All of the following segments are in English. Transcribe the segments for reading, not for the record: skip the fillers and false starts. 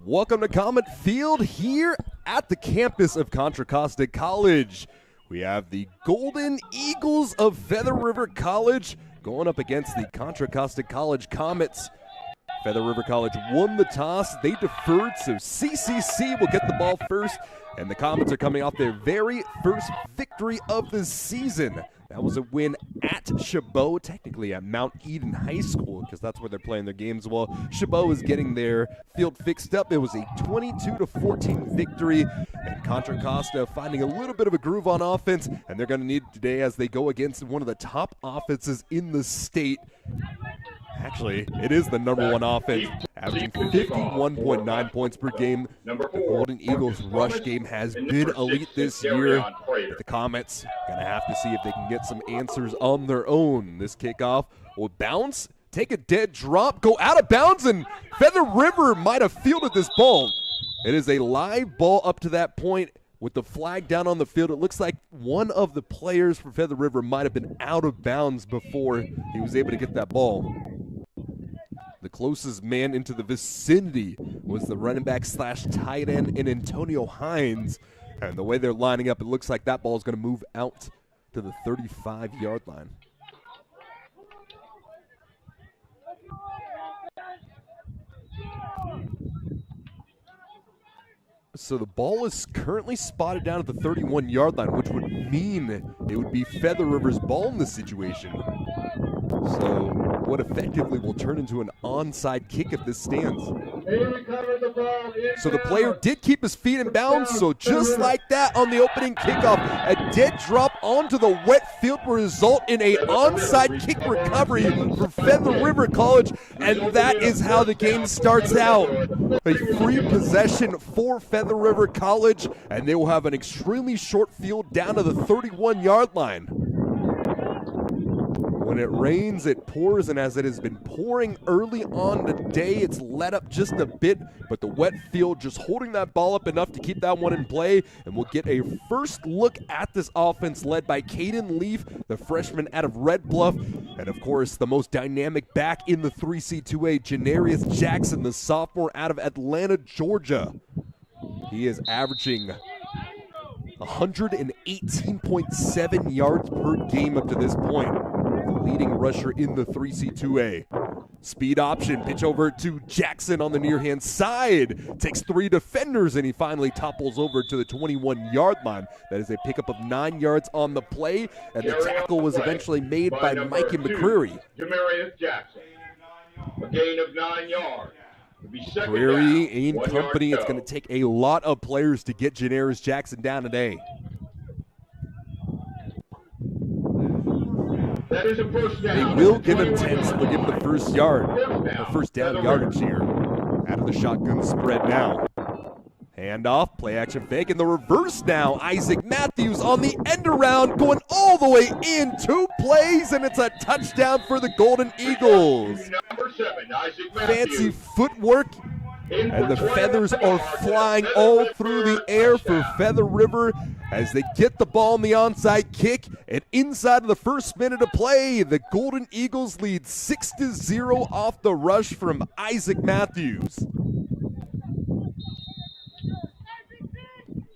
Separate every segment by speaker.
Speaker 1: Welcome to Comet Field here at the campus of Contra Costa College. We have the Golden Eagles of Feather River College going up against the Contra Costa College Comets. Feather River College won the toss. They deferred, so CCC will get the ball first, and the Comets are coming off their very first victory of the season. That was a win at Chabot, technically at Mount Eden High School, because that's where they're playing their games. Well, Chabot is getting their field fixed up. It was a 22-14 victory, and Contra Costa finding a little bit of a groove on offense, and they're going to need it today as they go against one of the top offenses in the state. Actually, it is the number one offense, averaging 51.9 points per game. The Golden Eagles' rush game has been elite this year. The Comets going to have to see if they can get some answers on their own. This kickoff will bounce, take a dead drop, go out of bounds, and Feather River might have fielded this ball. It is a live ball up to that point. With the flag down on the field, it looks like one of the players for Feather River might have been out of bounds before he was able to get that ball. The closest man into the vicinity was the running back slash tight end in Antonio Hines. And the way they're lining up, it looks like that ball is going to move out to the 35-yard line. So the ball is currently spotted down at the 31-yard line, which would mean it would be Feather River's ball in this situation. So what effectively will turn into an onside kick if this stands. So the player did keep his feet in bounds, so just like that on the opening kickoff, a dead drop onto the wet field will result in a onside kick recovery for Feather River College, and that is how the game starts out. A free possession for Feather River College, and they will have an extremely short field down to the 31-yard line. When it rains, it pours, and as it has been pouring early on today, it's let up just a bit, but the wet field just holding that ball up enough to keep that one in play, and we'll get a first look at this offense led by Caden Leaf, the freshman out of Red Bluff, and of course, the most dynamic back in the 3C2A, Janarius Jackson, the sophomore out of Atlanta, Georgia. He is averaging 118.7 yards per game up to this point. Leading rusher in the 3C2A. Speed option, pitch over to Jackson on the near hand side. Takes three defenders, and he finally topples over to the 21-yard line. That is a pickup of 9 yards on the play, and the tackle was eventually made by Mikey McCreary.
Speaker 2: Janarius Jackson, a gain of 9 yards.
Speaker 1: McCreary and company, it's going to take a lot of players to get Janarius Jackson down today.
Speaker 2: That is a first down.
Speaker 1: They will give him 10, so they'll give him the first down yardage here. Out of the shotgun spread now. Handoff, play action fake, and the reverse now. Isaac Matthews on the end around, going all the way in. 2 plays, and it's a touchdown for the Golden Eagles.
Speaker 2: Number 7, Isaac Matthews.
Speaker 1: Fancy footwork. And the feathers are flying all through the air for Feather River as they get the ball in the onside kick. And inside of the first minute of play, the Golden Eagles lead 6-0 off the rush from Isaac Matthews.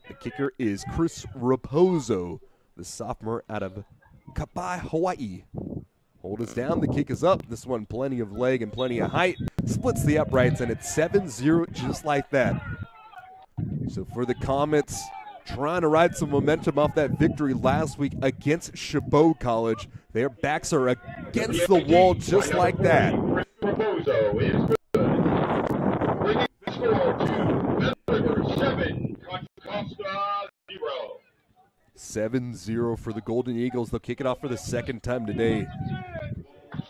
Speaker 1: The kicker is Chris Raposo, the sophomore out of Kapai, Hawaii. Hold us down, the kick is up. This one plenty of leg and plenty of height. Splits the uprights, and it's 7-0 just like that. So for the Comets, trying to ride some momentum off that victory last week against Chabot College, their backs are against the wall just like that.
Speaker 2: Raposo is good. Bringing the score to Feather River 7, Contra Costa 0.
Speaker 1: 7-0 for the Golden Eagles. They'll kick it off for the second time today.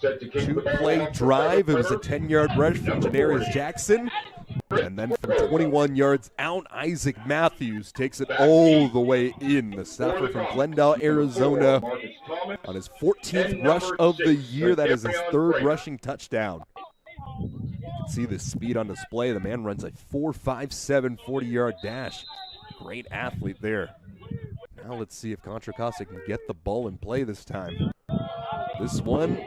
Speaker 1: 2-play drive. It was a 10-yard rush from Janarius Jackson. And then from 21 yards out, Isaac Matthews takes it all the way in. The stopper from Glendale, Arizona, on his 14th rush of the year. That is his 3rd rushing touchdown. You can see the speed on display. The man runs a 4.57 40-yard dash. Great athlete there. Now let's see if Contra Costa can get the ball in play this time. This one,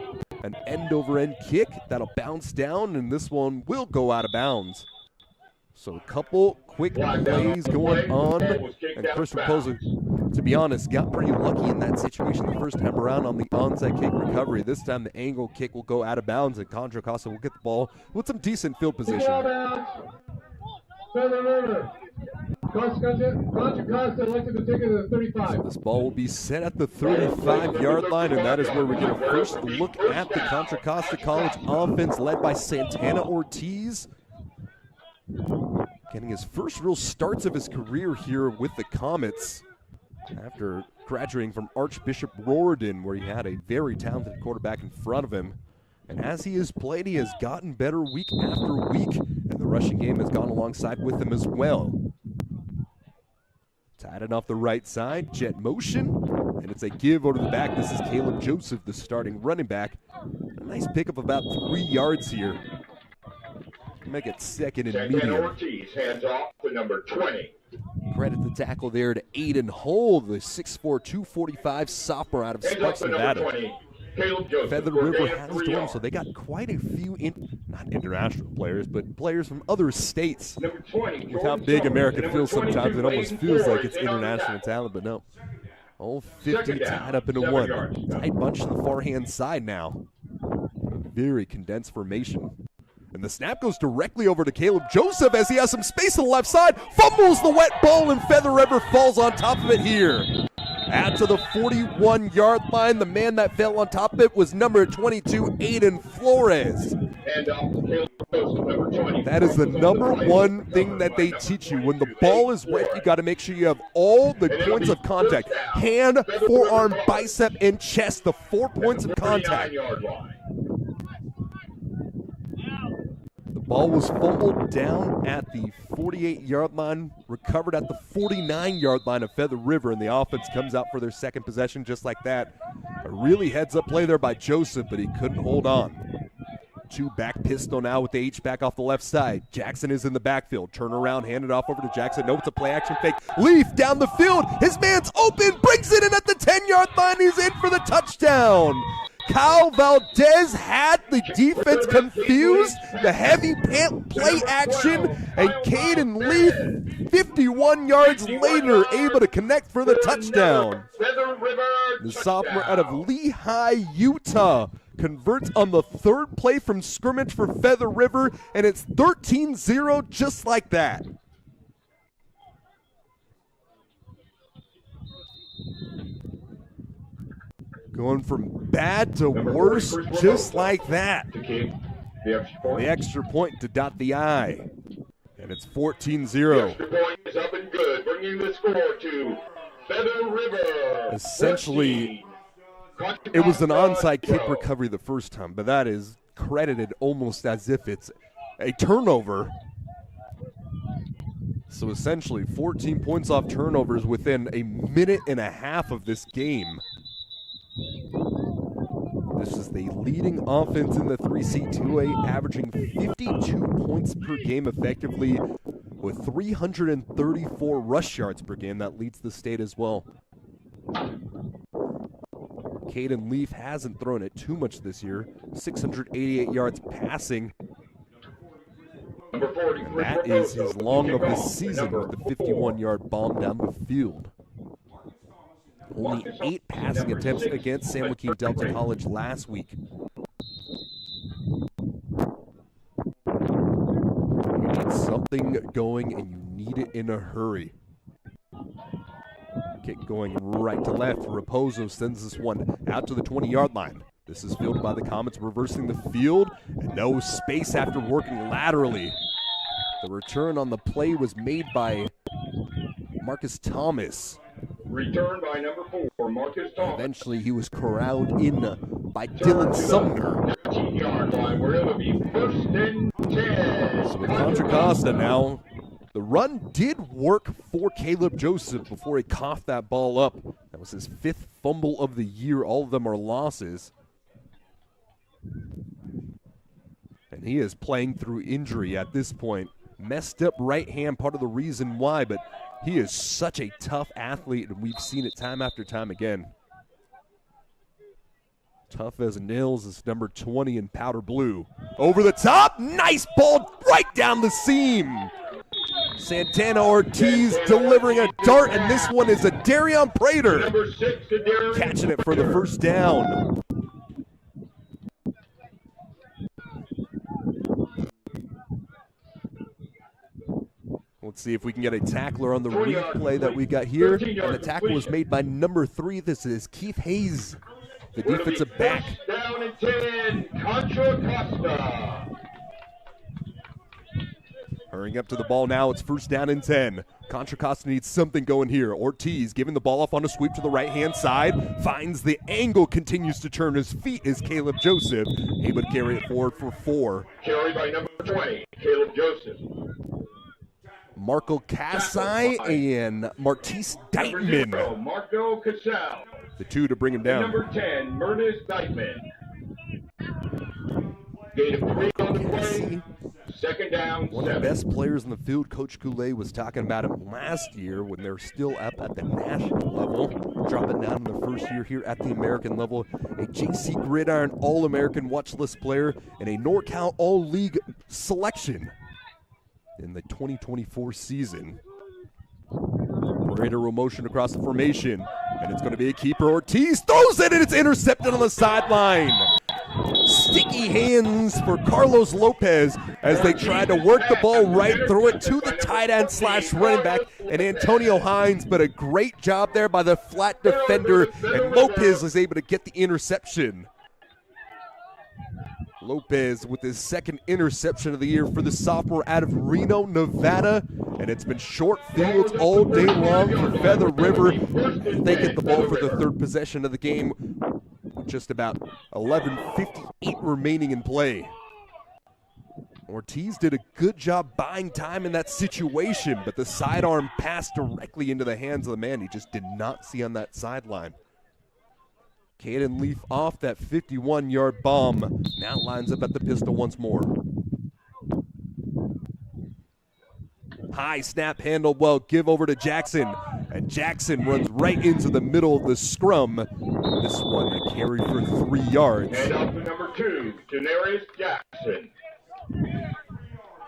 Speaker 1: an end-over-end kick that'll bounce down, and this one will go out of bounds. So a couple quick plays going on, and Chris Raposo, to be honest, got pretty lucky in that situation the first time around on the onside kick recovery. This time the angle kick will go out of bounds, and Contra Costa will get the ball with some decent field position.
Speaker 3: Contra Costa elected to take it to the 35.
Speaker 1: So this ball will be set at the 35-yard line, and that is where we get a first look at the Contra Costa College offense led by Santana Ortiz. Getting his first real starts of his career here with the Comets after graduating from Archbishop Roridan, where he had a very talented quarterback in front of him. And as he has played, he has gotten better week after week, and the rushing game has gone alongside with him as well. Tied it off the right side, jet motion, and it's a give over to the back. This is Caleb Joseph, the starting running back. A nice pickup, about 3 yards here. Make it second and medium.
Speaker 2: Ortiz hands off to number 20.
Speaker 1: Credit the tackle there to Aiden Hull, the 6'4", 245 sophomore out of Sparks, Nevada. Feather River has dorms, so they got quite a few, not international players, but players from other states. With how big America feels sometimes, it almost feels like it's international talent, but no. All 50 tied up into one. Tight bunch to the far-hand side now. A very condensed formation. And the snap goes directly over to Caleb Joseph as he has some space to the left side. Fumbles the wet ball, and Feather River falls on top of it here. Out to the 41-yard line. The man that fell on top of it was number 22, Aiden Flores. That is the number one thing that they teach you. When the ball is wet, you got to make sure you have all the points of contact. Hand, forearm, bicep, and chest, the 4 points of contact. Ball was fumbled down at the 48-yard line, recovered at the 49-yard line of Feather River, and the offense comes out for their second possession just like that. A really heads-up play there by Joseph, but he couldn't hold on. Two-back pistol now with the H-back off the left side. Jackson is in the backfield. Turn around, hand it off over to Jackson. No, it's a play-action fake. Leaf down the field. His man's open, brings it in at the 10-yard line. He's in for the touchdown. Kyle Valdez had the defense confused, the heavy play action, and Caden Leaf, 51 yards later, able to connect for the touchdown. The sophomore out of Lehigh, Utah, converts on the third play from scrimmage for Feather River, and it's 13-0 just like that. Going from bad to worse just like that. The extra point to dot the I. And it's 14-0.
Speaker 2: The extra point is up and good, bringing the score to Feather River.
Speaker 1: Essentially, it was an onside kick recovery the first time, but that is credited almost as if it's a turnover. So essentially, 14 points off turnovers within a minute and a half of this game. This is the leading offense in the 3C2A, averaging 52 points per game effectively with 334 rush yards per game. That leads the state as well. Caden Leaf hasn't thrown it too much this year. 688 yards passing. And that is his long of the season with the 51-yard bomb down the field. Only 8 passing attempts against San Joaquin Delta College last week. You need something going, and you need it in a hurry. Kick going right to left. Raposo sends this one out to the 20-yard line. This is fielded by the Comets, reversing the field, and no space after working laterally. The return on the play was made by Marcus Thomas.
Speaker 2: Return by number 4, Marcus Thomas.
Speaker 1: Eventually, he was corralled in by Dylan Sumner.
Speaker 2: 15-yard line, where it'll be first and 10.
Speaker 1: So with Contra Costa now, the run did work for Caleb Joseph before he coughed that ball up. That was his 5th fumble of the year. All of them are losses. And he is playing through injury at this point. Messed up right hand, part of the reason why, but he is such a tough athlete, and we've seen it time after time again. Tough as nails is number 20 in powder blue. Over the top, nice ball right down the seam. Santana Ortiz delivering a dart, and this one is a Darion Prater
Speaker 2: Number 6, Darion
Speaker 1: catching it for the first down. Let's see if we can get a tackler on the replay that we got here. And the tackle was made by number 3. This is Keith Hayes, the defensive back.
Speaker 2: Down and 10, Contra Costa.
Speaker 1: Hurrying up to the ball now, it's first down and 10. Contra Costa needs something going here. Ortiz giving the ball off on a sweep to the right-hand side. Finds the angle, continues to turn his feet is Caleb Joseph. Able to carry it forward for 4.
Speaker 2: Carried by number 20, Caleb Joseph.
Speaker 1: Marco Casai and Martise Deitman.
Speaker 2: Zero, Marco Casal.
Speaker 1: The 2 to bring him down.
Speaker 2: Number 10, Murtis Deitman. Gain of 3 on the play. Second down,
Speaker 1: One of the best players in the field. Coach Goulet was talking about him last year when they're still up at the national level. Dropping down in the first year here at the American level. A JC Gridiron All-American watch list player and a NorCal All-League selection in the 2024 season. Greater row motion across the formation, and it's going to be a keeper. Ortiz throws it, and it's intercepted on the sideline. Sticky hands for Carlos Lopez as they try to work the ball right through it to the tight end / running back and Antonio Hines, but a great job there by the flat defender, and Lopez is able to get the interception. Lopez with his second interception of the year for the sophomore out of Reno, Nevada. And it's been short fields all day long for Feather River. They get the ball for the 3rd possession of the game with just about 11:58 remaining in play. Ortiz did a good job buying time in that situation, but the sidearm passed directly into the hands of the man he just did not see on that sideline. Caden Leaf off that 51-yard bomb. Now lines up at the pistol once more. High snap, handled well, give over to Jackson. And Jackson runs right into the middle of the scrum. This one a carry for 3 yards.
Speaker 2: And off to number 2, Denarius Jackson.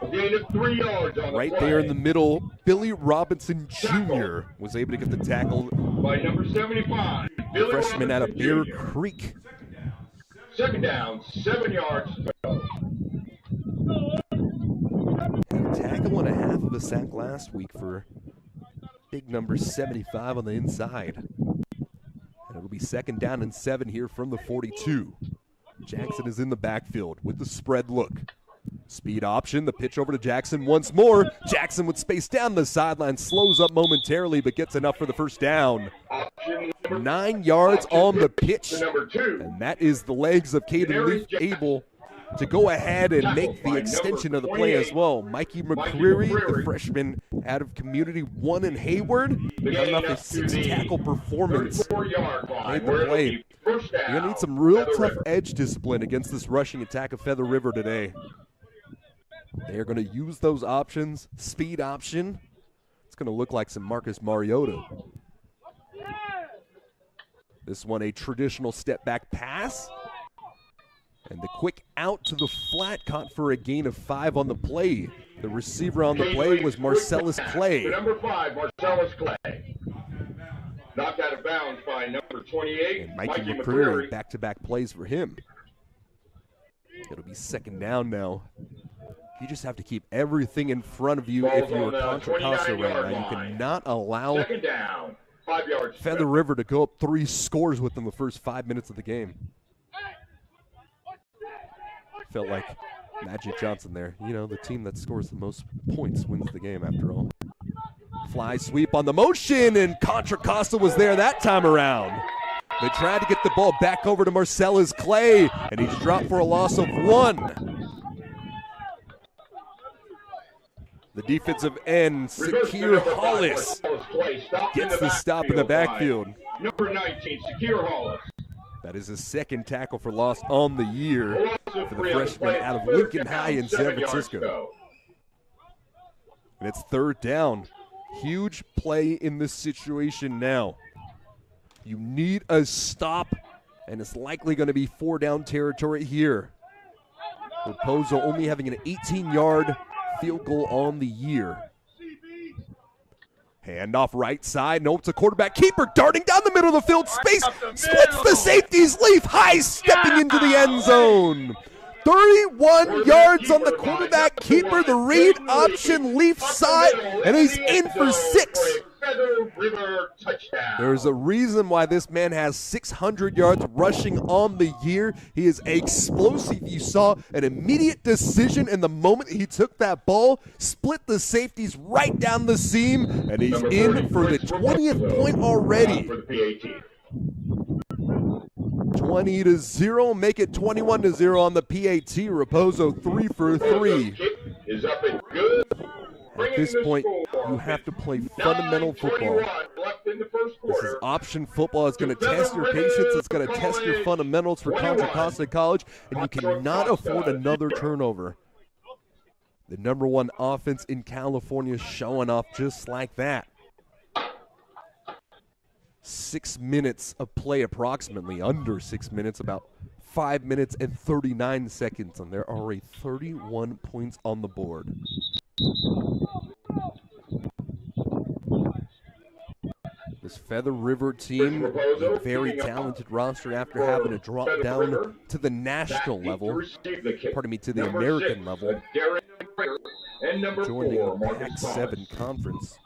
Speaker 2: A gain of 3 yards on the
Speaker 1: right
Speaker 2: play.
Speaker 1: there in the middle, Billy Robinson Jr. was able to get the tackle.
Speaker 2: By number 75, Billy
Speaker 1: Freshman out of
Speaker 2: Robinson
Speaker 1: Bear
Speaker 2: Jr.
Speaker 1: Creek.
Speaker 2: Second down, 7 yards to go.
Speaker 1: Had a tackle and a half of a sack last week for big number 75 on the inside. And it'll be second down and 7 here from the 42. Jackson is in the backfield with the spread look. Speed option, the pitch over to Jackson once more. Jackson with space down the sideline, slows up momentarily, but gets enough for the first down. 9 yards on the pitch. And that is the legs of Caden Leaf able to go ahead and make the extension of the play as well. Mikey McCreary, the freshman out of Community 1 in Hayward, coming off a 6-tackle performance, made the play. You're going to need some real tough edge discipline against this rushing attack of Feather River today. They are going to use those options. Speed option. It's going to look like some Marcus Mariota. This one a traditional step back pass. And the quick out to the flat, caught for a gain of 5 on the play. The receiver on the play was Marcellus Clay.
Speaker 2: Number 5, Marcellus Clay. Knocked out of bounds by number 28,
Speaker 1: and Mikey McCreary. Back-to-back plays for him. It'll be second down now. You just have to keep everything in front of you if you're Contra Costa right now. You cannot allow
Speaker 2: second down, 5 yards.
Speaker 1: Feather River to go up 3 scores within the first 5 minutes of the game. Felt like Magic Johnson there. You know, the team that scores the most points wins the game after all. Fly sweep on the motion, and Contra Costa was there that time around. They tried to get the ball back over to Marcellus Clay, and he's dropped for a loss of 1. The defensive end, Sakir Hollis, gets the stop in the backfield.
Speaker 2: Number 19, Sakir Hollis.
Speaker 1: That is his second tackle for loss on the year for the freshman out of Lincoln High in San Francisco. And it's third down. Huge play in this situation now. You need a stop, and it's likely going to be 4-down territory here. Raposo only having an 18-yard field goal on the year. Hand off right side. Nope, it's a quarterback keeper darting down the middle of the field. Space splits the safeties. Leaf high stepping into the end zone. 31 yards on the quarterback keeper. The read option. Leaf side, and he's in for 6. There's a reason why this man has 600 yards rushing on the year. He is explosive. You saw an immediate decision in the moment he took that ball, split the safeties right down the seam, and he's in for the 20th point already. 20-0, make it 21-0 on the PAT. Raposo 3 for 3.
Speaker 2: Is up and good.
Speaker 1: At this point, you have to play fundamental football. This is option football. It's going to test your patience. It's going to test your fundamentals for Contra Costa College, and you cannot afford another turnover. The #1 offense in California showing off just like that. 6 minutes of play approximately, under 6 minutes, about 5 minutes and 39 seconds, and there are already 31 points on the board. This Feather River team, a very talented roster after having to drop down to the national level, pardon me, to the American level, joining the Pac-7 conference.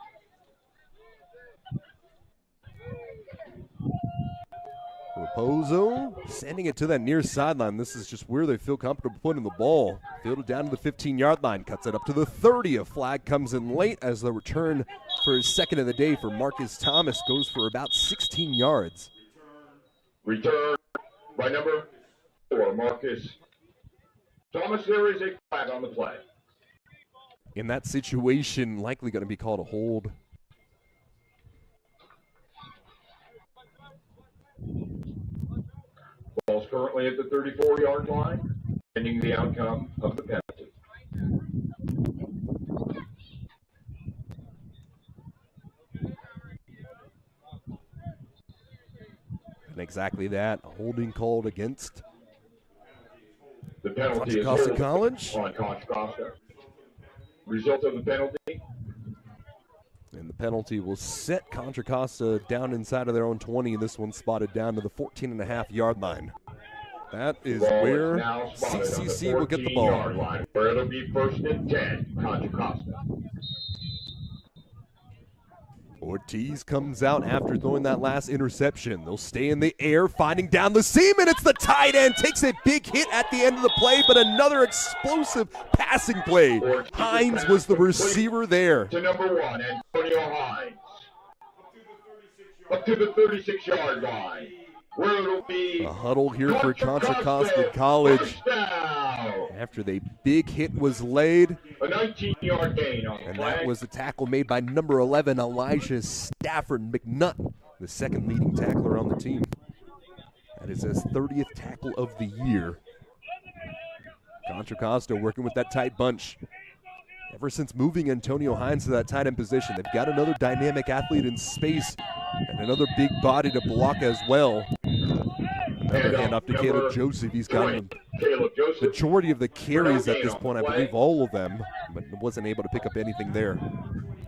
Speaker 1: Raposo sending it to that near sideline. This is just where they feel comfortable putting the ball. Fielded down to the 15-yard line. Cuts it up to the 30. A flag comes in late as the return for his second of the day for Marcus Thomas goes for about 16 yards.
Speaker 2: Return by number 4, Marcus Thomas. There is a flag on the play.
Speaker 1: In that situation, likely going to be called a hold.
Speaker 2: Ball's currently at the 34-yard line, pending the outcome of the penalty.
Speaker 1: And exactly that, a holding called against
Speaker 2: the penalty
Speaker 1: Contra Costa College.
Speaker 2: On Contra Costa. Result of the penalty.
Speaker 1: And the penalty will set Contra Costa down inside of their own 20. This one spotted down to the 14.5-yard line. That is where CCC will get the ball.
Speaker 2: Line, where it'll be 1st and 10, Contra Costa.
Speaker 1: Ortiz comes out after throwing that last interception. They'll stay in the air, finding down the seam, and it's the tight end. Takes a big hit at the end of the play, but another explosive passing play. Hines was the receiver there.
Speaker 2: To number 1, Antonio Hines. Up to the 36-yard line. Where it'll be
Speaker 1: a huddle here for Contra Costa College. After the big hit was laid.
Speaker 2: A 19-yard gain on
Speaker 1: and that was the tackle made by number 11, Elijah Stafford McNutt, the second leading tackler on the team. That is his 30th tackle of the year. Contra Costa working with that tight bunch. Ever since moving Antonio Hines to that tight end position, they've got another dynamic athlete in space and another big body to block as well. Another handoff to Caleb Joseph. He's got the majority of the carries at this point, I believe all of them, but wasn't able to pick up anything there.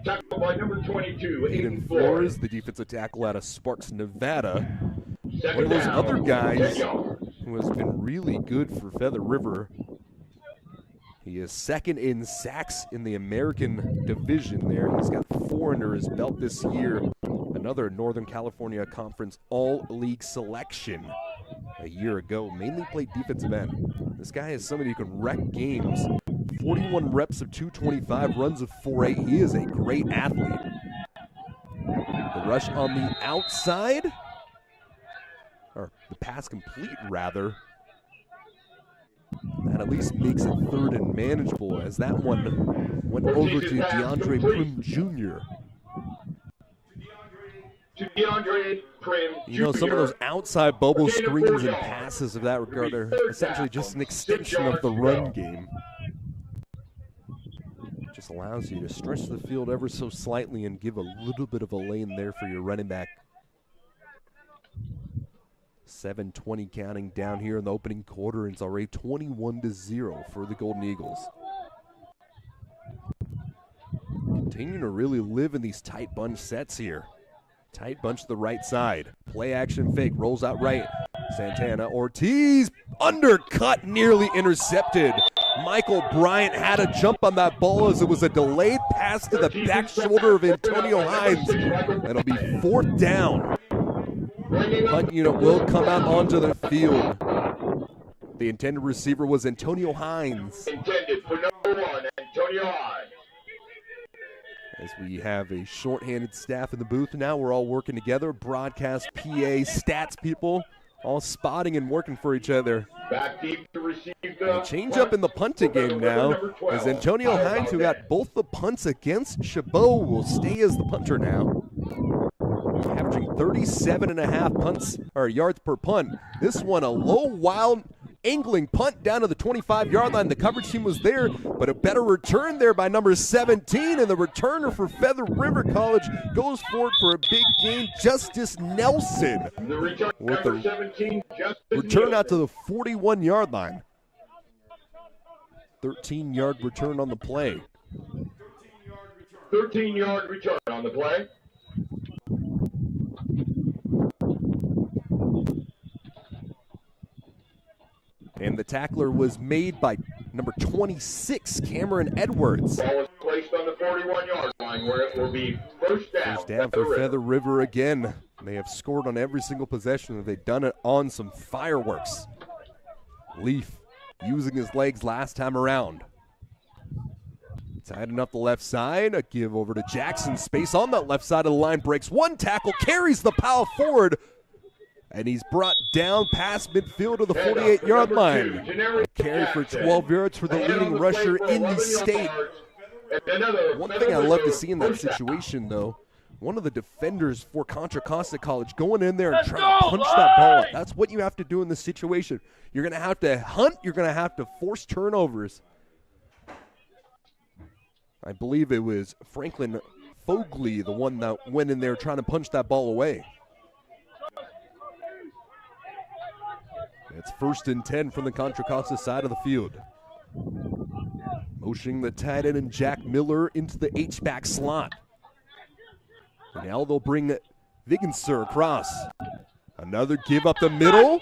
Speaker 2: Tackled by number 22,
Speaker 1: Aiden Flores, the defensive tackle out of Sparks, Nevada. One of those other guys who has been really good for Feather River. He is second in sacks in the American division there. He's got 4 under his belt this year. Another Northern California Conference All-League selection a year ago. Mainly played defensive end. This guy is somebody who can wreck games. 41 reps of 225, runs of 4.8. He is a great athlete. The rush on the outside, or the pass complete rather. That at least makes it 3rd and manageable as that one went over to DeAndre Prim Jr.
Speaker 2: To DeAndre Prim Jr.
Speaker 1: You know, some of those outside bubble screens and passes of that regard are essentially just an extension of the run game. It just allows you to stretch the field ever so slightly and give a little bit of a lane there for your running back. 7:20 counting down here in the opening quarter, and it's already 21-0 for the Golden Eagles. Continuing to really live in these tight bunch sets here. Tight bunch to the right side. Play action fake, rolls out right. Santana, Ortiz, undercut, nearly intercepted. Michael Bryant had a jump on that ball as it was a delayed pass to the back shoulder of Antonio Hines. That'll be 4th down. Punt unit will come out onto the field. The intended receiver was Antonio Hines.
Speaker 2: Intended for number 1, Antonio Hines.
Speaker 1: As we have a shorthanded staff in the booth now, we're all working together. Broadcast, PA, stats people, all spotting and working for each other.
Speaker 2: Back deep to receive
Speaker 1: A change up in the punting game now, as Antonio Hines, who got both the punts against Chabot, will stay as the punter now. Averaging 37.5 punts or yards per punt. This one a low, wild, angling punt down to the 25-yard line. The coverage team was there, but a better return there by number 17, and the returner for Feather River College goes forward for a big gain. Justice Nelson with the return out to the 41-yard line. 13-yard return on the play.
Speaker 2: 13-yard return on the play.
Speaker 1: And the tackler was made by number 26, Cameron Edwards.
Speaker 2: Ball is placed on the 41-yard line where it will be first down.
Speaker 1: First down for Feather River again. They have scored on every single possession, and they've done it on some fireworks. Leaf using his legs last time around. Tighten up the left side. A give over to Jackson. Space on that left side of the line. Breaks one tackle. Carries the pile forward. And he's brought down past midfield to the 48-yard line. A carry for 12 yards for the leading rusher in the state. One thing I love to see in that situation, though, one of the defenders for Contra Costa College going in there and trying to punch that ball up. That's what you have to do in this situation. You're going to have to hunt. You're going to have to force turnovers. I believe it was Franklin Fogley, the one that went in there trying to punch that ball away. It's 1st and 10 from the Contra Costa side of the field. Motioning the tight end and Jack Miller into the H-back slot. And now they'll bring Vigenser across. Another give up the middle.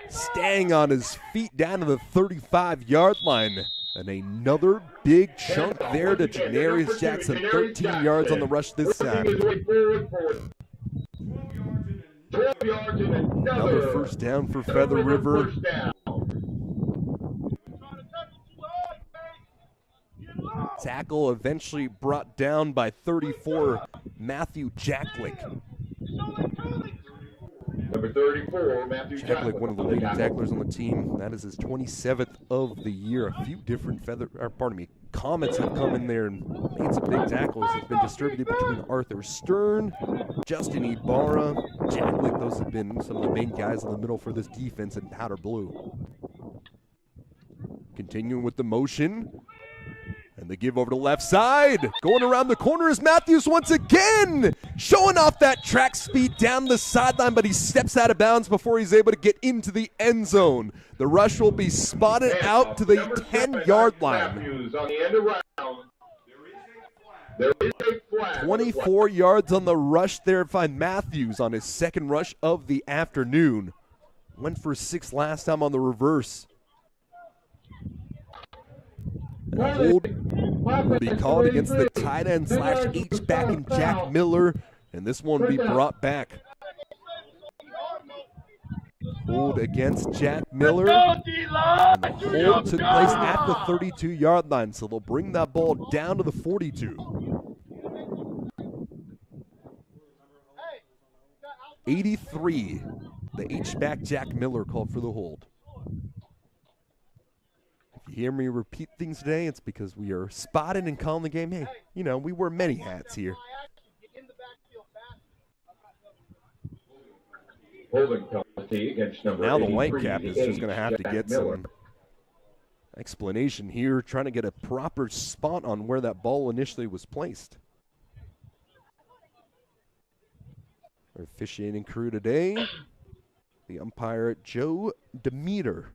Speaker 1: Staying on his feet down to the 35-yard line. And another big chunk there to Janarius Jackson. 13 yards on the rush this time.
Speaker 2: 12 yards and
Speaker 1: Another first down for Feather River. Tackle eventually brought down by 34, Matthew Jacklick.
Speaker 2: Number 34, Matthew
Speaker 1: Jacklick, one of the leading tacklers on the team. That is his 27th of the year. A few different Comets have come in there and made some big tackles. It's been distributed between Arthur Stern, Justin Ibarra, Jacklick. Those have been some of the main guys in the middle for this defense in powder blue. Continuing with the motion. And the give over to left side. Going around the corner is Matthews once again. Showing off that track speed down the sideline, but he steps out of bounds before he's able to get into the end zone. The rush will be spotted out to the 10-yard line.
Speaker 2: Matthews on the end around. There is a flag.
Speaker 1: 24 yards on the rush there by Matthews on his second rush of the afternoon. Went for 6 last time on the reverse. And a hold will be called against the tight end / H-back and Jack Miller, and this one will be brought back. Hold against Jack Miller, and the hold took place at the 32-yard line, so they'll bring that ball down to the 42. 83, the H-back Jack Miller called for the hold. If you hear me repeat things today, it's because we are spotting and calling the game. Hey, you know, we wear many hats here.
Speaker 2: Holding penalty against number
Speaker 1: Now the
Speaker 2: 83,
Speaker 1: Whitecap is just going to have to
Speaker 2: Jack
Speaker 1: get
Speaker 2: Miller.
Speaker 1: some explanation here, trying to get a proper spot on where that ball initially was placed. Our officiating crew today, the umpire Joe Demeter.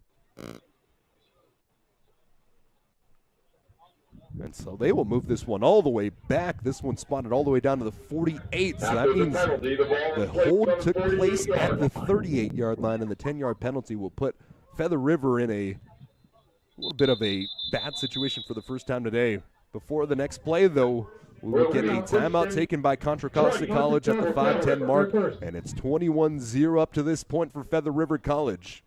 Speaker 1: And so they will move this one all the way back. This one spotted all the way down to the 48. So that
Speaker 2: After the
Speaker 1: means
Speaker 2: penalty, the ball
Speaker 1: the
Speaker 2: is placed
Speaker 1: hold
Speaker 2: on the
Speaker 1: took place
Speaker 2: 48
Speaker 1: at the
Speaker 2: yard line.
Speaker 1: 38-yard line, and the 10-yard penalty will put Feather River in a little bit of a bad situation for the first time today. Before the next play, though, we will get a timeout taken by Contra Costa College at the 5:10 mark, and it's 21-0 up to this point for Feather River College.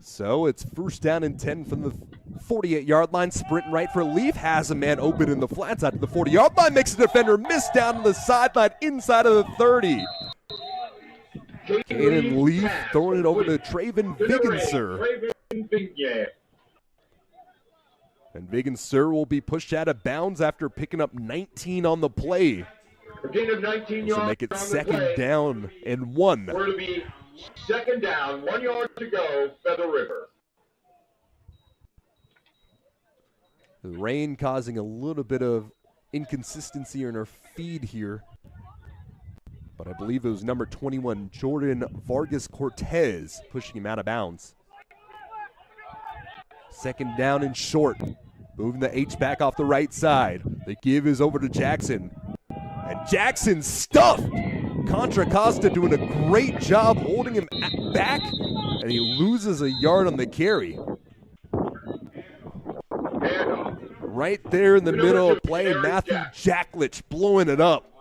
Speaker 1: So it's first down and 10 from the 48-yard line. Sprint right for Leaf. Has a man open in the flats out to the 40-yard line. Makes a defender miss down to the sideline inside of the 30. Caden Leaf throwing it over to Traven Vigenser. And Vigenser will be pushed out of bounds after picking up 19 on the play.
Speaker 2: A gain of 19 yards.
Speaker 1: So make it
Speaker 2: on the
Speaker 1: second
Speaker 2: play.
Speaker 1: down and 1.
Speaker 2: We're to be second down, 1 yard to go, Feather River.
Speaker 1: The rain causing a little bit of inconsistency in our feed here. But I believe it was number 21, Jordan Vargas Cortez, pushing him out of bounds. Second down and short. Moving the H back off the right side. The give is over to Jackson. And Jackson stuffed. Contra Costa doing a great job holding him back, and he loses a yard on the carry. Right there in the middle of play, Matthew Jacklich blowing it up.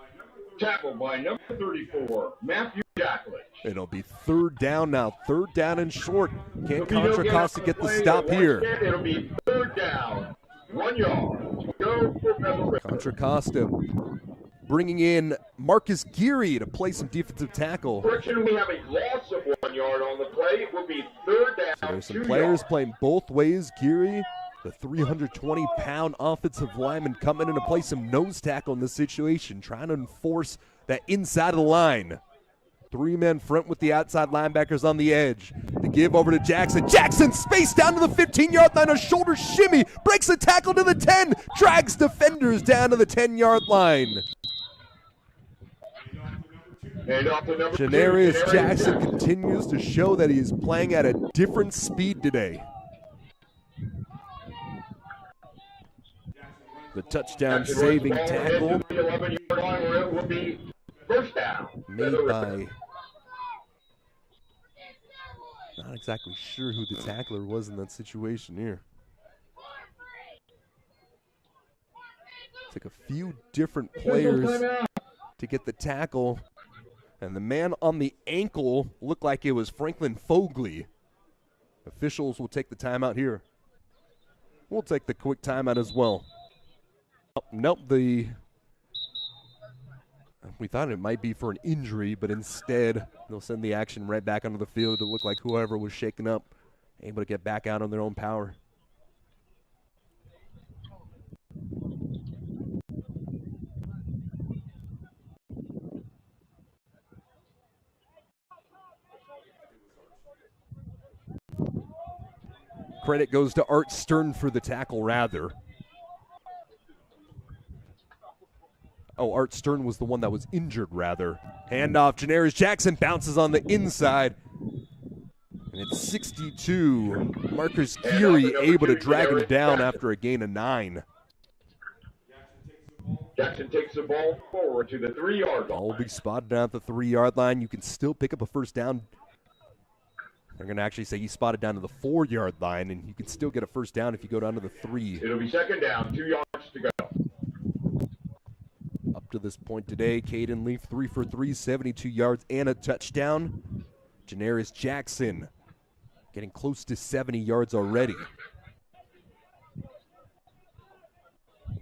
Speaker 2: Tackled by number 34, Matthew Jacklich.
Speaker 1: It'll be third down now, third down and short. Can Contra Costa get the stop here?
Speaker 2: It'll be third down, 1 yard. Go for Feather River.
Speaker 1: Contra Costa bringing in Marcus Geary to play some defensive tackle.
Speaker 2: Correction, we have a loss of 1 yard on the play. It will be third down,
Speaker 1: So there's some
Speaker 2: 2
Speaker 1: players
Speaker 2: yards.
Speaker 1: playing both ways. Geary, the 320-pound offensive lineman, coming in to play some nose tackle in this situation, trying to enforce that inside of the line. 3 men front with the outside linebackers on the edge. The give over to Jackson. Jackson spaced down to the 15-yard line. A shoulder shimmy. Breaks the tackle to the 10. Drags defenders down to the 10-yard line. Janarius Jackson continues to show that he is playing at a different speed today. The touchdown saving tackle
Speaker 2: The 11-yard line where it will be first down.
Speaker 1: made by, not exactly sure who the tackler was in that situation here. Took a few different players to get the tackle, and the man on the ankle looked like it was Franklin Fogley. Officials will take the timeout here. We'll take the quick timeout as well. Oh, nope, we thought it might be for an injury, but instead they'll send the action right back onto the field to look like whoever was shaken up able to get back out on their own power. Credit goes to Art Stern for the tackle, rather. Oh, Art Stern was the one that was injured, rather. Handoff, Janarius Jackson bounces on the inside. And it's 62. Marcus Geary able to drag him down after a gain of 9.
Speaker 2: Jackson takes the ball forward to the 3-yard line.
Speaker 1: Ball will be spotted down at the 3-yard line. You can still pick up a first down. They're going to actually say he's spotted down to the 4-yard line, and you can still get a first down if you go down to the 3.
Speaker 2: It'll be second down, 2 yards to go.
Speaker 1: Up to this point today, Caden Leaf 3 for 3, 72 yards and a touchdown. Janarius Jackson getting close to 70 yards already.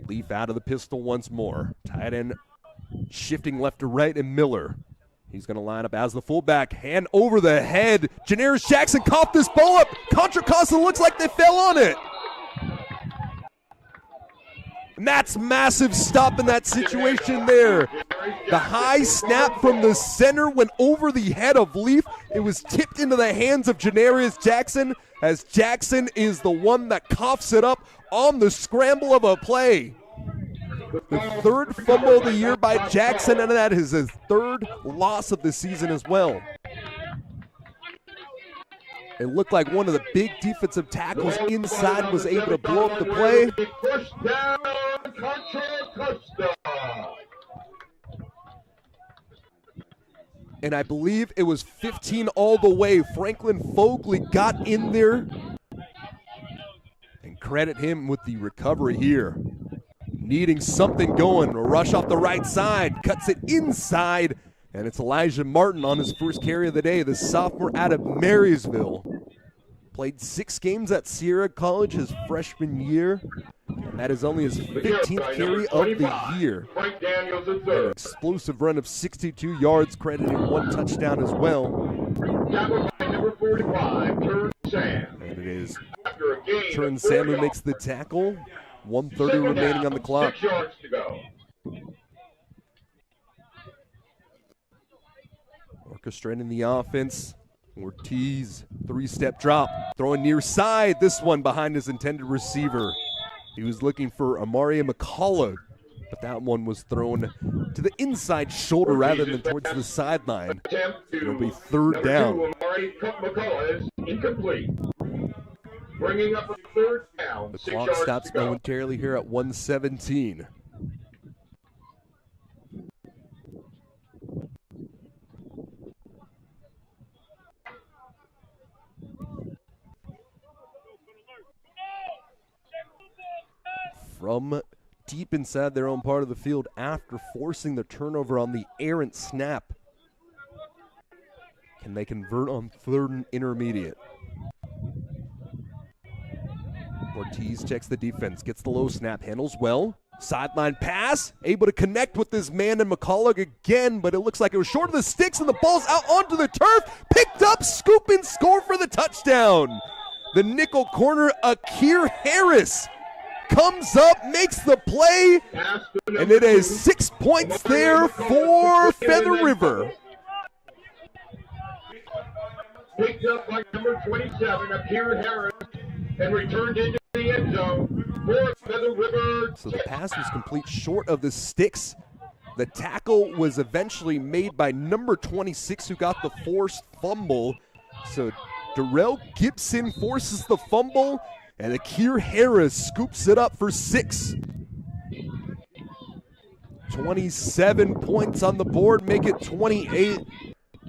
Speaker 1: Leaf out of the pistol once more. Tight end shifting left to right, and Miller. He's going to line up as the fullback. Hand over the head. Janarius Jackson coughed this ball up. Contra Costa looks like they fell on it. And that's massive stop in that situation there. The high snap from the center went over the head of Leaf. It was tipped into the hands of Janarius Jackson, as Jackson is the one that coughs it up on the scramble of a play. The 3rd fumble of the year by Jackson, and that is his 3rd loss of the season as well. It looked like one of the big defensive tackles inside was able to blow up the play.
Speaker 2: First down, Contra Costa.
Speaker 1: And I believe it was 15 all the way. Franklin Fogley got in there. And credit him with the recovery here. Needing something going. A rush off the right side. Cuts it inside. And it's Elijah Martin on his first carry of the day. The sophomore out of Marysville. Played 6 games at Sierra College his freshman year. And that is only his 15th carry of the year. An explosive run of 62 yards, crediting 1 touchdown as well.
Speaker 2: Number 45, Turn Sam.
Speaker 1: And it is Turn Sam who makes the tackle. 1:30 remaining on the clock.
Speaker 2: 6 yards to go.
Speaker 1: Orchestrating the offense. Ortiz, 3-step drop. Throwing near side. This one behind his intended receiver. He was looking for Amari McCullough, but that one was thrown to the inside shoulder rather than towards the sideline. It'll be 3rd down.
Speaker 2: Amari McCullough is incomplete. Bringing up a 3rd down.
Speaker 1: The
Speaker 2: 6
Speaker 1: clock
Speaker 2: yards
Speaker 1: stops
Speaker 2: to go.
Speaker 1: momentarily here at 1:17. From deep inside their own part of the field after forcing the turnover on the errant snap. Can they convert on 3rd and intermediate? Ortiz checks the defense, gets the low snap, handles well. Sideline pass, able to connect with this man and McCullough again, but it looks like it was short of the sticks and the ball's out onto the turf. Picked up, scoop and score for the touchdown. The nickel corner, Akir Harris, comes up, makes the play, and it is 6 points there for Feather River.
Speaker 2: Picked up by number 27, Akir Harris, and returned into the end zone for Feather River.
Speaker 1: So the pass was complete short of the sticks. The tackle was eventually made by number 26, who got the forced fumble. So Darrell Gibson forces the fumble, and Akir Harris scoops it up for 6. 27 points on the board, make it 28.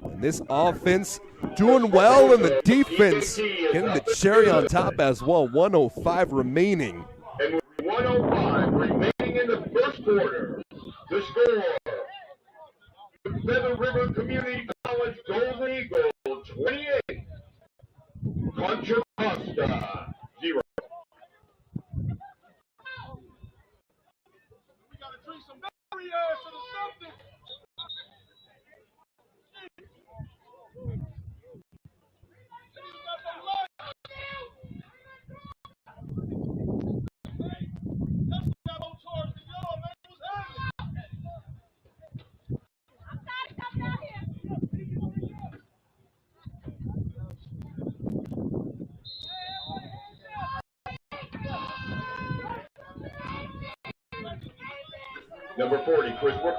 Speaker 1: And this offense doing well, and the defense getting the cherry on top as well. 1:05 remaining.
Speaker 2: And with 1:05 remaining in the first quarter, the score, Feather River Community College Golden Eagles 28, Contra Costa 0.
Speaker 4: We gotta drink some barriers or something.
Speaker 2: Number 40,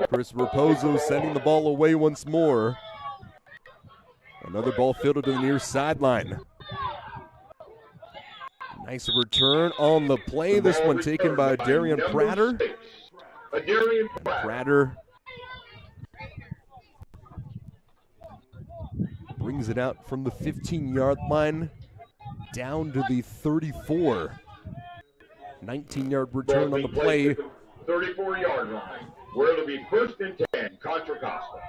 Speaker 1: Chris Raposo sending the ball away once more. Another ball fielded to the near sideline. Nice return on the play. This one taken by Darian Prater. Prater brings it out from the 15-yard line down to the 34. 19-yard return on the play.
Speaker 2: 34-yard line, where it'll be 1st and 10, Contra Costa.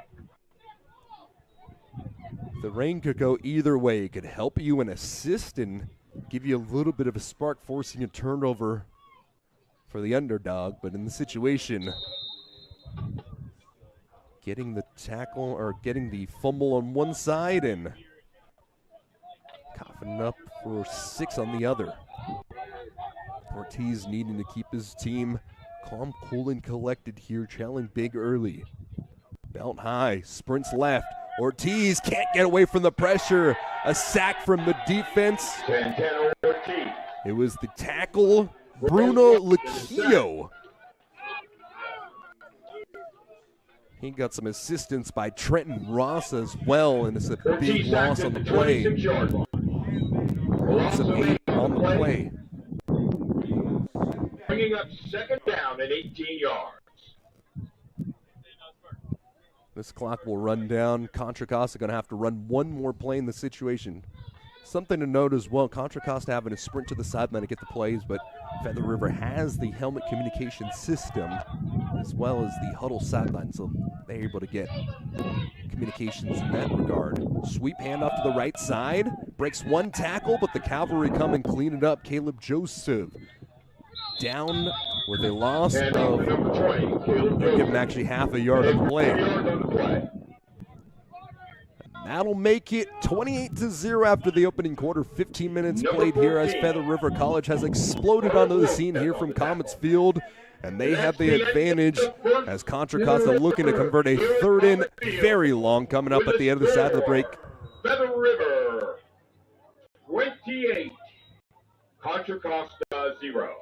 Speaker 1: The rain could go either way. It could help you and assist and give you a little bit of a spark, forcing a turnover for the underdog. But in the situation, getting the tackle or getting the fumble on one side and coughing up for 6 on the other. Ortiz needing to keep his team calm, cool, and collected here, trailing big early. Belt high, sprints left. Ortiz can't get away from the pressure. A sack from the defense. It was the tackle, Bruno Luquillo. He got some assistance by Trenton Ross as well, and it's a big loss on the play. Loss of 8 on the play.
Speaker 2: Bringing up 2nd down at 18 yards.
Speaker 1: This clock will run down. Contra Costa going to have to run one more play in the situation. Something to note as well, Contra Costa having to sprint to the sideline to get the plays, but Feather River has the helmet communication system as well as the huddle sideline, so they're able to get communications in that regard. Sweep handoff to the right side. Breaks one tackle, but the Cavalry come and clean it up. Caleb Joseph down with a loss of, they'll give him actually half a yard on the play. And that'll make it 28-0 after the opening quarter. 15 minutes played here as Feather River College has exploded onto the scene here from Comets Field. And they have the advantage as Contra Costa looking to convert a 3rd and very long coming up at the other side of the break.
Speaker 2: Feather River 28, Contra Costa 0.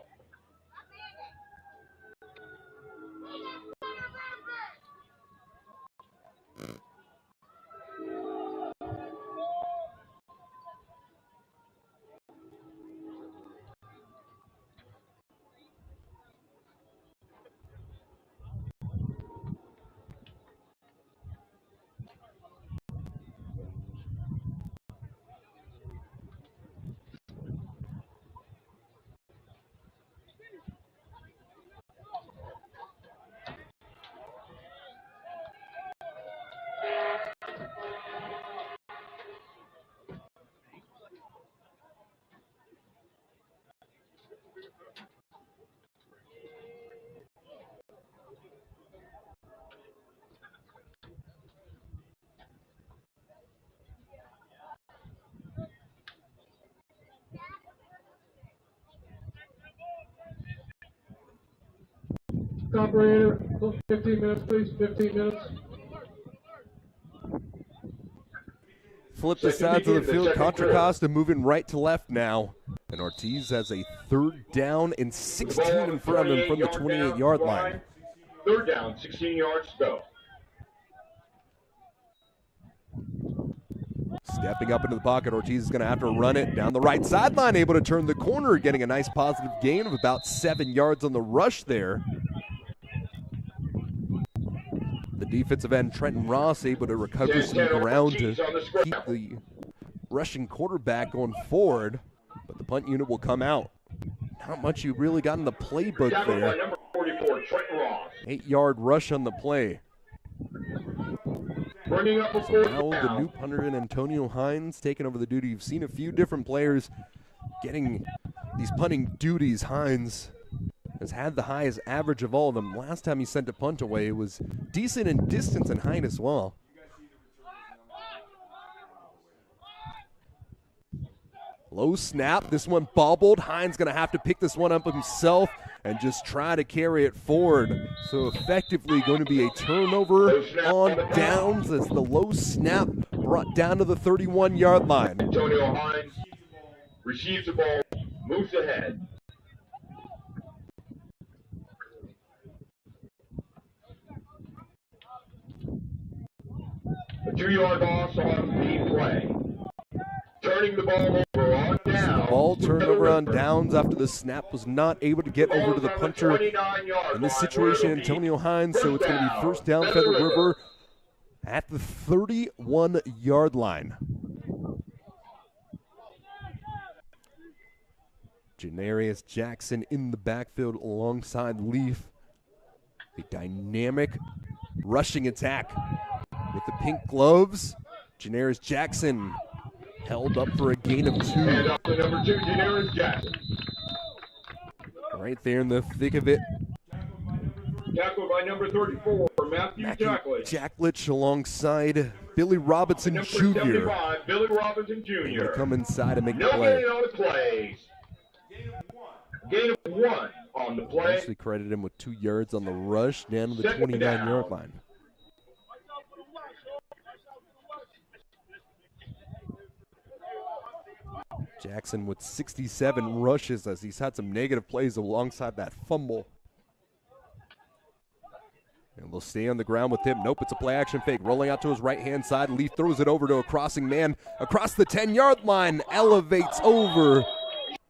Speaker 3: Operator, 15 minutes, please. 15 minutes.
Speaker 1: Flip the sides of the field. Contra Costa moving right to left now. And Ortiz has a 3rd down and 16 in front of him from the 28-yard line.
Speaker 2: 3rd down, 16 yards to go.
Speaker 1: Stepping up into the pocket, Ortiz is going to have to run it down the right sideline, able to turn the corner, getting a nice positive gain of about 7 yards on the rush there. The defensive end, Trenton Ross, able to recover some ground to keep the rushing quarterback going forward, but the punt unit will come out. Not much you really got in the playbook there. 8-yard rush on the play. So now the new punter in Antonio Hines taking over the duty. You've seen a few different players getting these punting duties. Hines has had the highest average of all of them. Last time he sent a punt away, it was decent in distance and height as well. Low snap, this one bobbled. Hines going to have to pick this one up himself and just try to carry it forward. So effectively going to be a turnover on downs as the low snap brought down to the 31-yard line.
Speaker 2: Antonio Hines receives the ball, moves ahead. 2-yard loss on the play. Turning the ball over on downs.
Speaker 1: Ball turned over on downs after the snap was not able to get over to the punter. In this situation, Antonio Hines, so it's going to be first down, Feather River at the 31-yard line. Janarius Jackson in the backfield alongside Leaf. A dynamic rushing attack with the pink gloves. Janarius Jackson held up for a gain of 2.
Speaker 2: And up to number 2, Janarius Jackson.
Speaker 1: Right there in the thick of it.
Speaker 2: Tackled by number 34, Matthew Jacklich.
Speaker 1: Jacklich alongside Billy Robinson
Speaker 2: Number
Speaker 1: Jr.
Speaker 2: 75, Billy Robinson
Speaker 1: Able
Speaker 2: Jr.
Speaker 1: to come inside and make the
Speaker 2: No
Speaker 1: play.
Speaker 2: gain on the plays. Gain of 1 on the play.
Speaker 1: Actually credited him with 2 yards on the rush down to the
Speaker 2: Second
Speaker 1: 29-yard
Speaker 2: down.
Speaker 1: line. Jackson with 67 rushes as he's had some negative plays alongside that fumble. And they'll stay on the ground with him. Nope, it's a play action fake. Rolling out to his right-hand side. Leaf throws it over to a crossing man across the 10-yard line. Elevates over.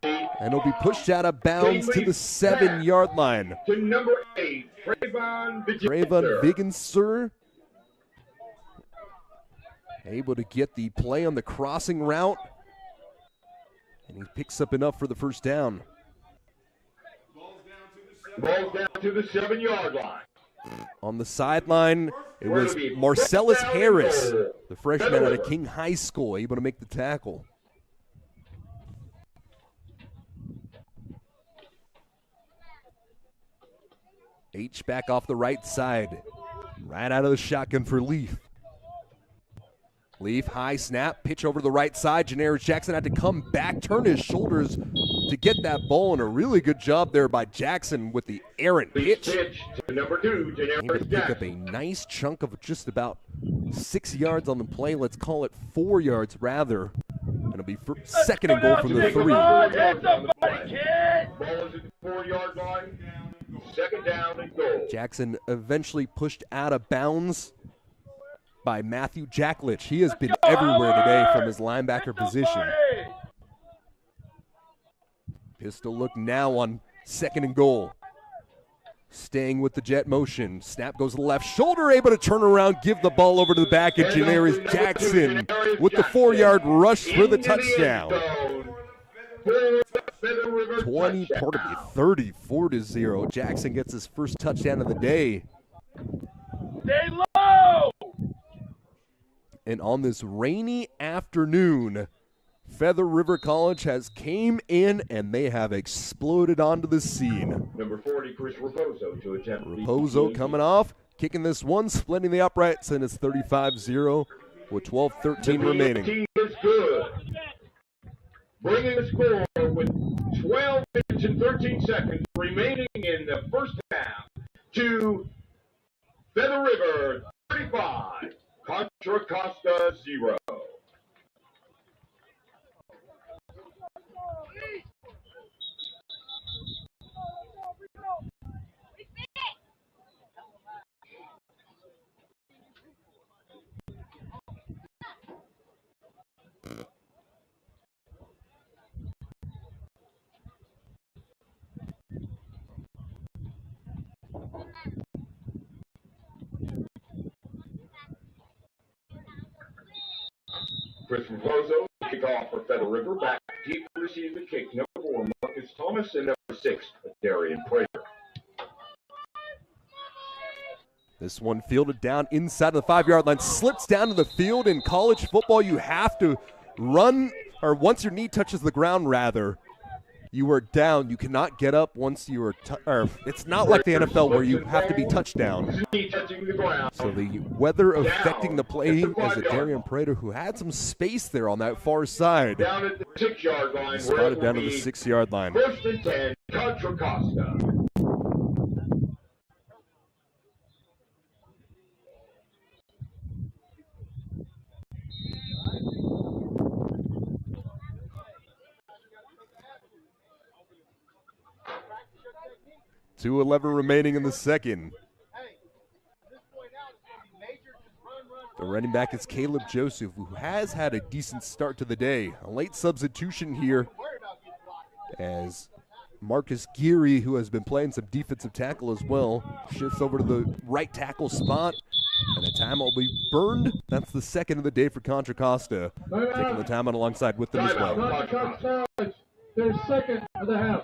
Speaker 1: And he'll be pushed out of bounds to the 7-yard line.
Speaker 2: To number 8, Trayvon
Speaker 1: Trayvon Vigenser able to get the play on the crossing route. And he picks up enough for the first down.
Speaker 2: Ball's down to the 7-yard line.
Speaker 1: On the sideline, it was Marcellus Harris, the freshman out of King High School, able to make the tackle. H back off the right side. Right out of the shotgun for Leaf. Leaf, high snap, pitch over to the right side. Janarius Jackson had to come back, turn his shoulders to get that ball, and a really good job there by Jackson with the errant pitch.
Speaker 2: To number 2,
Speaker 1: Able to
Speaker 2: Janarius
Speaker 1: pick up
Speaker 2: Jackson.
Speaker 1: a nice chunk of just about 6 yards on the play. Let's call it 4 yards rather. And it'll be second and goal from the 3.
Speaker 2: Ball is at the 4-yard line. Second down and goal.
Speaker 1: Jackson eventually pushed out of bounds by Matthew Jacklich. He has been everywhere today from his linebacker position. Pistol look now on second and goal. Staying with the jet motion. Snap goes to the left shoulder, able to turn around, give the ball over to the back, and Janarius Jackson with the 4-yard rush for the touchdown. 34-0. Jackson gets his first touchdown of the day.
Speaker 4: Stay low!
Speaker 1: And on this rainy afternoon, Feather River College has came in and they have exploded onto the scene.
Speaker 2: Number 40, Chris Raposo to attempt.
Speaker 1: Raposo coming off, kicking this one, splitting the uprights, and it's 35-0 with 12:13 remaining.
Speaker 2: Team is good. Bringing the score with 12 minutes and 13 seconds remaining in the first half to Feather River 35, Contra Costa 0. Chris Raposo, kickoff for Feather River. Back deep to receive the kick. Number 4, Marcus Thomas, and number 6, Darian Prater.
Speaker 1: This one fielded down inside of the 5-yard line, slips down to the field. In college football, you have to run, or once your knee touches the ground, rather, you are down. You cannot get up once you are, it's not like the NFL where you have to be touchdown.
Speaker 2: Knee touching the ground.
Speaker 1: So the weather affecting the play as a Darian Prater who had some space there on that far side.
Speaker 2: Down at the 6-yard line.
Speaker 1: Spotted down to the 6-yard line.
Speaker 2: First and 10, Contra Costa.
Speaker 1: .211 remaining in the second. The running back is Caleb Joseph, who has had a decent start to the day. A late substitution here as Marcus Geary, who has been playing some defensive tackle as well, shifts over to the right tackle spot. And a timeout will be burned. That's the second of the day for Contra Costa. Taking the timeout alongside with them as well.
Speaker 3: Their second of the half.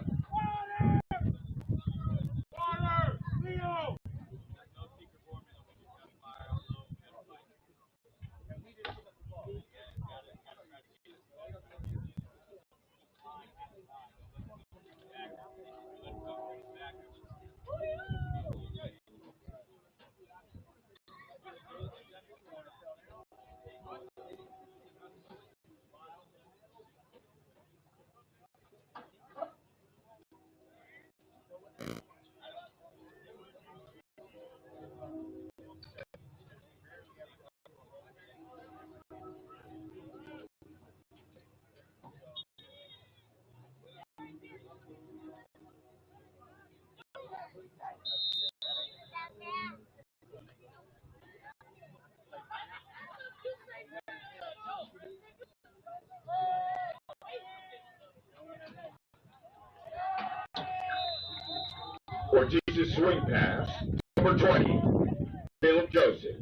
Speaker 2: Ortiz's swing pass, number 20, Caleb Joseph.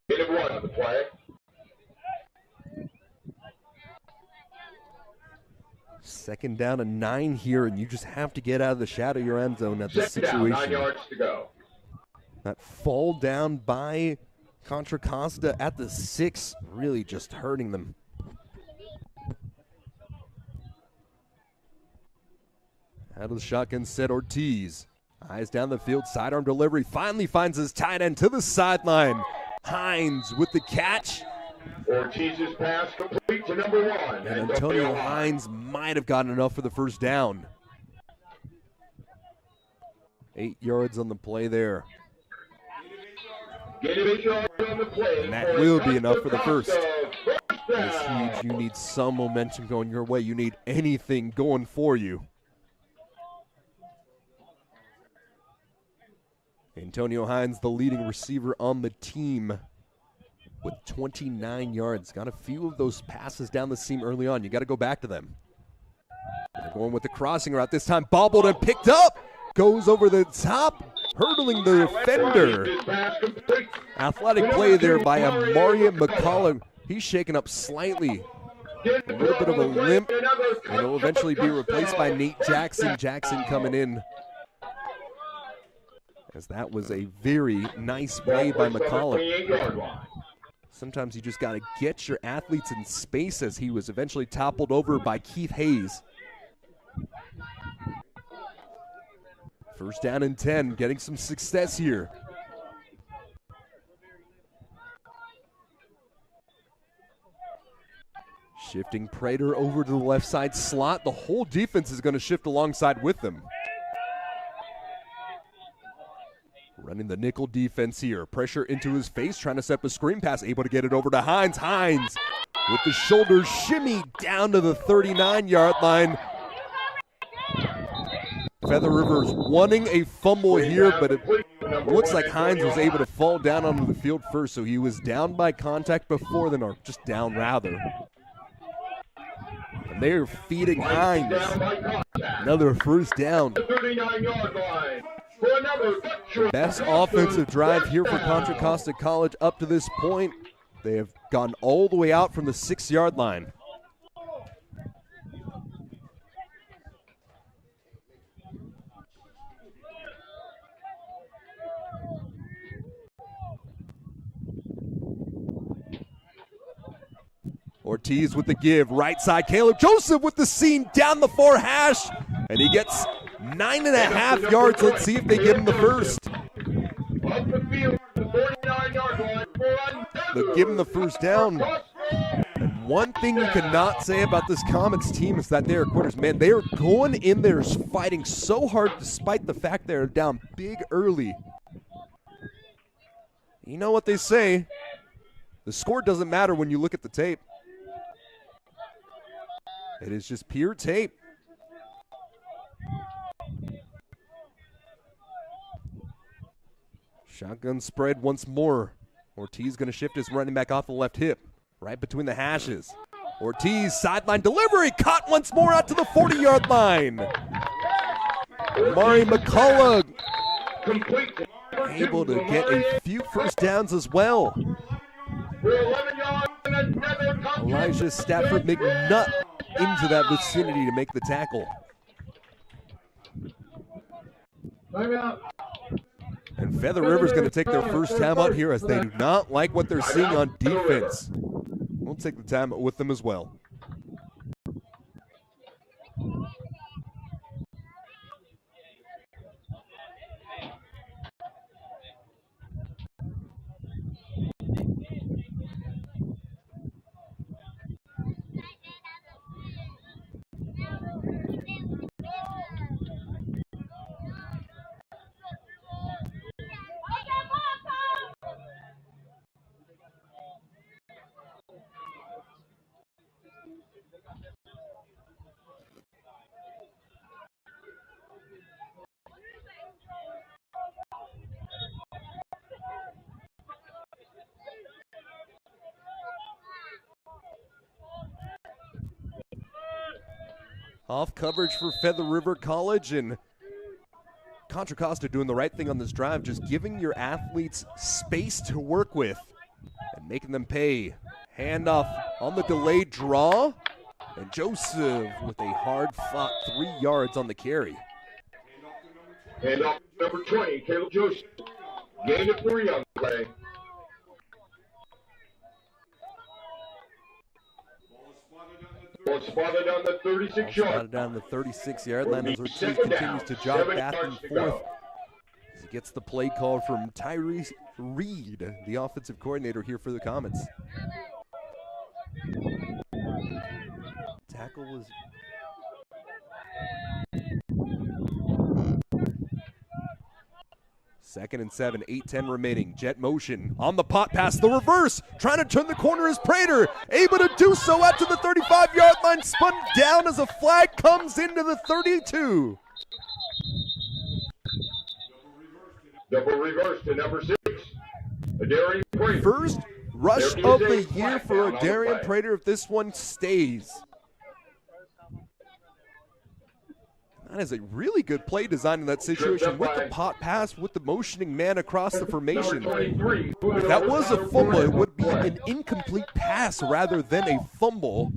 Speaker 2: Gain of 1 on the play.
Speaker 1: Second down and 9 here, and you just have to get out of the shadow of your end zone at this
Speaker 2: Second
Speaker 1: situation.
Speaker 2: down, 9 yards to go.
Speaker 1: That fall down by Contra Costa at the 6 really just hurting them. Out of the shotgun set, Ortiz. Eyes down the field, sidearm delivery. Finally finds his tight end to the sideline. Hines with the catch.
Speaker 2: Ortiz's pass complete to number 1.
Speaker 1: And Antonio Hines might have gotten enough for the first down. 8 yards on the play there.
Speaker 2: Gain of 8 yards on the play.
Speaker 1: And that will be enough for the first. That is huge. You need some momentum going your way. You need anything going for you. Antonio Hines, the leading receiver on the team, with 29 yards. Got a few of those passes down the seam early on. You got to go back to them. They're going with the crossing route this time. Bobbled and picked up. Goes over the top, hurdling the defender. Athletic play there by Amari McCullough. He's shaken up slightly. A little bit of a limp, and he'll eventually be replaced by Nate Jackson. Jackson coming in, as that was a very nice play by McCullough. Sometimes you just got to get your athletes in space, as he was eventually toppled over by Keith Hayes. First down and 10, getting some success here. Shifting Prater over to the left side slot. The whole defense is going to shift alongside with them. Running the nickel defense here. Pressure into his face, trying to set up a screen pass. Able to get it over to Hines. Hines with the shoulder shimmy down to the 39-yard line. Feather River's wanting a fumble here, but it looks like Hines was able to fall down onto the field first, so he was down by contact before then, or just down rather. And they're feeding Hines. Another first down.
Speaker 2: 39-yard line.
Speaker 1: Best offensive drive here for Contra Costa College up to this point. They have gone all the way out from the 6-yard line. Ortiz with the give, right side. Caleb Joseph with the seam down the far hash, and he gets 9.5 yards. Let's see if they give him the first. They'll give him the first down. And one thing you cannot say about this Comets team is that they are quitters. Man, they are going in there fighting so hard despite the fact they're down big early. You know what they say, the score doesn't matter when you look at the tape. It is just pure tape. Shotgun spread once more. Ortiz going to shift his running back off the left hip, right between the hashes. Ortiz, sideline delivery, caught once more out to the 40-yard line. Mari McCullough able to get a few first downs as well. Elijah Stafford McNutt into that vicinity to make the tackle.
Speaker 3: Timeout.
Speaker 1: And Feather River's going to take their first time out here as they do not like what they're seeing on defense. We'll take the time out with them as well. Off coverage for Feather River College, and Contra Costa doing the right thing on this drive, just giving your athletes space to work with and making them pay. Handoff on the delayed draw, and Joseph with a hard-fought 3 yards on the carry.
Speaker 2: Handoff number 20, Caleb Joseph. Gain of 3 on the play. Ball spotted on the 36-yard.
Speaker 1: Spotted down the 36-yard line as Ortiz continues to jog back and forth as he gets the play call from Tyrese Reed, the offensive coordinator here for the Comets. Tackle was... Second and 7, 8-10 remaining. Jet motion on the pot pass, the reverse. Trying to turn the corner is Prater. Able to do so out to the 35-yard line. Spun down as a flag comes into the 32.
Speaker 2: Double reverse to number 6. Adarian Prater.
Speaker 1: First rush of the year for Adarian Prater if this one stays. That is a really good play design in that situation with the pot pass, with the motioning man across the formation. If that was a fumble, it would be an incomplete pass rather than a fumble.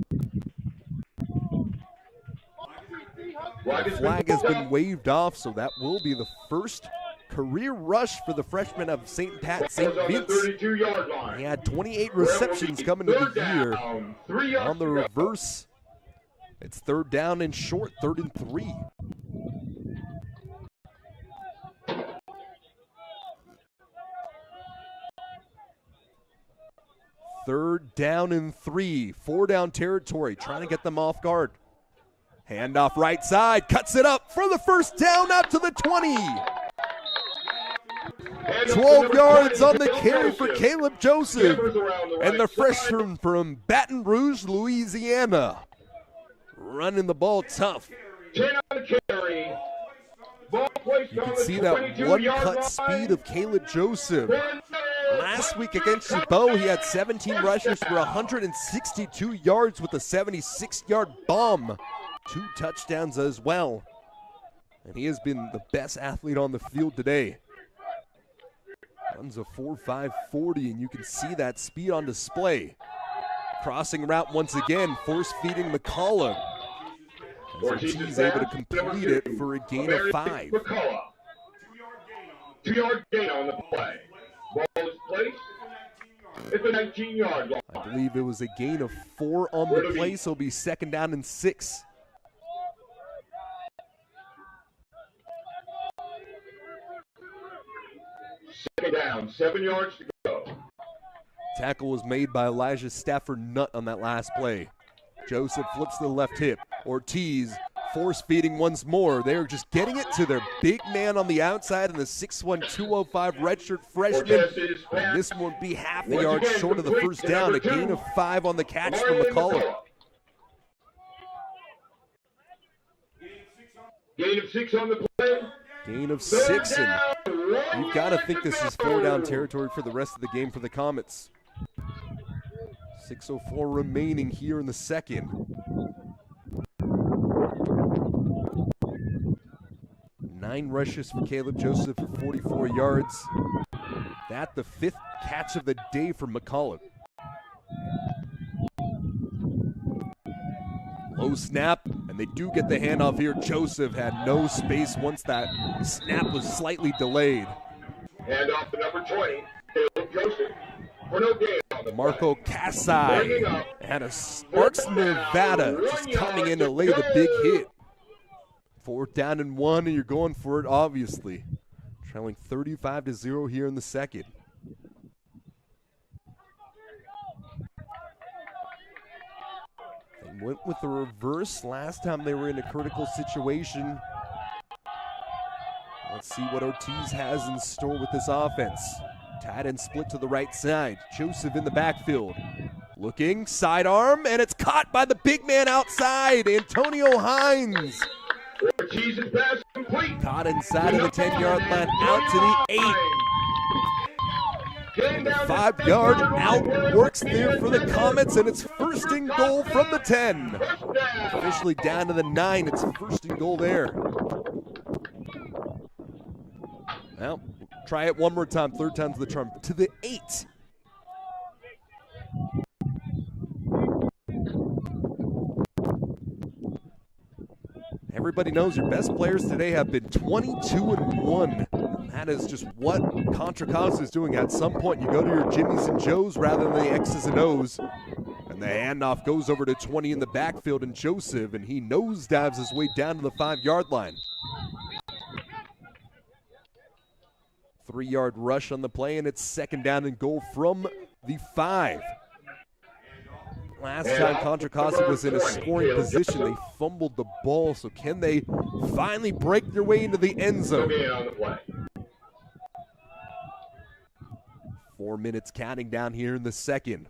Speaker 1: The flag has been waved off, so that will be the first career rush for the freshman of St. Pat St. Vince. He had 28 receptions coming to the year. On the reverse, it's third down and short, 3rd and 3. Third down and 3, 4-down territory, trying to get them off guard. Handoff right side, cuts it up for the first down out to the 20. 12 yards on the carry for Caleb Joseph and the freshman from Baton Rouge, Louisiana. Running the ball tough.
Speaker 2: 10 on the carry.
Speaker 1: You can see that one-cut speed of Caleb Joseph. Last week against Chabot, he had 17 rushes for 162 yards with a 76-yard bomb. 2 touchdowns as well. And he has been the best athlete on the field today. Runs a 4.5 40, and you can see that speed on display. Crossing route once again, force-feeding McCullough. Ortiz able to complete it for a gain of 5.
Speaker 2: 2-yard gain on the play. Ball is placed at the 19-yard line.
Speaker 1: I believe it was a gain of 4 on the play, so it'll be 2nd down and 6.
Speaker 2: Second down, 7 yards to go.
Speaker 1: Tackle was made by Elijah Stafford Nutt on that last play. Joseph flips to the left hip. Ortiz force feeding once more. They're just getting it to their big man on the outside and the 6'1", 205 redshirt freshman. And this will be half a yard short of the first down. A gain of 5 on the catch from McCullough.
Speaker 2: Gain of 6 on the play.
Speaker 1: Gain of 6, and you've got to think this is 4-down territory for the rest of the game for the Comets. 6:04 remaining here in the second. 9 rushes for Caleb Joseph for 44 yards. That the 5th catch of the day for McCullough. Low snap, and they do get the handoff here. Joseph had no space once that snap was slightly delayed.
Speaker 2: Hand off to number 20, Caleb Joseph. For no gain on the
Speaker 1: Marco Casai out of Sparks, Nevada, just coming in to lay the big hit. 4th down and 1, and you're going for it, obviously. Trailing 35-0 here in the second. They went with the reverse last time they were in a critical situation. Let's see what Ortiz has in store with this offense. Tight end split to the right side. Joseph in the backfield. Looking, sidearm, and it's caught by the big man outside, Antonio Hines.
Speaker 2: Ortiz's pass complete.
Speaker 1: Caught inside of the 10-yard line, out to the 8. And the 5-yard out works there for the Comets, and it's 1st and goal from the 10. Officially down to the 9. It's 1st and goal there. Well, try it one more time. 3rd time's the charm. To the 8. Everybody knows your best players today have been 22-1. That is just what Contra Costa is doing. At some point, you go to your Jimmies and Joes rather than the X's and O's. And the handoff goes over to 20 in the backfield, and Joseph, and he nosedives his way down to the 5-yard line. 3-yard rush on the play, and it's 2nd down and goal from the 5. Last time Contra Costa was in a scoring position, they fumbled the ball. So can they finally break their way into the end zone? 4 minutes counting down here in the second.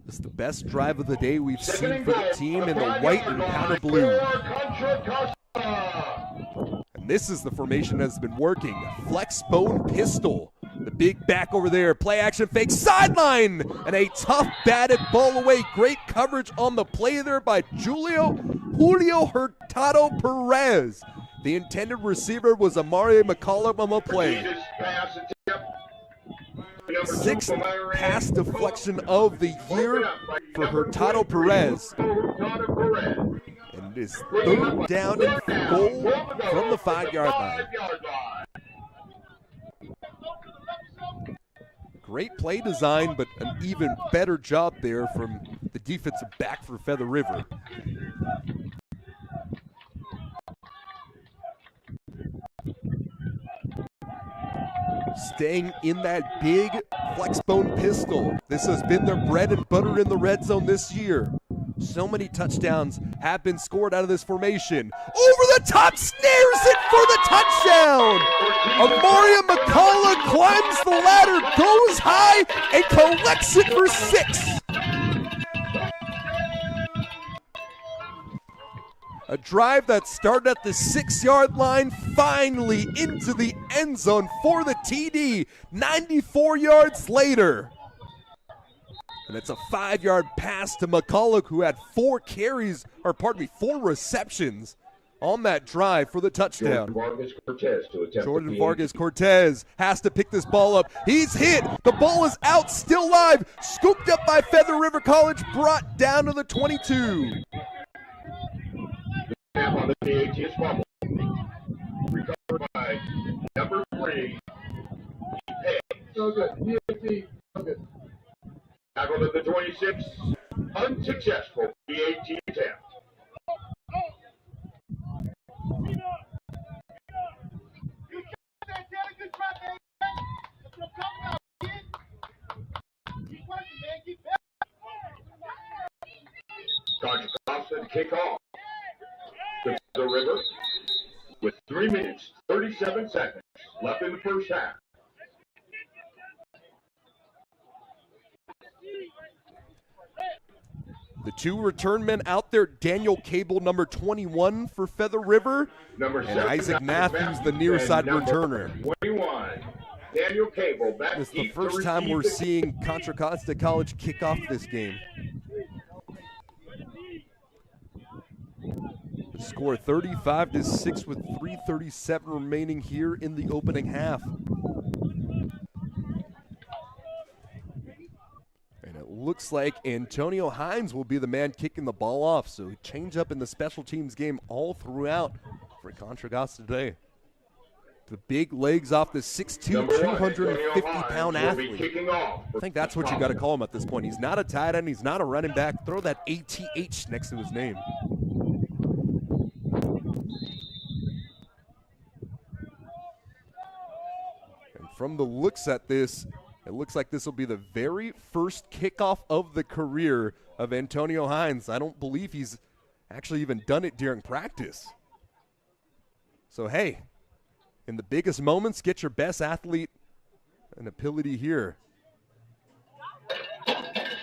Speaker 1: This is the best drive of the day we've seen for the team in the white and powder blue. And this is the formation that's been working. Flex bone pistol. The big back over there. Play action fake sideline. And a tough batted ball away. Great coverage on the play there by Julio Hurtado Perez. The intended receiver was Amari McCullough on the play. 6th pass deflection of the year for Hurtado Perez. And it is 3rd down and goal from the 5-yard line. Great play design, but an even better job there from the defensive back for Feather River. Staying in that big flex bone pistol. This has been their bread and butter in the red zone this year. So many touchdowns have been scored out of this formation. Over the top, snares it for the touchdown. Amaria McCullough climbs the ladder, goes high, and collects it for 6. A drive that started at the 6-yard line, finally into the end zone for the TD, 94 yards later. And it's a 5-yard pass to McCullough, who had 4 receptions on that drive for the touchdown. Jordan Vargas Cortez has to pick this ball up. He's hit. The ball is out, still live. Scooped up by Feather River College, brought down to the 22.
Speaker 2: On the PAT's fumble. Recovered by number 3.
Speaker 3: So good. PAT. So good.
Speaker 2: Tackled at the 26. Unsuccessful PAT attempt. Contra Costa to kick off. The River with 3 minutes, 37 seconds left in the first half.
Speaker 1: The two return men out there, Daniel Cable, number 21 for Feather River, and Isaac Matthews, the near side returner.
Speaker 2: 21, Daniel Cable.
Speaker 1: This is the first time we're seeing Contra Costa College kick off this game. The score 35-6 with 3:37 remaining here in the opening half. And it looks like Antonio Hines will be the man kicking the ball off. So change up in the special teams game all throughout for Contra Costa today. The big legs off the 6'2", 250-pound athlete. I think that's what you got to call him at this point. He's not a tight end. He's not a running back. Throw that ATH next to his name. And from the looks at this, it looks like this will be the very first kickoff of the career of Antonio Hines. I don't believe he's actually even done it during practice. So, hey, in the biggest moments, get your best athlete and ability here.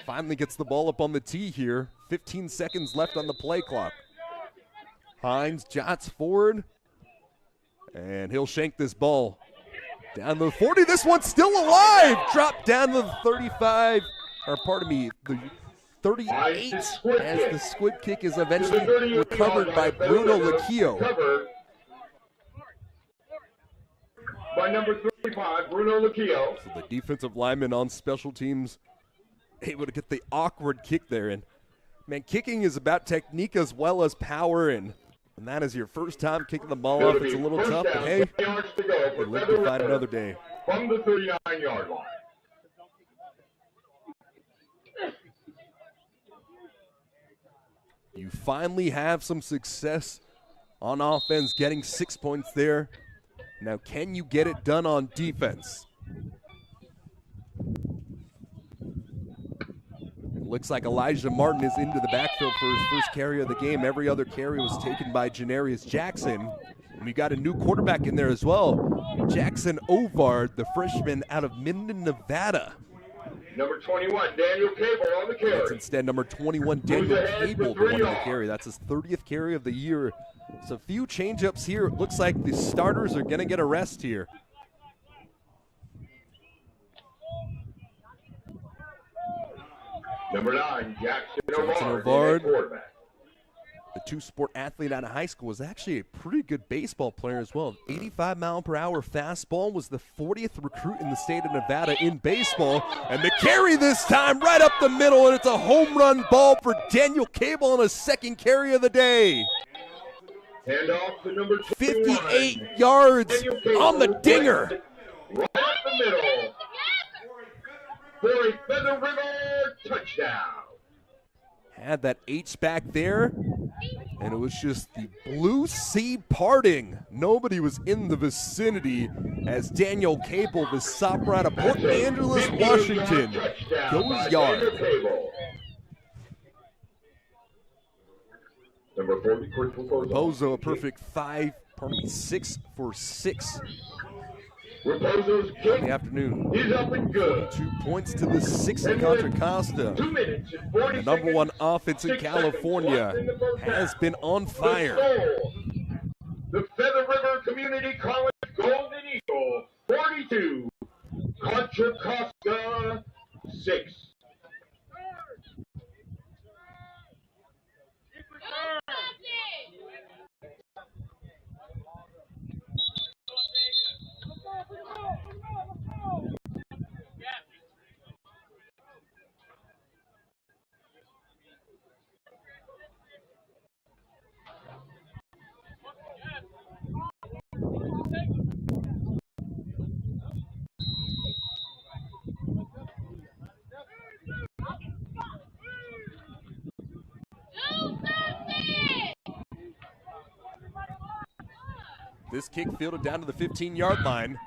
Speaker 1: Finally gets the ball up on the tee here. 15 seconds left on the play clock. Hines jots forward, and he'll shank this ball down to the 40. This one's still alive. Dropped down to the 35, or pardon me, the 38, as the squib kick is eventually recovered by Bruno Lacchio.
Speaker 2: By number 35, Bruno Lacchio.
Speaker 1: So the defensive lineman on special teams able to get the awkward kick there. And, man, kicking is about technique as well as power. And when that is your first time kicking the ball off, it's a little tough. But, hey, we live to fight another day.
Speaker 2: From the 39-yard line.
Speaker 1: You finally have some success on offense, getting 6 points there. Now, can you get it done on defense? It looks like Elijah Martin is into the backfield for his first carry of the game. Every other carry was taken by Janarius Jackson. And we got a new quarterback in there as well. Jackson Ovard, the freshman out of Minden, Nevada.
Speaker 2: Number 21, Daniel Cable on the carry.
Speaker 1: That's instead number 21, Daniel Cable, the one on the carry. That's his 30th carry of the year. So a few change-ups here. It looks like the starters are going to get a rest here.
Speaker 2: Number 9, Jackson
Speaker 1: Ovard. The two-sport athlete out of high school was actually a pretty good baseball player as well. 85-mile-per-hour fastball, was the 40th recruit in the state of Nevada in baseball. And the carry this time right up the middle, and it's a home run ball for Daniel Cable on his second carry of the day.
Speaker 2: Hand off to number
Speaker 1: 58 yards on the dinger.
Speaker 2: Right up the middle for a Feather River touchdown.
Speaker 1: Had that H back there, and it was just the blue sea parting. Nobody was in the vicinity as Daniel Cable, the sophomore out of Port Angeles, Washington, goes yard.
Speaker 2: Number 40,
Speaker 1: Bozo, a perfect 6 for 6
Speaker 2: Raposo's
Speaker 1: in the afternoon.
Speaker 2: He's up and good.
Speaker 1: 2 points to the 6 in Contra Costa.
Speaker 2: 2 minutes and 40
Speaker 1: The number one offense in California has been on fire.
Speaker 2: The Feather River Community College Golden Eagle, 42. Contra Costa, 6.
Speaker 1: This kick fielded down to the 15-yard line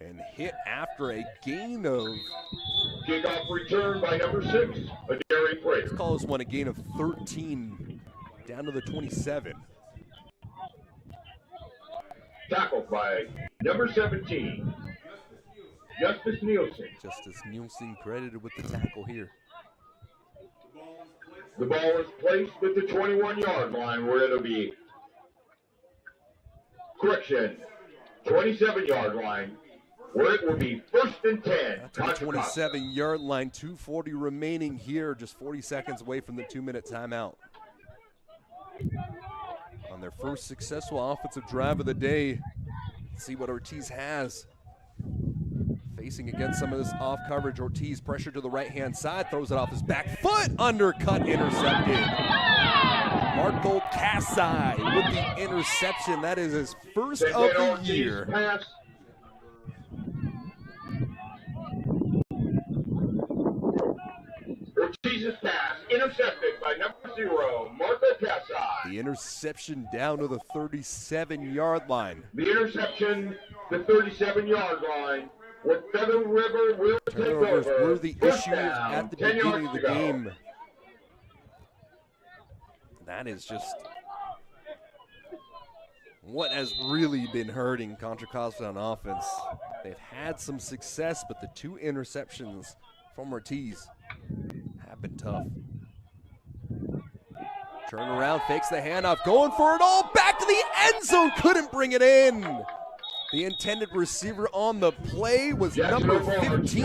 Speaker 1: and hit after a gain of...
Speaker 2: Kickoff return by number 6, Adari Prater.
Speaker 1: Let's call this one a gain of 13 down to the 27.
Speaker 2: Tackled by number 17, Justice Nielsen.
Speaker 1: Justice Nielsen credited with the tackle here.
Speaker 2: The ball is placed at the 21-yard line where it'll be, correction, 27-yard line where it will be 1st and 10.
Speaker 1: At the 27-yard line, 2:40 remaining here, just 40 seconds away from the 2-minute timeout. On their first successful offensive drive of the day, let's see what Ortiz has. Facing against some of this off coverage, Ortiz pressure to the right-hand side, throws it off his back foot, undercut, intercepted. Marco Casai with the interception. That is his first of the year.
Speaker 2: Ortiz's pass intercepted by number 0, Marco Casai.
Speaker 1: The interception down to the 37-yard line.
Speaker 2: The interception, the 37-yard line. What Feather River will take
Speaker 1: Turnovers
Speaker 2: over.
Speaker 1: were the issue at the beginning of the game. That is just what has really been hurting Contra Costa on offense. They've had some success, but the 2 interceptions from Ortiz have been tough. Turn around, fakes the handoff, going for it all, back to the end zone, couldn't bring it in. The intended receiver on the play was number 15,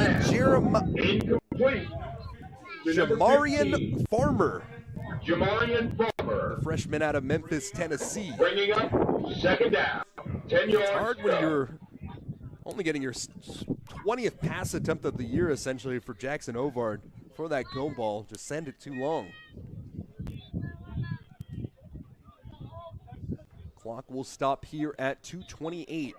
Speaker 2: Incomplete.
Speaker 1: Jamarian Farmer.
Speaker 2: Jamarian Farmer.
Speaker 1: The freshman out of Memphis, Tennessee.
Speaker 2: Bringing up 2nd down. 10 yards.
Speaker 1: It's hard when you're only getting your 20th pass attempt of the year, essentially, for Jackson Ovard for that go ball. Just send it too long. Clock will stop here at 2:28.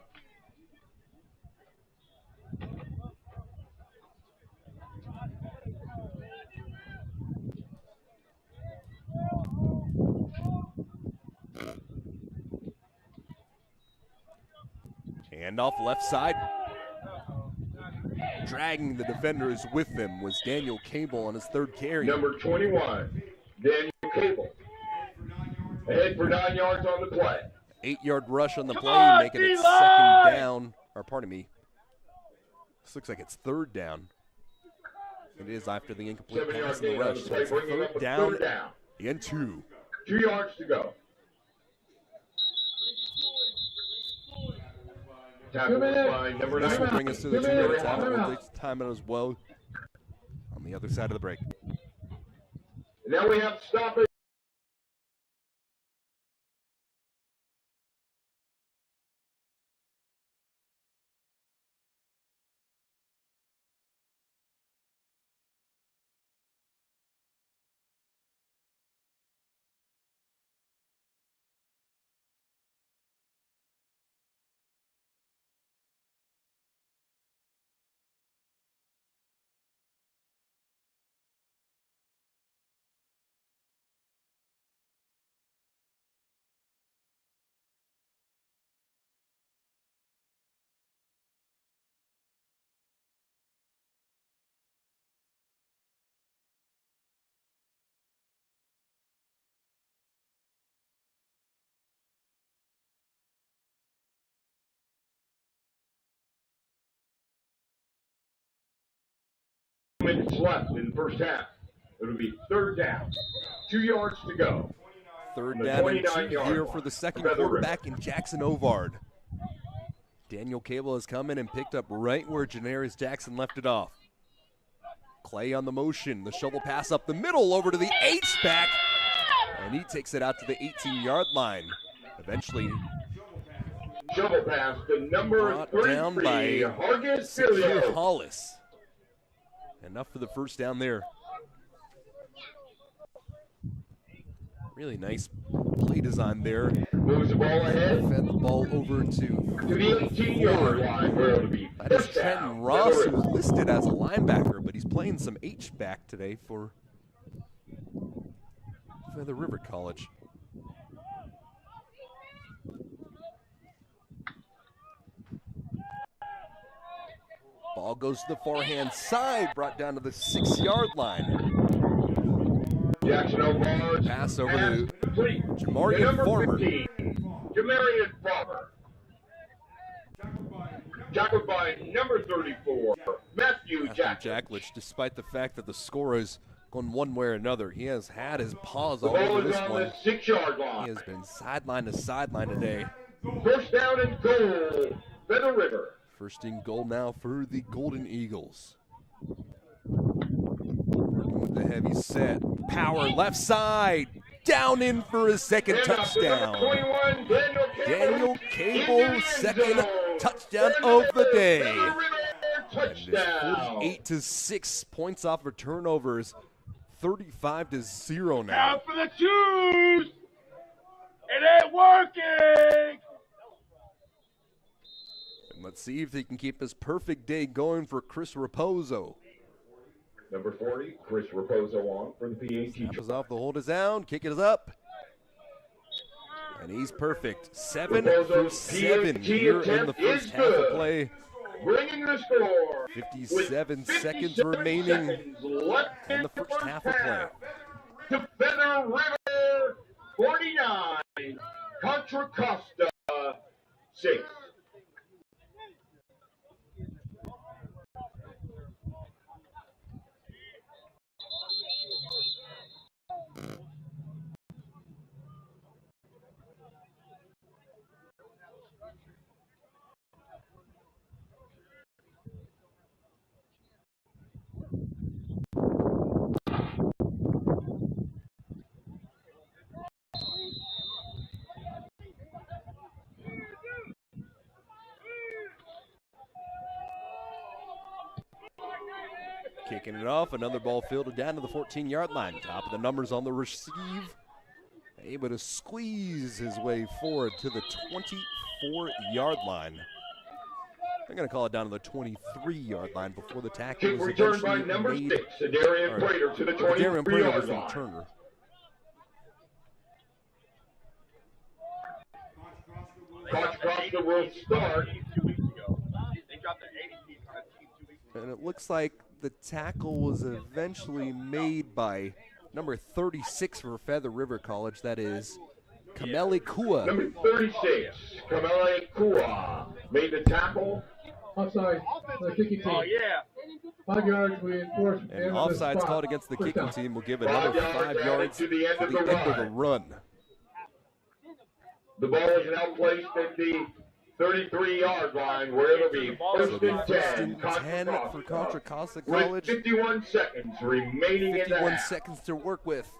Speaker 1: Handoff left side. Dragging the defenders with him was Daniel Cable on his 3rd carry.
Speaker 2: Number 21, Daniel Cable. Ahead for 9 yards on the play.
Speaker 1: 8-yard rush on the play, making it 2nd down. Or pardon me. This looks like it's 3rd down. It is after the incomplete pass and the rush. So it's 3rd down and 2.
Speaker 2: 2 yards to go. Tackle by number 9.
Speaker 1: This will bring us to the 2-minute timeout. We'll take time out as well on the other side of the break.
Speaker 2: Now we have to stop it. Minutes left in the first half. It'll be 3rd down. 2 yards to go.
Speaker 1: 3rd down and 2 here for the second quarterback in Jackson Ovard. Daniel Cable has come in and picked up right where Janarius Jackson left it off. Clay on the motion. The shovel pass up the middle over to the H-back. And he takes it out to the 18-yard line. Eventually
Speaker 2: shovel pass to number 33,
Speaker 1: down by Sakir Hollis. Enough for the first down there. Really nice play design there.
Speaker 2: Moves the ball ahead.
Speaker 1: Fed the ball over to
Speaker 2: the 18-yard line where it'll be
Speaker 1: that is Trenton Ross, who's listed as a linebacker, but he's playing some H-back today for Feather River College. Ball goes to the forehand side, brought down to the 6-yard line.
Speaker 2: Jackson Ovard.
Speaker 1: Pass over to Jamarian Farmer.
Speaker 2: Jamarian Farmer. Tackled by number 34, Matthew Jacklich.
Speaker 1: Jacklich, despite the fact that the score is going one way or another. He has had his paws
Speaker 2: The
Speaker 1: all
Speaker 2: ball
Speaker 1: over
Speaker 2: is
Speaker 1: this
Speaker 2: on
Speaker 1: one.
Speaker 2: the 6-yard
Speaker 1: He
Speaker 2: line.
Speaker 1: has been sideline to sideline today.
Speaker 2: First down and goal, Feather River.
Speaker 1: First and goal now for the Golden Eagles. Working with the heavy set. Power left side. Down in for his second
Speaker 2: And up to number
Speaker 1: touchdown.
Speaker 2: 21,
Speaker 1: Daniel Cable,
Speaker 2: into the end
Speaker 1: second
Speaker 2: zone.
Speaker 1: touchdown
Speaker 2: Feather
Speaker 1: of the day.
Speaker 2: River
Speaker 1: And it's
Speaker 2: touchdown.
Speaker 1: 48-6 points off of turnovers. 35-0 now.
Speaker 4: Out for the twos. It ain't working.
Speaker 1: And let's see if he can keep his perfect day going for Chris Raposo.
Speaker 2: Number 40, Chris Raposo on for the PAT.
Speaker 1: Snaps off, the hold is down, kick it is up. And he's perfect. 7 for 7 here in the first half of play.
Speaker 2: Bringing the score.
Speaker 1: 57
Speaker 2: with
Speaker 1: seconds
Speaker 2: 57
Speaker 1: remaining
Speaker 2: seconds left
Speaker 1: in the first half of play.
Speaker 2: To Feather River 49, Contra Costa 6.
Speaker 1: Kicking it off, another ball fielded down to the 14-yard line. Top of the numbers on the receive. Able to squeeze his way forward to the 24-yard line. They're going to call it down to the 23-yard line before the tackle
Speaker 2: Kick
Speaker 1: was
Speaker 2: returned by
Speaker 1: eventually
Speaker 2: number
Speaker 1: made.
Speaker 2: 6, Darian Prater to the
Speaker 1: Darian Prater was
Speaker 2: 23-yard
Speaker 1: the
Speaker 2: line.
Speaker 1: returner.
Speaker 2: Contra Costa will start.
Speaker 4: 2 weeks ago. They dropped their ADP on a team 2 weeks ago.
Speaker 1: And it looks like the tackle was eventually made by number 36 for Feather River College. That is Kameli Kua.
Speaker 2: Number 36, Kamele Kua made the tackle.
Speaker 3: Offside, the kicking team.
Speaker 4: Oh, yeah.
Speaker 3: 5 yards, we enforce.
Speaker 1: And offsides called against the kicking team will give another 5 yards
Speaker 2: to the end
Speaker 1: to
Speaker 2: of
Speaker 1: the
Speaker 2: the
Speaker 1: end of the
Speaker 2: run.
Speaker 1: run.
Speaker 2: The ball is now placed at the 33-yard line where it'll be
Speaker 1: So
Speaker 2: first and
Speaker 1: the first
Speaker 2: 10.
Speaker 1: and 10 for Contra Costa
Speaker 2: With
Speaker 1: College.
Speaker 2: 51 seconds remaining in the
Speaker 1: 51
Speaker 2: half.
Speaker 1: seconds to work with.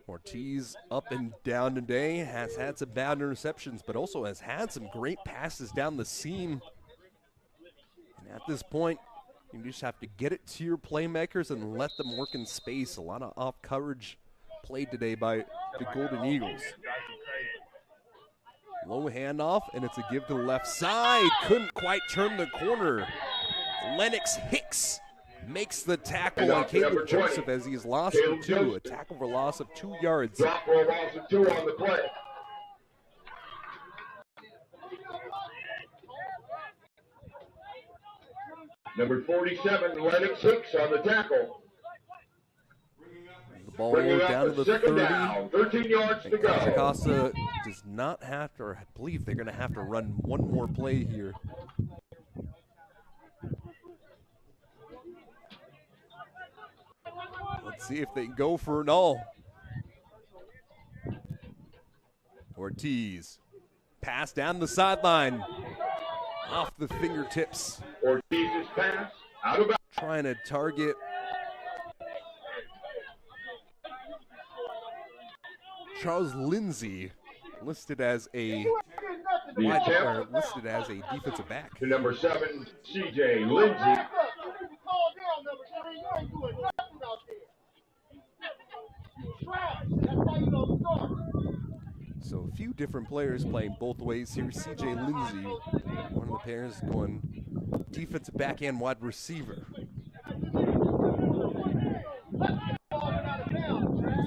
Speaker 1: Ortiz up and down today, has had some bad interceptions, but also has had some great passes down the seam. And at this point, you just have to get it to your playmakers and let them work in space. A lot of off coverage played today by the Golden Eagles. Low handoff, and it's a give to the left side. Couldn't quite turn the corner. Lennox Hicks makes the tackle on Caleb Joseph as he's lost for 2. A tackle for loss of 2 yards.
Speaker 2: Drop for a loss of 2 on the play. Number 47, Lennox Hicks on the tackle.
Speaker 1: The ball
Speaker 2: Bringing
Speaker 1: down to
Speaker 2: up
Speaker 1: the
Speaker 2: the second
Speaker 1: 30.
Speaker 2: down, 13 yards to
Speaker 1: And Contra
Speaker 2: go.
Speaker 1: Costa does not have to, or I believe they're going to have to run one more play here. Let's see if they can go for it all. Ortiz, pass down the sideline, off the fingertips,
Speaker 2: Ortiz's pass, out of bounds.
Speaker 1: trying to target Charles Lindsay, listed as a
Speaker 2: The
Speaker 1: wide, or
Speaker 2: attempt
Speaker 1: listed as a defensive back.
Speaker 2: to number 7, CJ Lindsay.
Speaker 1: So a few different players playing both ways here. CJ Lindsay, one of the pairs going defensive back and wide receiver.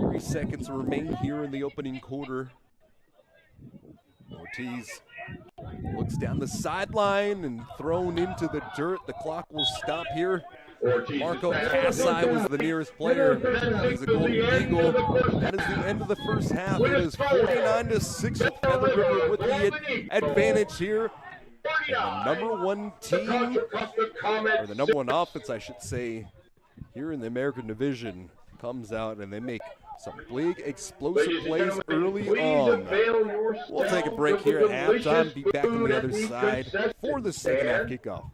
Speaker 1: 3 seconds remain here in the opening quarter. Ortiz looks down the sideline and thrown into the dirt. The clock will stop here.
Speaker 2: Ortiz's
Speaker 1: Marco
Speaker 2: pass.
Speaker 1: Cassi was the nearest player. He's a Golden Eagle. That is the end of the first half. It is 49-6 with Feather River with the advantage here And the number one
Speaker 2: The
Speaker 1: team,
Speaker 2: Contra Costa Comet
Speaker 1: or the number one offense, I should say, here in the American Division, comes out and they make some big explosive
Speaker 2: Ladies and
Speaker 1: plays
Speaker 2: gentlemen,
Speaker 1: early
Speaker 2: please
Speaker 1: on.
Speaker 2: avail yourself
Speaker 1: We'll take a break
Speaker 2: of the
Speaker 1: here at halftime,
Speaker 2: delicious
Speaker 1: be back on
Speaker 2: food
Speaker 1: the
Speaker 2: at
Speaker 1: other
Speaker 2: the
Speaker 1: side for the
Speaker 2: concession
Speaker 1: second half
Speaker 2: stand.
Speaker 1: kickoff.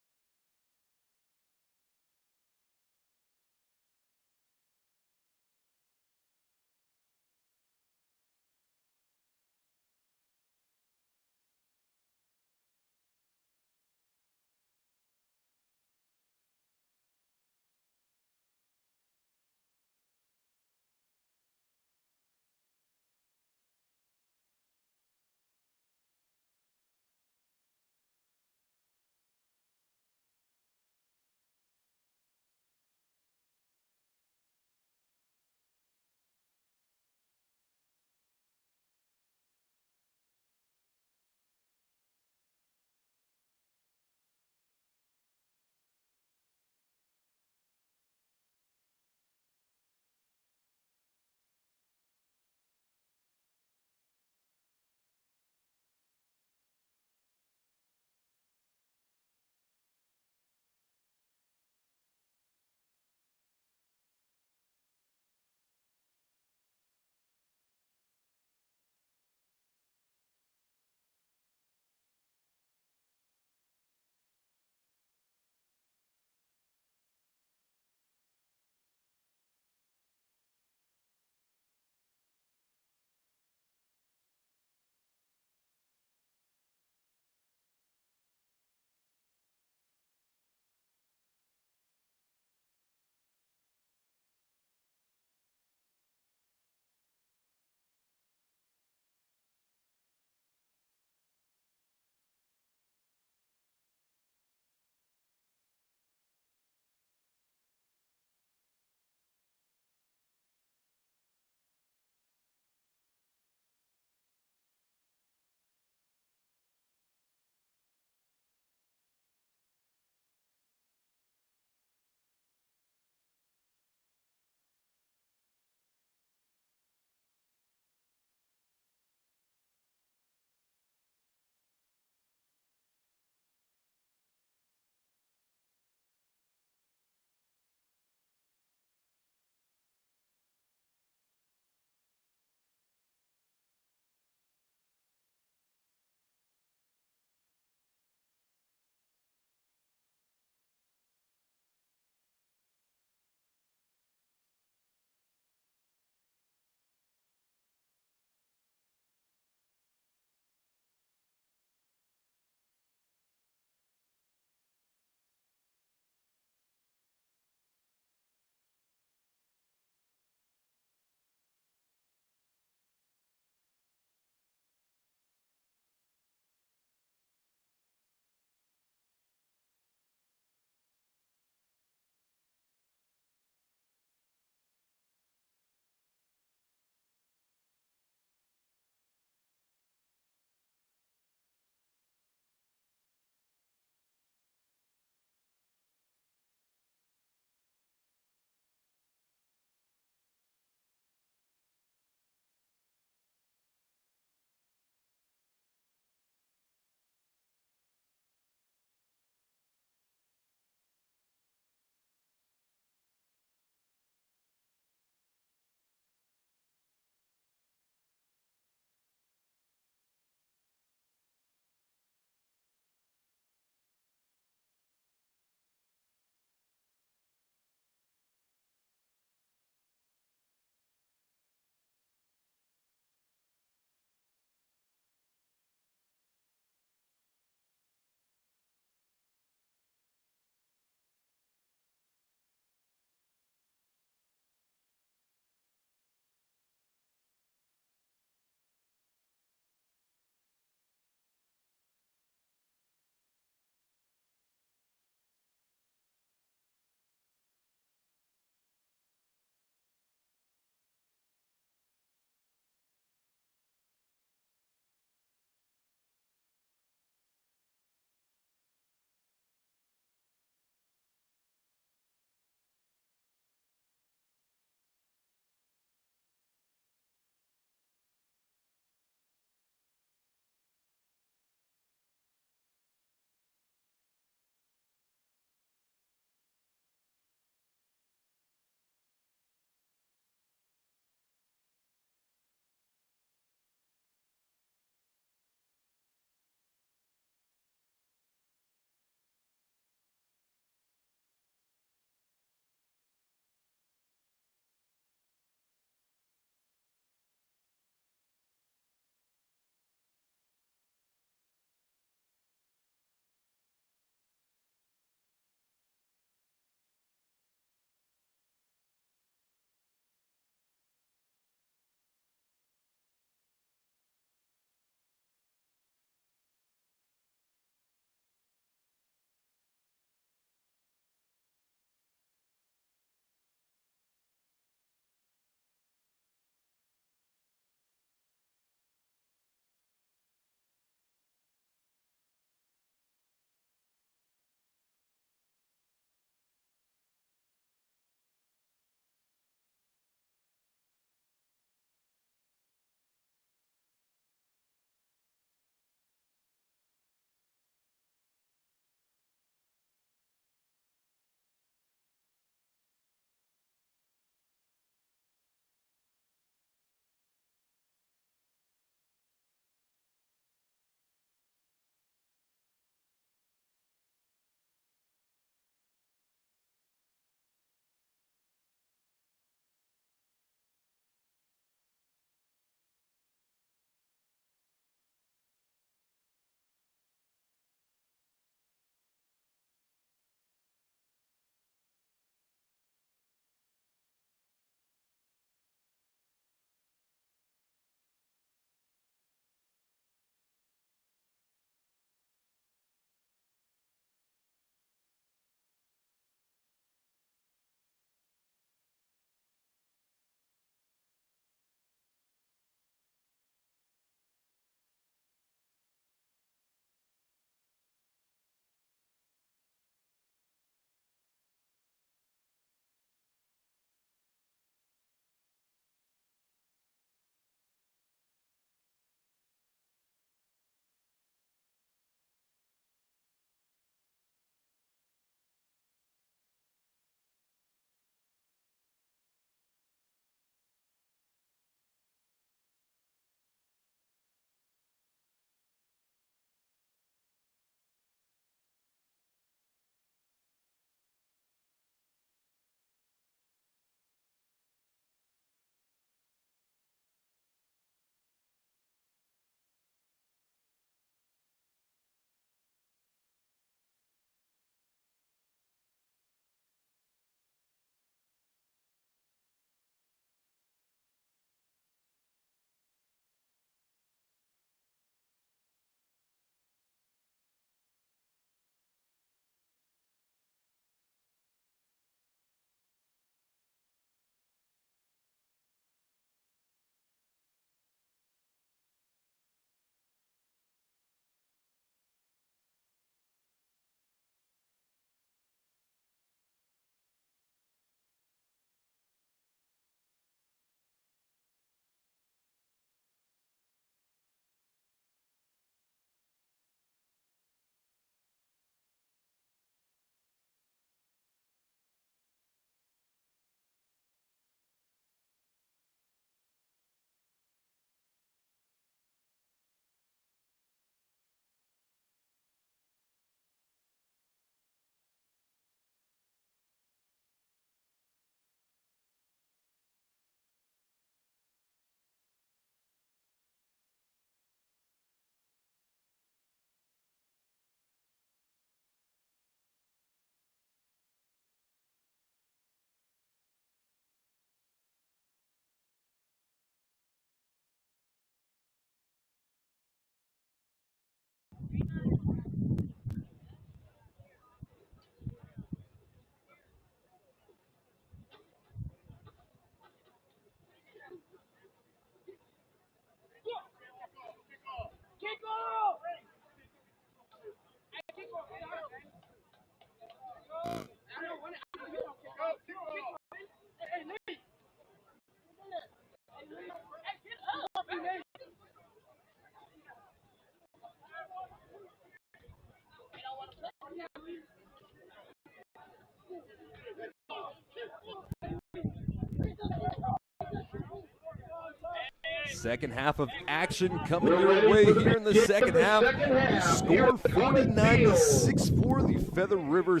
Speaker 1: Second half of action coming your way here in the second half. The score 49-6 for the Feather River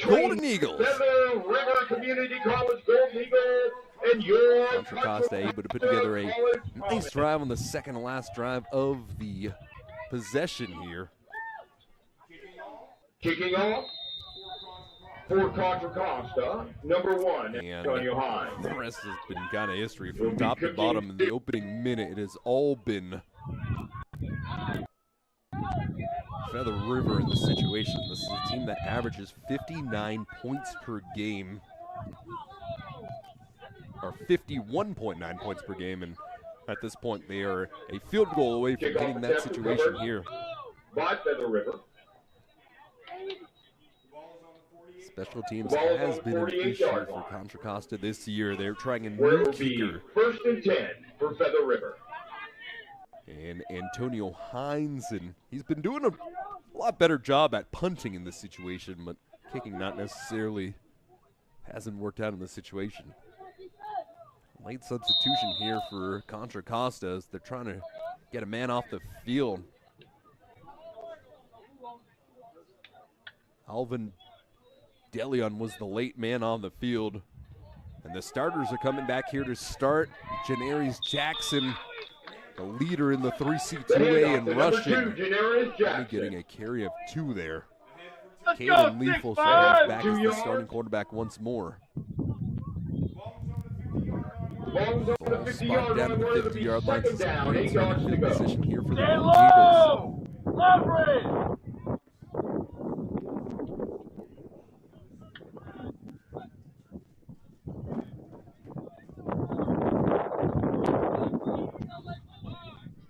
Speaker 1: Golden Eagles.
Speaker 2: Feather River Community College Golden Eagles and your
Speaker 1: Contra Costa able to put together a nice drive on the second to last drive of the possession here.
Speaker 2: Kicking off for Contra Costa, number 1, Antonio Hines.
Speaker 1: The rest has been kind of history from top to bottom. In the opening minute, it has all been Feather River in the situation. This is a team that averages 59 points per game, or 51.9 points per game, and at this point they are a field goal away from hitting that situation here.
Speaker 2: By Feather River.
Speaker 1: Special teams has been an issue for Contra Costa this year. They're trying a new kicker.
Speaker 2: First and 10 for Feather River.
Speaker 1: And Antonio Hines, and he's been doing a lot better job at punting in this situation, but kicking not necessarily hasn't worked out in this situation. Late substitution here for Contra Costa as they're trying to get a man off the field. Alvin DeLeon was the late man on the field. And the starters are coming back here to start. Janaris Jackson, the leader in the 3C2A and rushing. Only getting a carry of 2 there. Caden Lethal back as the starting quarterback once more. Ball spot down to the 50-yard line. Great field position here for the Golden Eagles.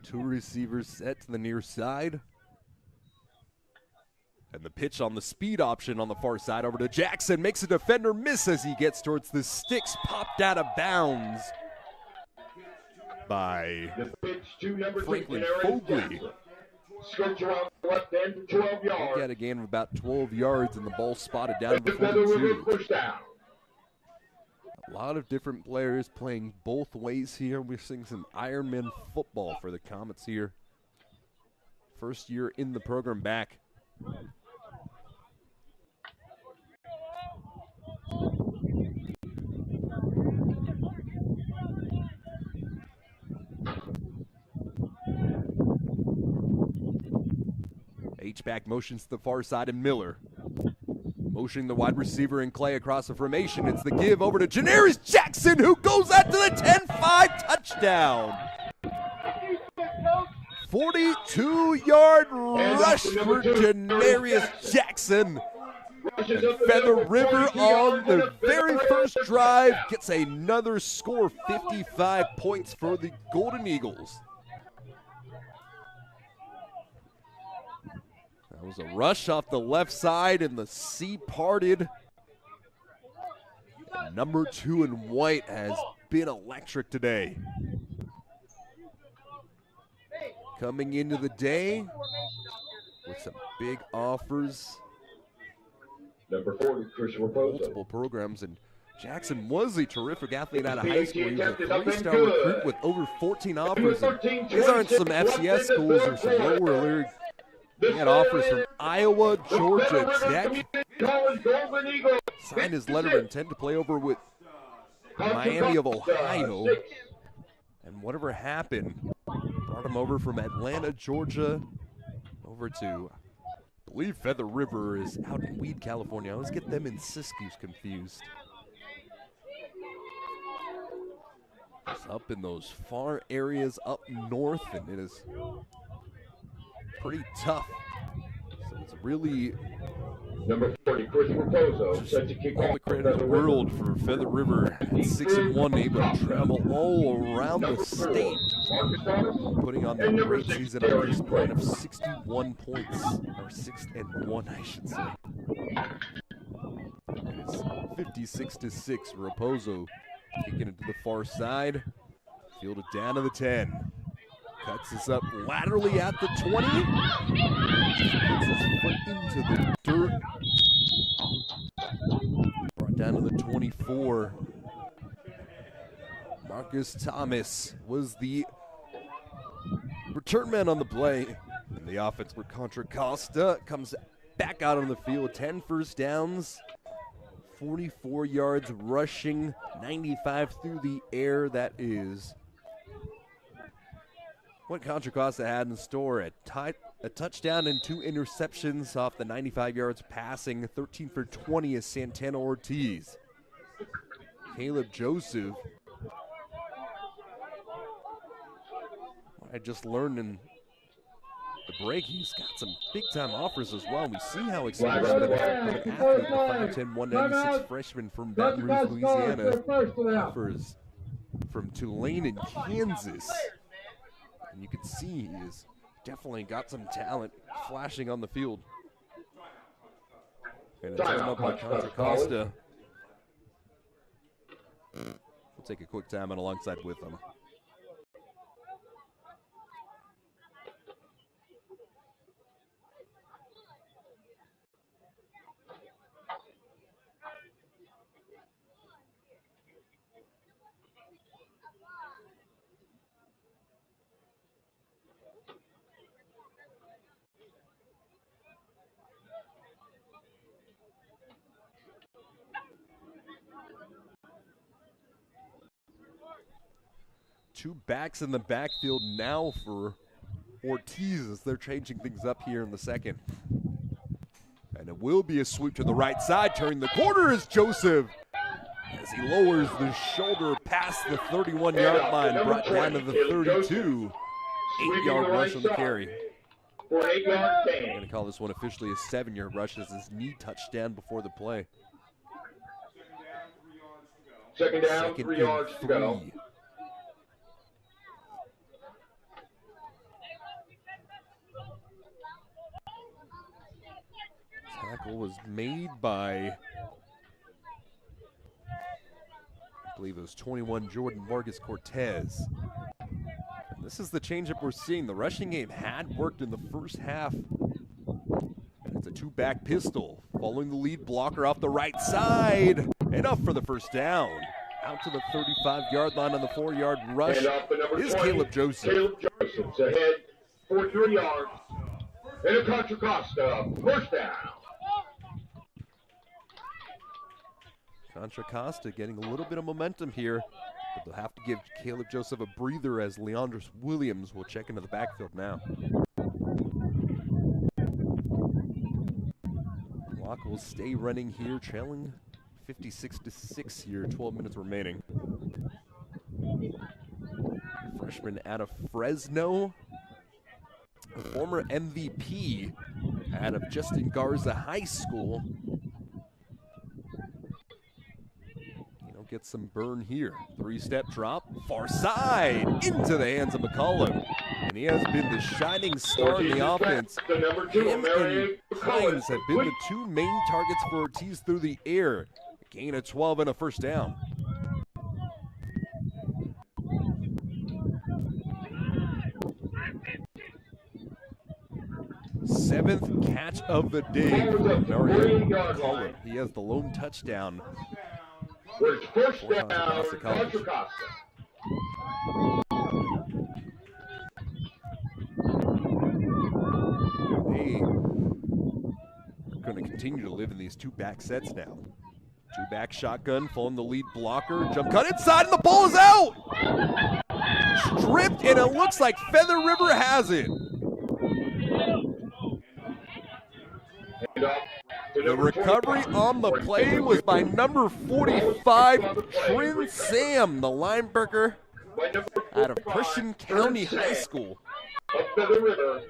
Speaker 1: Two receivers set to the near side. And the pitch on the speed option on the far side over to Jackson. Makes a defender miss as he gets towards the sticks. Popped out of bounds by Franklin Fogley.
Speaker 2: Skirts around the left end for 12 yards.
Speaker 1: He got a gain of about 12 yards and the ball spotted down to the 42. A lot of different players playing both ways here. We're seeing some Ironman football for the Comets here. First year in the program back. H-back motions to the far side and Miller. Motioning the wide receiver and Clay across the formation. It's the give over to Janaris Jackson, who goes out to the 10-5 touchdown. 42-yard rush for Janaris Jackson. And Feather River on the very first drive gets another score, 55 points for the Golden Eagles. That was a rush off the left side, and the sea parted. And number 2 in white has been electric today. Coming into the day with some big offers.
Speaker 2: Number 4, Christian Raposo.
Speaker 1: Multiple programs, and Jackson was a terrific athlete out of high school. He was a 3-star recruit with over 14 offers. These aren't some FCS schools or some lower league. He had offers from Iowa, Georgia Tech. Signed his letter of intent to play over with Miami of Ohio. And whatever happened, brought him over from Atlanta, Georgia, over to, I believe Feather River is out in Weed, California. I always get them and Siskiyou confused. It's up in those far areas up north, and it is pretty tough. So it's really
Speaker 2: Number 40, Christian Raposo, set to kick
Speaker 1: all
Speaker 2: off
Speaker 1: the credit in the world for Feather River at 6-1, able to travel all around the state, putting on the great season on this point of 61 points, or 6-1, I should say. And it's 56-6. Raposo kicking it to the far side, fielded down to the 10. Cuts this up laterally at the 20. Puts his foot into the dirt. Brought down to the 24. Marcus Thomas was the return man on the play. And the offense for Contra Costa comes back out on the field. 10 first downs, 44 yards rushing, 95 through the air. That is what Contra Costa had in store. A touchdown and 2 interceptions off the 95 yards passing. 13 for 20 is Santana Ortiz. Caleb Joseph, I just learned in the break, he's got some big-time offers as well. We see how explosive of an athlete the 5'10", 196 freshman from Baton Rouge, Louisiana, offers from Tulane in Kansas. And you can see he has definitely got some talent flashing on the field. And it's up by Contra Costa. We'll take a quick timeout alongside with them. Two backs in the backfield now for Ortiz as they're changing things up here in the second. And it will be a sweep to the right side. Turning the corner is Joseph as he lowers the shoulder past the 31-yard line, brought down to the 32. 8-yard rush on the carry.
Speaker 2: For an 8-yard
Speaker 1: I'm
Speaker 2: gain.
Speaker 1: going to call this one officially a 7-yard rush as his knee touched down before the play.
Speaker 2: Second down, 3 yards to go.
Speaker 1: Tackle was made by, I believe it was 21 Jordan Marcus Cortez. And this is the changeup we're seeing. The rushing game had worked in the first half. And it's a 2-back pistol. Following the lead blocker off the right side. Enough for the first down. Out to the 35-yard line on the 4-yard rush
Speaker 2: And off the number
Speaker 1: is
Speaker 2: 20,
Speaker 1: Caleb Joseph.
Speaker 2: Caleb Joseph's ahead for 3 yards. And a Contra Costa first down.
Speaker 1: Contra Costa getting a little bit of momentum here, but they'll have to give Caleb Joseph a breather as Leandris Williams will check into the backfield now. Clock will stay running here, trailing 56-6 here, 12 minutes remaining. Freshman out of Fresno, a former MVP out of Justin Garza High School. Get some burn here. 3-step drop, far side, into the hands of McCollum. And he has been the shining star in the offense.
Speaker 2: The number 2,
Speaker 1: Him and Hines have been the 2 main targets for Ortiz through the air. A gain of 12 and a first down. Seventh catch of the day for Mario McCollum. He has the lone touchdown.
Speaker 2: Where's first
Speaker 1: For
Speaker 2: down,
Speaker 1: Contra Costa College.
Speaker 2: Contra Costa.
Speaker 1: They are going to continue to live in these 2-back sets now. 2-back shotgun, following the lead blocker. Jump cut inside, and the ball is out! Stripped, and it looks like Feather River has it.
Speaker 2: And off to
Speaker 1: The
Speaker 2: number
Speaker 1: recovery
Speaker 2: 25,
Speaker 1: on the play was by number 45, Trin Sam, the linebacker
Speaker 2: by number
Speaker 1: out of
Speaker 2: 45,
Speaker 1: Christian County
Speaker 2: Trin
Speaker 1: High
Speaker 2: Sam
Speaker 1: School.
Speaker 2: of Feather River.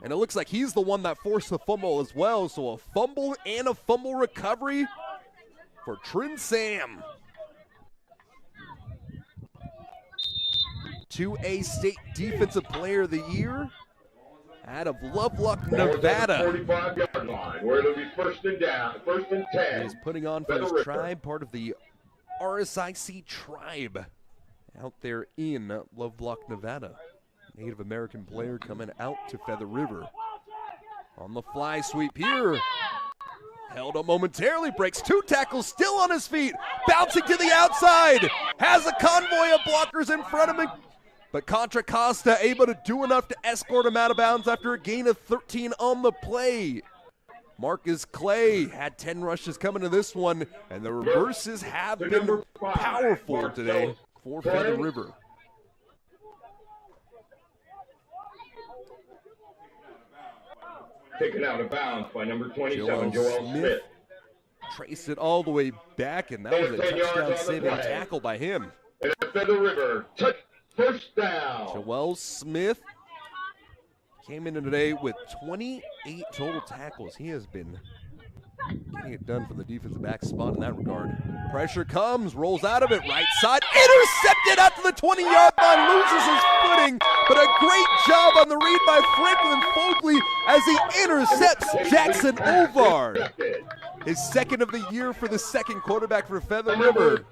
Speaker 1: And it looks like he's the one that forced the fumble as well. So a fumble and a fumble recovery for Trin Sam. 2A State Defensive Player of the Year out of Lovelock, Nevada.
Speaker 2: 45-yard line, where it'll be first and 10.
Speaker 1: He's putting on for
Speaker 2: Feather
Speaker 1: his
Speaker 2: River.
Speaker 1: tribe, part of the RSIC tribe out there in Lovelock, Nevada. Native American player coming out to Feather River. On the fly sweep here. Held up momentarily, breaks 2 tackles, still on his feet, bouncing to the outside, has a convoy of blockers in front of him, but Contra Costa able to do enough to escort him out of bounds after a gain of 13 on the play. Marcus Clay had 10 rushes coming to this one, and the reverses have been powerful today for Feather River.
Speaker 2: Taken out of bounds by number 27, Joel Smith.
Speaker 1: Traced it all the way back, and that was a touchdown-saving tackle by him.
Speaker 2: And Feather River, first down.
Speaker 1: Joel Smith came in today with 28 total tackles. He has been getting it done for the defensive back spot in that regard. Pressure comes, rolls out of it, right side, intercepted out to the 20-yard line, loses his footing, but a great job on the read by Franklin Folkley as he intercepts Jackson Ovard. His second of the year for the second quarterback for Feather River.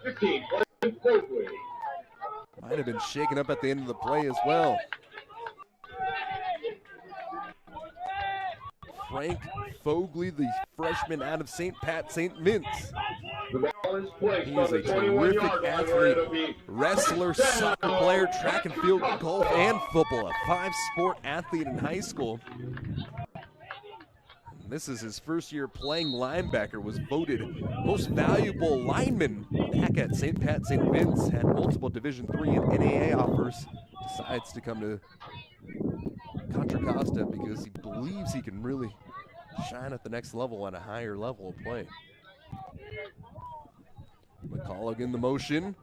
Speaker 1: Might have been shaken up at the end of the play as well. Frank Folkley, the freshman out of St. Pat St. Vince. He is a terrific athlete, wrestler, soccer player, track and field, golf, and football. A 5-sport athlete in high school. This is his first year playing linebacker, was voted most valuable lineman back at St. Pat St. Vince, had multiple Division III and NAA offers, decides to come to Contra Costa because he believes he can really shine at the next level at a higher level of play. McCullough in the motion,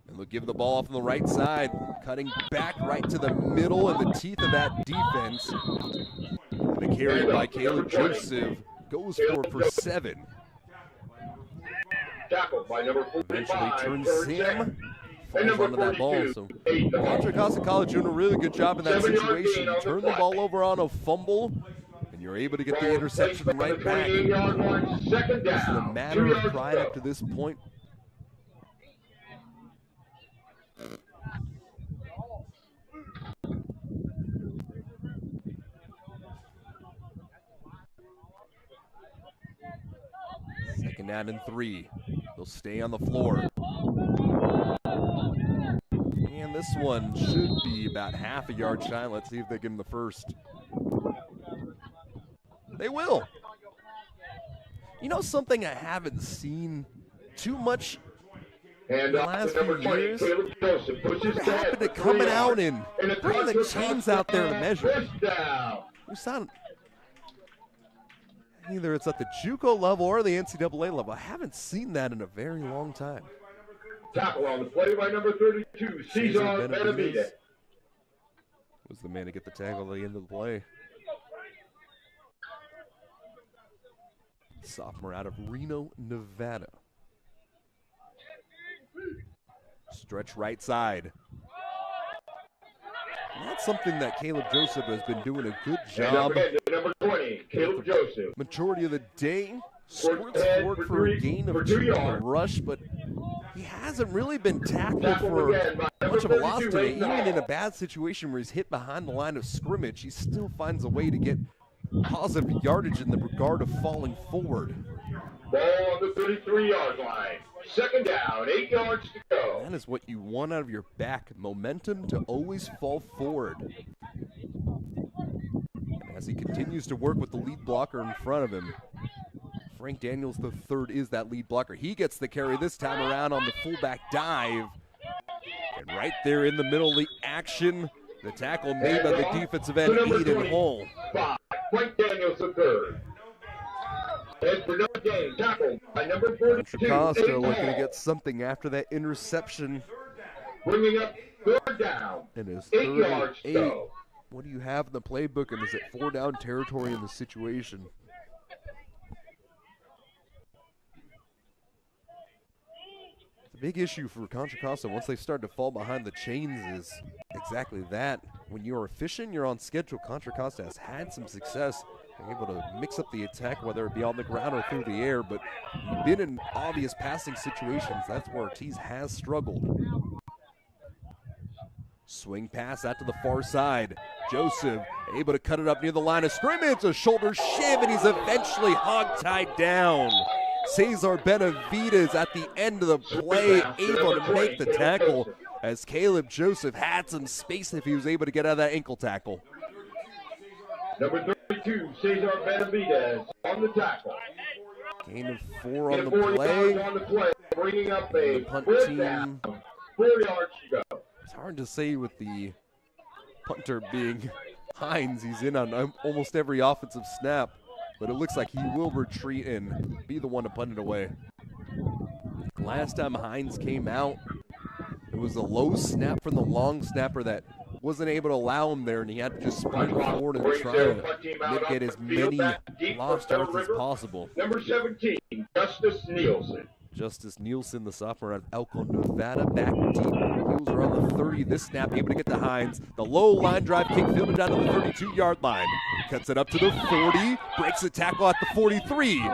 Speaker 1: and they'll give the ball off on the right side, cutting back right to the middle and the teeth of that defense. And a carry by Caleb Joseph goes for 7. Eventually turns Sam, falls onto that ball. So Contra Costa College doing a really good job in that situation. You turn the ball over on a fumble, and you're able to get the interception right back. This is a matter of pride up to this point. Second down and 3. They'll stay on the floor. And this one should be about half a yard shy. Let's see if they give him the first. They will. You know something I haven't seen too much in the last few years? What happened to coming out and bringing the chains out there to measure? We saw it. Either it's at the JUCO level or the NCAA level. I haven't seen that in a very long time.
Speaker 2: Tackle on the play by number 32, Cesar Benavides.
Speaker 1: Was the man to get the tackle at the end of the play. Sophomore out of Reno, Nevada. Stretch right side. And that's something that Caleb Joseph has been doing a good job.
Speaker 2: Number 20, Caleb Joseph.
Speaker 1: Majority of the day, squirts forward for a gain of 2 on the rush, but he hasn't really been tackled for much of a loss today. Even in a bad situation where he's hit behind the line of scrimmage, he still finds a way to get positive yardage in the regard of falling forward.
Speaker 2: Ball on the 33-yard line. Second down, 8 yards to go.
Speaker 1: That is what you want out of your back, momentum to always fall forward. And as he continues to work with the lead blocker in front of him, Frank Daniels III is that lead blocker. He gets the carry this time around on the fullback dive. And right there in the middle of the action, the tackle made by the defensive end, Eden Hull.
Speaker 2: Frank Daniels III.
Speaker 1: Contra Costa looking to get something after that interception.
Speaker 2: Bringing up third down.
Speaker 1: And his
Speaker 2: 8 yards.
Speaker 1: What do you have in the playbook, and is it 4-down territory in the situation? The big issue for Contra Costa once they start to fall behind the chains is exactly that. When you are efficient, you're on schedule. Contra Costa has had some success. They're able to mix up the attack, whether it be on the ground or through the air, but been in obvious passing situations. That's where Ortiz has struggled. Swing pass out to the far side. Joseph able to cut it up near the line of scrimmage. A shoulder shiv, and he's eventually hog-tied down. Cesar Benavides at the end of the play able to make the tackle, as Caleb Joseph had some space if he was able to get out of that ankle tackle.
Speaker 2: Number 32, Cesar Benavides on the tackle.
Speaker 1: Gain of 4 on the
Speaker 2: 4
Speaker 1: play.
Speaker 2: yards on the play, bringing up a
Speaker 1: The punt
Speaker 2: fourth
Speaker 1: team.
Speaker 2: down. 4 yards to go.
Speaker 1: It's hard to say with the punter being Hines. He's in on almost every offensive snap, but it looks like he will retreat and be the one to punt it away. Last time Hines came out, it was a low snap from the long snapper that wasn't able to allow him there, and he had to just sprint forward and try to get as many lost yards as possible.
Speaker 2: Number 17, Justice Nielsen.
Speaker 1: Justice Nielsen, the sophomore out of Elko, Nevada, back deep. Heels are on the 30 this snap, able to get to Hines. The low line drive kick fielded down to the 32-yard line. Cuts it up to the 40, breaks the tackle at the 43.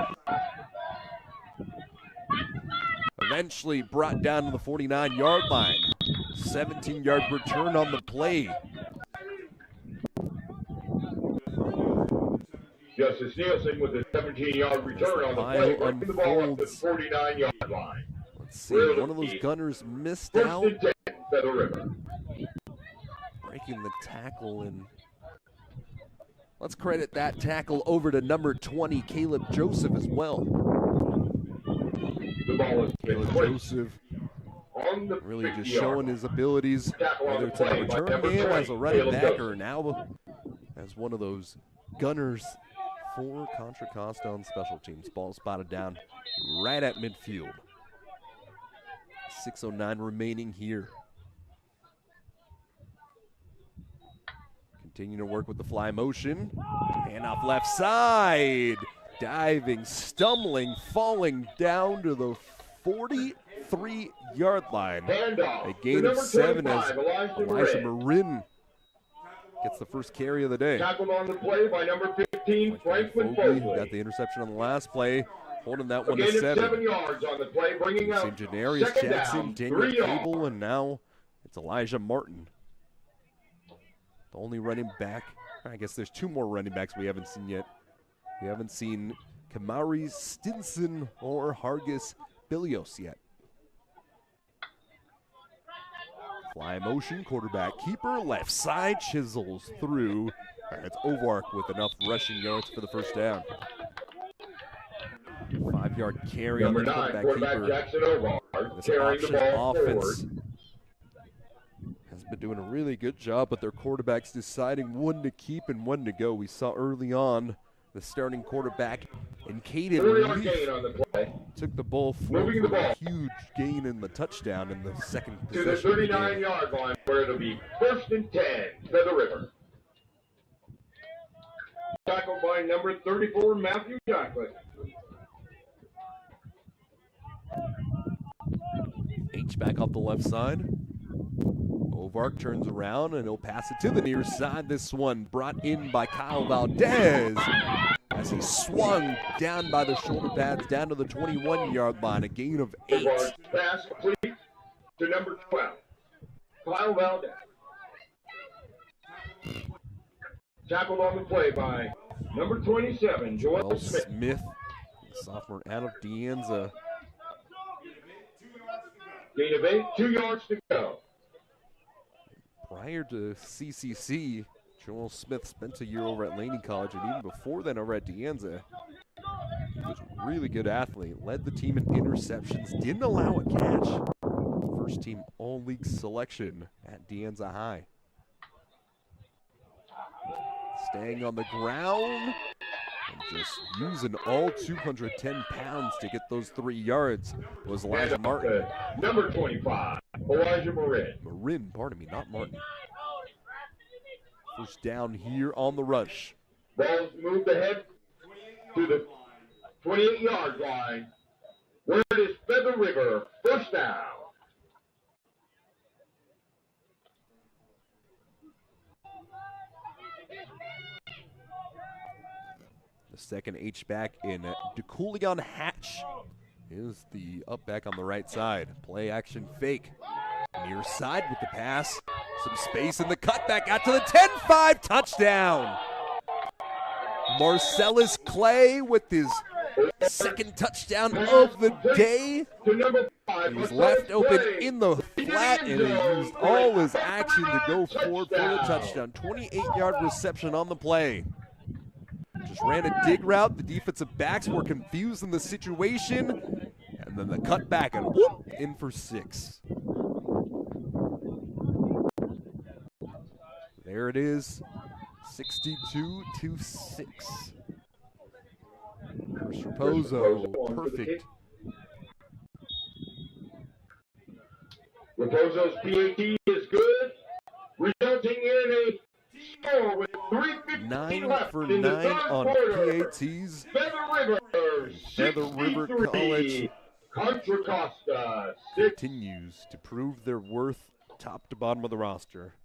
Speaker 1: Eventually brought down to the 49-yard line. 17-yard return on the play.
Speaker 2: Justice Nielsen with a 17-yard return on the play, breaking the ball up to the 49-yard line.
Speaker 1: Let's see, one of those gunners missed out.
Speaker 2: First and 10, Feather River.
Speaker 1: Breaking the tackle, and let's credit that tackle over to number 20, Caleb Joseph, as well.
Speaker 2: The ball is
Speaker 1: Caleb Joseph
Speaker 2: on the
Speaker 1: really just
Speaker 2: 50-yard
Speaker 1: showing
Speaker 2: line.
Speaker 1: his abilities,
Speaker 2: Tackle on
Speaker 1: whether
Speaker 2: the
Speaker 1: it's in the
Speaker 2: play by
Speaker 1: return
Speaker 2: number
Speaker 1: game
Speaker 2: 20,
Speaker 1: as a running
Speaker 2: Caleb
Speaker 1: back
Speaker 2: Joseph.
Speaker 1: or now as one of those gunners for Contra Costa on special teams. Ball spotted down right at midfield. 6:09 remaining here. Continue to work with the fly motion. Hand off left side. Diving, stumbling, falling down to the 43-yard line.
Speaker 2: Handoff.
Speaker 1: A gain
Speaker 2: to
Speaker 1: of
Speaker 2: number
Speaker 1: 7 as
Speaker 2: 25,
Speaker 1: Elijah Marin gets the first carry of the day.
Speaker 2: Tackled on the play by number 15, Franklin
Speaker 1: Fogley
Speaker 2: Fogley.
Speaker 1: got the interception on the last play, holding that
Speaker 2: A
Speaker 1: one to
Speaker 2: gain of
Speaker 1: 7.
Speaker 2: 7 yards on the play, bringing up
Speaker 1: St. Janarius
Speaker 2: second
Speaker 1: Jackson,
Speaker 2: down,
Speaker 1: Daniel
Speaker 2: 3 yards.
Speaker 1: Cable, and now it's Elijah Martin. The only running back, I guess there's 2 more running backs we haven't seen yet. We haven't seen Kamari Stinson or Hargis Bilios yet. Fly motion, quarterback keeper, left side, chisels through. And it's Ovark with enough rushing yards for the first down. 5-yard carry on
Speaker 2: Number
Speaker 1: the
Speaker 2: 9,
Speaker 1: quarterback keeper.
Speaker 2: Jackson Ovar,
Speaker 1: This
Speaker 2: carrying the
Speaker 1: option
Speaker 2: ball
Speaker 1: offense
Speaker 2: forward.
Speaker 1: has been doing a really good job, but their quarterbacks deciding when to keep and when to go. We saw early on the starting quarterback in Caden
Speaker 2: 4-yard
Speaker 1: Leaf
Speaker 2: gain on the play
Speaker 1: took the ball forward
Speaker 2: Moving the
Speaker 1: for a
Speaker 2: ball.
Speaker 1: huge gain in the touchdown in the second
Speaker 2: to the
Speaker 1: possession of the game.
Speaker 2: 39-yard line, where it'll be first and 10, Feather River. Tackled by number 34, Matthew Jacklett.
Speaker 1: H-back off the left side. Ovark turns around and he'll pass it to the near side. This one brought in by Kyle Valdez as he swung down by the shoulder pads down to the 21-yard line, a gain of 8.
Speaker 2: Pass complete to number 12, Kyle Valdez. Tackled on the play by number 27, Joel
Speaker 1: Well,
Speaker 2: Smith.
Speaker 1: Smith, the sophomore out of De Anza.
Speaker 2: Gain of 8, 2 yards to go.
Speaker 1: Prior to CCC, Joel Smith spent a year over at Laney College, and even before then over at De Anza. He was a really good athlete, led the team in interceptions, didn't allow a catch. First team all-league selection at De Anza High. Staying on the ground and just using all 210 pounds to get those 3 yards was Elijah Martin.
Speaker 2: Number 25, Elijah Marin.
Speaker 1: Marin, pardon me, not Martin. First down here on the rush.
Speaker 2: Ball's moved ahead to the 28-yard line, where it is Feather River, first down.
Speaker 1: The second H-back in DeCoulion Hatch is the up back on the right side. Play action fake. Near side with the pass. Some space in the cutback, out to the 10-5, touchdown. Marcellus Clay with his second touchdown of the day. He was left open in the flat, and he used all his action to go forward for the touchdown. 28-yard reception on the play. Just ran a dig route. The defensive backs were confused in the situation. And then the cutback, and whoop, in for 6. There it is, 62-6. First Raposo, perfect.
Speaker 2: Raposo's PAT is good, resulting in a score with 3:15
Speaker 1: 9
Speaker 2: left
Speaker 1: for
Speaker 2: in the
Speaker 1: 9
Speaker 2: third
Speaker 1: on
Speaker 2: quarter.
Speaker 1: PATs.
Speaker 2: Feather River
Speaker 1: College
Speaker 2: Contra Costa 6.
Speaker 1: Continues to prove their worth top to bottom of the roster.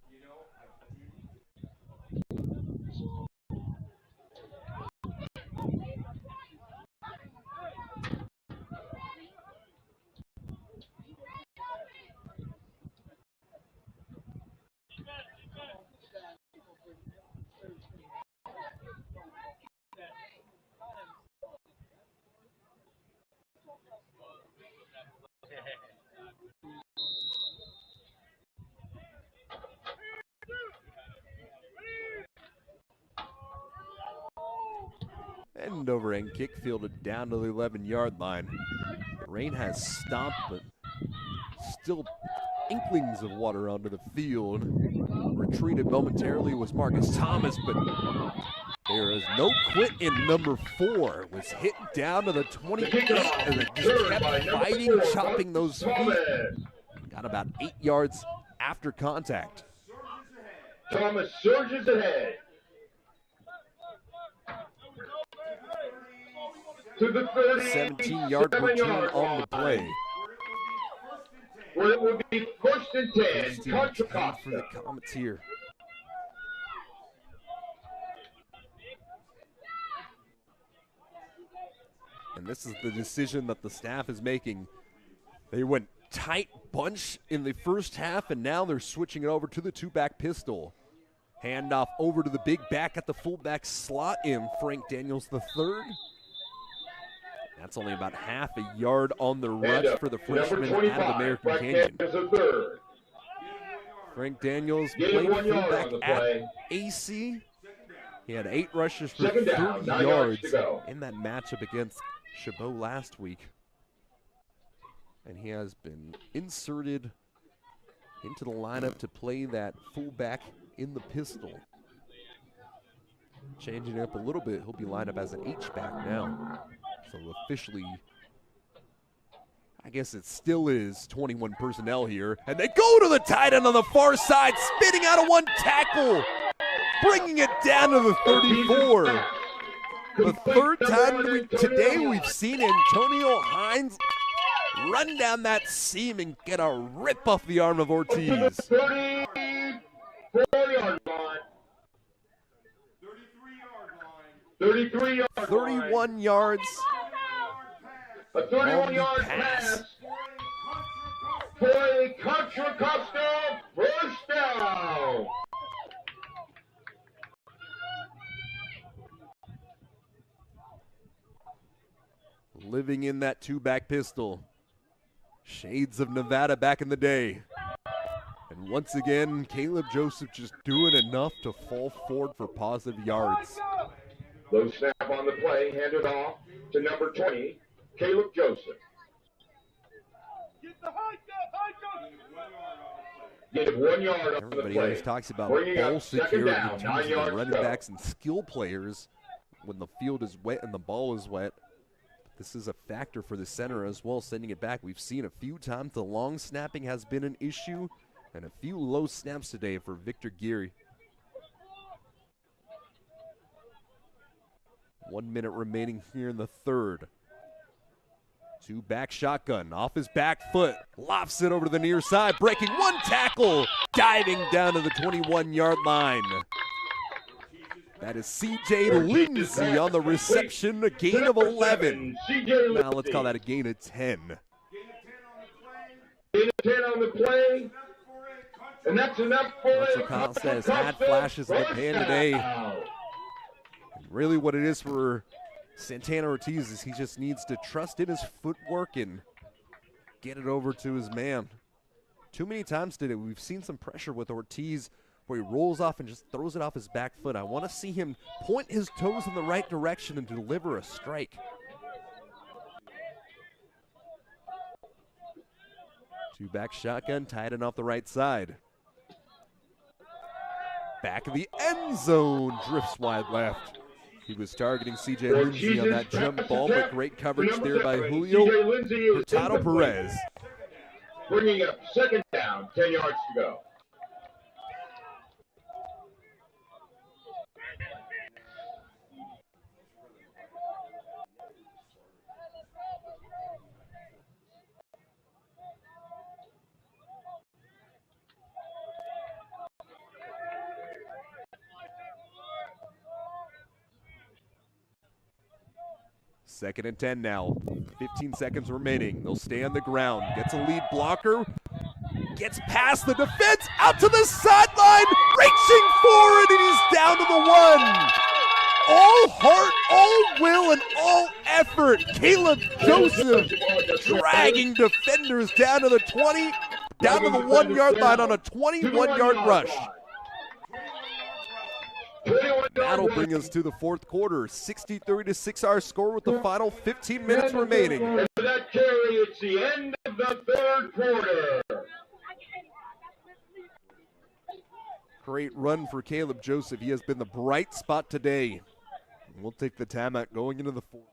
Speaker 1: End over end kick fielded down to the 11-yard line. The rain has stopped, but still inklings of water onto the field. Retreated momentarily was Marcus Thomas, but there is no quit in number 4. Was hit down to the 28 and it just kept fighting, chopping those feet. Got about 8 yards after contact.
Speaker 2: Thomas surges ahead to the
Speaker 1: 17-yard return on the play.
Speaker 2: Where it will be first and 10. Contra
Speaker 1: For the
Speaker 2: Costa.
Speaker 1: Comets here. And this is the decision that the staff is making. They went tight bunch in the first half, and now they're switching it over to the 2-back pistol. Handoff over to the big back at the fullback slot in Frank Daniels III. That's only about half a yard on the rush for the freshman out of American Canyon. Frank Daniels played fullback at AC. He had 8 rushes for 30 yards in that matchup against Chabot last week. And he has been inserted into the lineup to play that fullback in the pistol. Changing it up a little bit, he'll be lined up as an H-back now. So officially, I guess it still is 21 personnel here. And they go to the tight end on the far side, spitting out a 1 tackle, bringing it down to the 34. The third time today we've seen Antonio Hines run down that seam and get a rip off the arm of Ortiz.
Speaker 2: 34-yard line. 33-yard line.
Speaker 1: 31 yards.
Speaker 2: A 31-yard pass for a Contra Costa first down.
Speaker 1: Living in that 2-back pistol. Shades of Nevada back in the day. And once again, Caleb Joseph just doing enough to fall forward for positive yards.
Speaker 2: Low snap on the play, handed off to number 20, Caleb Joseph. Get 1 yard on the
Speaker 1: Everybody
Speaker 2: play.
Speaker 1: always talks about
Speaker 2: Bringing
Speaker 1: ball
Speaker 2: up second
Speaker 1: security
Speaker 2: down,
Speaker 1: in
Speaker 2: 9
Speaker 1: terms of
Speaker 2: yards
Speaker 1: the
Speaker 2: to
Speaker 1: running
Speaker 2: go.
Speaker 1: backs and skill players when the field is wet and the ball is wet. This is a factor for the center as well, sending it back. We've seen a few times the long snapping has been an issue, and a few low snaps today for Victor Geary. 1 minute remaining here in the third. 2-back shotgun, off his back foot, lofts it over to the near side, breaking 1 tackle, diving down to the 21-yard line. That is C.J. Lindsay on the reception, a gain of 11. Now let's call that a gain of 10.
Speaker 2: Gain of 10 on the play And that's enough for
Speaker 1: Contra Costa has had flashes in the pan today. And really what it is for Santana Ortiz is he just needs to trust in his footwork and get it over to his man. Too many times today we've seen some pressure with Ortiz where he rolls off and just throws it off his back foot. I want to see him point his toes in the right direction and deliver a strike. Two-back shotgun, tied in off the right side. Back of the end zone, drifts wide left. He was targeting C.J. Lindsey on that jump ball, but great coverage there by Julio Hurtado Perez.
Speaker 2: Bringing up second down, 10 yards to go.
Speaker 1: Second and 10 now. 15 seconds remaining. They'll stay on the ground. Gets a lead blocker. Gets past the defense. Out to the sideline. Reaching forward, and he's down to the one. All heart, all will, and all effort. Caleb Joseph dragging defenders down to the 20, down to the 1 yard line on a 21-yard rush. That'll bring us to the fourth quarter. 63-6 our score with the final 15 minutes remaining.
Speaker 2: And for that carry, it's the end of the third quarter.
Speaker 1: Great run for Caleb Joseph. He has been the bright spot today. We'll take the timeout going into the fourth.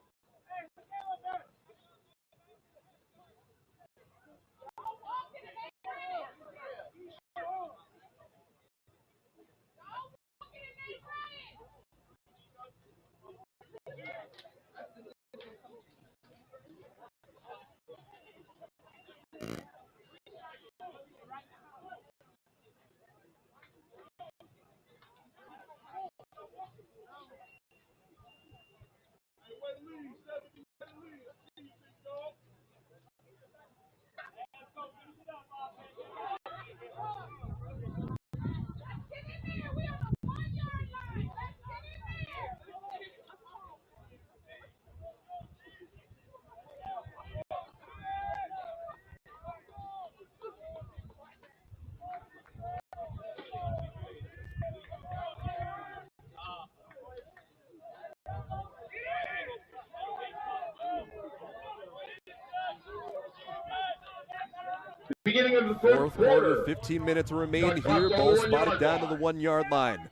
Speaker 2: Beginning of the
Speaker 1: Fourth quarter, 15 minutes remain here. Ball spotted down to the 1 yard line.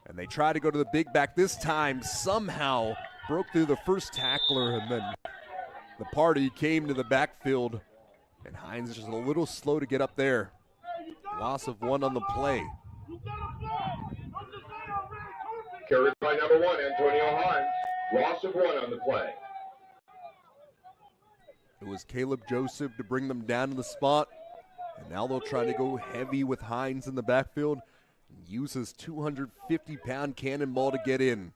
Speaker 1: And they try to go to the big back this time. Somehow broke through the first tackler, and then the party came to the backfield. And Hines is just a little slow to get up there. Loss of one on the play.
Speaker 2: Carried by number 1, Antonio Hines. Loss of 1 on the play.
Speaker 1: It was Caleb Joseph to bring them down to the spot. And now they'll try to go heavy with Hines in the backfield and use his 250-pound cannonball to get in.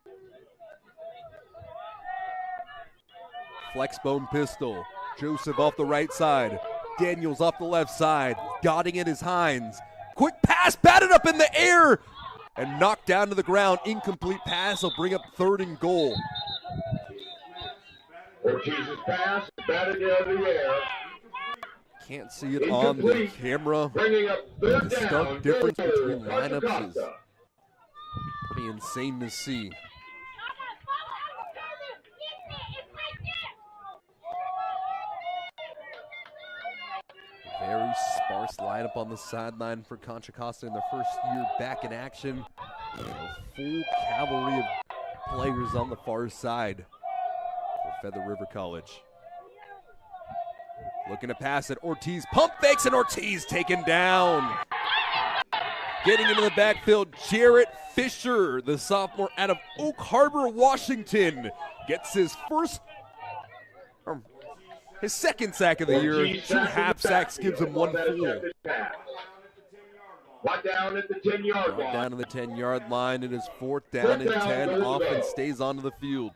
Speaker 1: Flexbone pistol. Joseph off the right side. Daniels off the left side. Dotting it is Hines. Quick pass, batted up in the air, and knocked down to the ground. Incomplete pass will bring up 3rd and goal.
Speaker 2: Ortiz's pass, batted out of the air.
Speaker 1: Can't see it on the camera.
Speaker 2: Bringing up third
Speaker 1: The
Speaker 2: down.
Speaker 1: stark difference between
Speaker 2: Contra
Speaker 1: lineups is
Speaker 2: Costa.
Speaker 1: pretty insane to see. Very sparse lineup on the sideline for Contra Costa in their first year back in action. A full cavalry of players on the far side for Feather River College. Looking to pass it. Ortiz pump fakes, and Ortiz taken down. Getting into the backfield, Jarrett Fisher, the sophomore out of Oak Harbor, Washington, gets his second sack of the year. 2 half sacks gives him 1 full.
Speaker 2: Brought down at the 10-yard
Speaker 1: Brought
Speaker 2: line.
Speaker 1: down to the 10-yard line. It is 4th down and 10. Offense stays onto the field.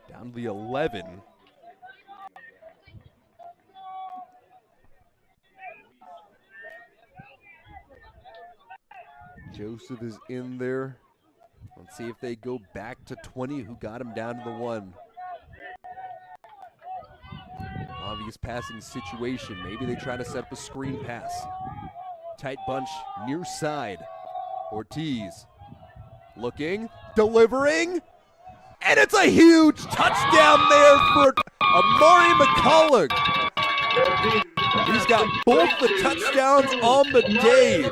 Speaker 1: Down to the 11. Joseph is in there. Let's see if they go back to 20, who got him down to the 1. Obvious passing situation. Maybe they try to set up a screen pass. Tight bunch near side. Ortiz looking, delivering, and it's a huge touchdown there for Amari McCullough. He's got both the touchdowns on the day.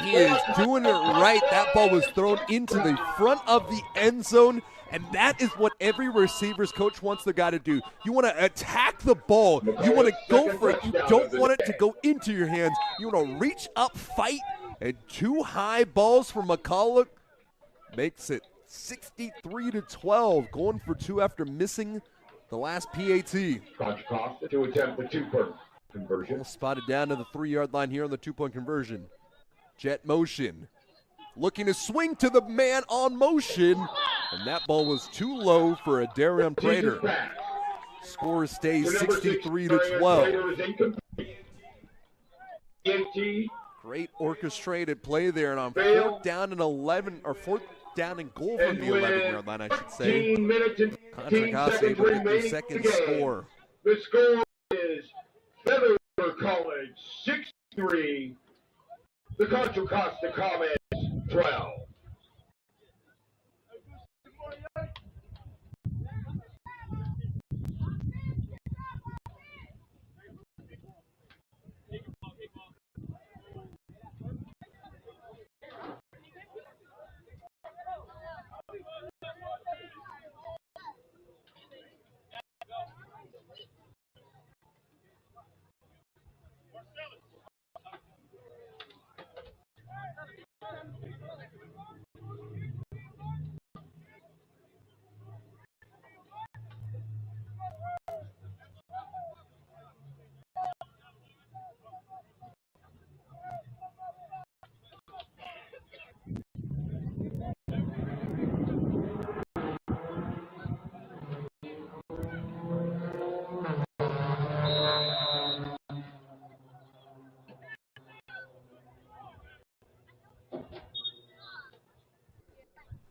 Speaker 1: He is doing it right. That ball was thrown into the front of the end zone, and that is what every receivers coach wants their guy to do. You want to attack the ball. You want to go for it. You don't want it to go into your hands. You want to reach up, fight, and 2 high balls for McCullough makes it 63-12, going for 2 after missing the last PAT.
Speaker 2: Contra Costa to attempt the 2-point conversion.
Speaker 1: Almost spotted down to the 3-yard line here on the 2-point conversion. Jet motion. Looking to swing to the man on motion. And that ball was too low for a Darian Prater. Score stays 63-12. Great orchestrated play there. And on 4th down and 11, or 4th down and goal from the 11-yard line, I should say. Contra Costa able to get their second score.
Speaker 2: The score is Feather River College 63. The Contra Costa Comets 12.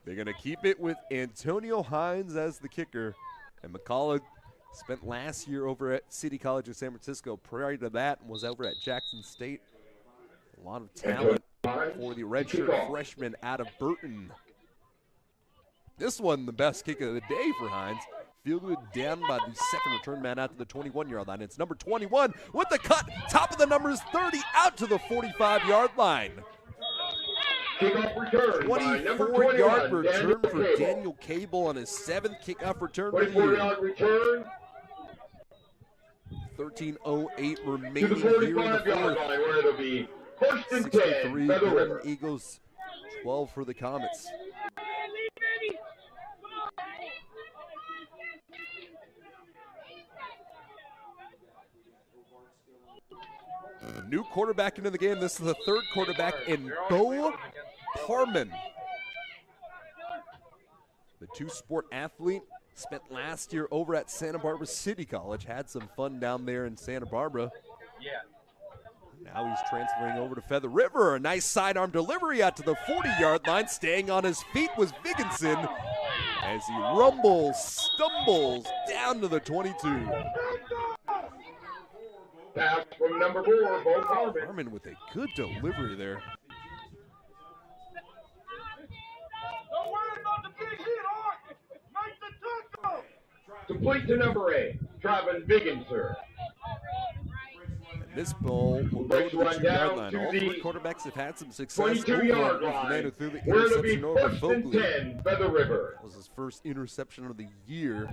Speaker 1: They're going to keep it with Antonio Hines as the kicker. And McCullough spent last year over at City College of San Francisco. Prior to that, was over at Jackson State. A lot of talent for the redshirt freshman out of Burton. This one, the best kick of the day for Hines. Fielded down by the second return man out to the 21-yard line. It's number 21 with the cut. Top of the numbers, 30 out to the 45-yard line.
Speaker 2: Kickoff return.
Speaker 1: 24-yard return for Daniel Cable on his 7th kickoff return of the year.
Speaker 2: 24-yard return.
Speaker 1: 13:08
Speaker 2: To
Speaker 1: remaining
Speaker 2: the
Speaker 1: here in the
Speaker 2: 45-yard
Speaker 1: fourth.
Speaker 2: line, where it'll be 1st and 10.
Speaker 1: 63
Speaker 2: Feather
Speaker 1: Golden
Speaker 2: River.
Speaker 1: Eagles, 12 for the Comets. A new quarterback into the game. This is the 3rd quarterback in Bo Parman. The 2-sport athlete spent last year over at Santa Barbara City College. Had some fun down there in Santa Barbara. Now he's transferring over to Feather River. A nice sidearm delivery out to the 40-yard line. Staying on his feet was Viggenson as he rumbles, stumbles down to the 22.
Speaker 2: Pass from number 4, Bo Parman.
Speaker 1: Parman with a good delivery there.
Speaker 4: Don't worry about the big hit, Art. Make the tackle.
Speaker 2: Complete to number 8, Travis Viggenser.
Speaker 1: And this ball will go to the 2-yard line. All 3 quarterbacks have had some success.
Speaker 2: 22-yard
Speaker 1: The man who
Speaker 2: line.
Speaker 1: threw the
Speaker 2: Where it'll be
Speaker 1: interception over
Speaker 2: 1st and
Speaker 1: Fogley.
Speaker 2: 10, Feather River.
Speaker 1: That was his first interception of the year.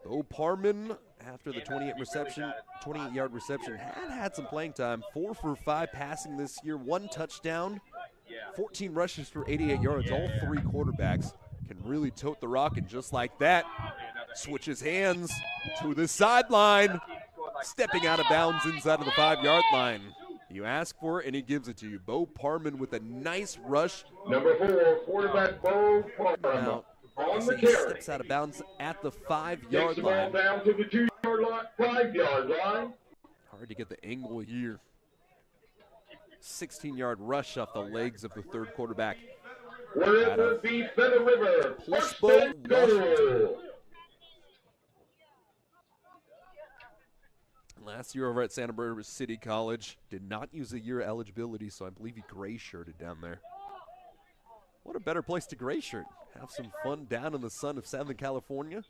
Speaker 1: Bo Parman, after the 28-yard reception, had some playing time. 4 for 5 passing this year, 1 touchdown, 14 rushes for 88 yards. All 3 quarterbacks can really tote the rock, and just like that, switches hands to the sideline, stepping out of bounds inside of the 5-yard line. You ask for it, and he gives it to you. Bo Parman with a nice rush.
Speaker 2: Number 4, quarterback Bo Parman.
Speaker 1: Now,
Speaker 2: On the
Speaker 1: he
Speaker 2: carry.
Speaker 1: steps out of bounds at the
Speaker 2: Takes
Speaker 1: 5-yard
Speaker 2: the ball
Speaker 1: line.
Speaker 2: down to the 2-yard line, 5-yard line.
Speaker 1: Hard to get the angle here. 16-yard rush off the legs of the third quarterback.
Speaker 2: Where it would be Feather River, first
Speaker 1: Pushbo,
Speaker 2: and goal.
Speaker 1: Last year over at Santa Barbara City College, did not use a year eligibility, so I believe he gray-shirted down there. What a better place to gray-shirt. Have some fun down in the sun of Southern California.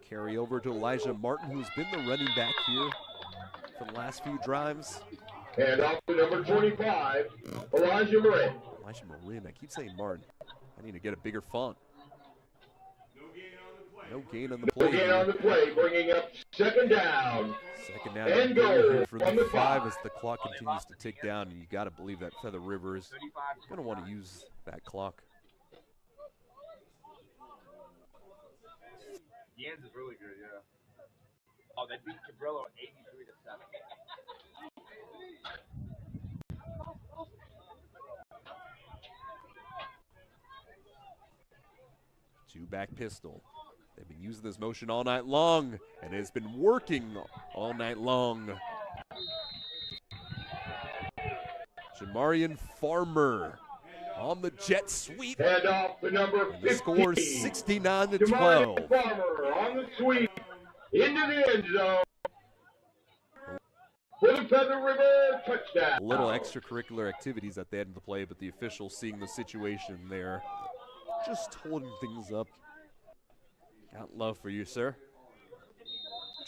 Speaker 1: Carry over to Elijah Martin, who's been the running back here for the last few drives.
Speaker 2: And off to number 25, Elijah Marin.
Speaker 1: Elijah Marin, I keep saying Martin. I need to get a bigger font. No gain on the play.
Speaker 2: No gain on the play, bringing up second down.
Speaker 1: Second down
Speaker 2: and goal
Speaker 1: here for
Speaker 2: on
Speaker 1: the
Speaker 2: the
Speaker 1: 5 as the clock continues to tick down, and you got to believe that Feather River is going to want to use that clock.
Speaker 4: Jans is really good, yeah. Oh, they beat Cabrillo 83-7.
Speaker 1: Two-back pistol. They've been using this motion all night long, and it's been working all night long. Jamarian Farmer on the jet sweep.
Speaker 2: And off to number 15.
Speaker 1: The score 69-12.
Speaker 2: Jamarian Farmer on the sweep into the end zone. For the Feather River touchdown.
Speaker 1: A little extracurricular activities at the end of the play, but the officials seeing the situation there, just holding things up. Got love for you, sir.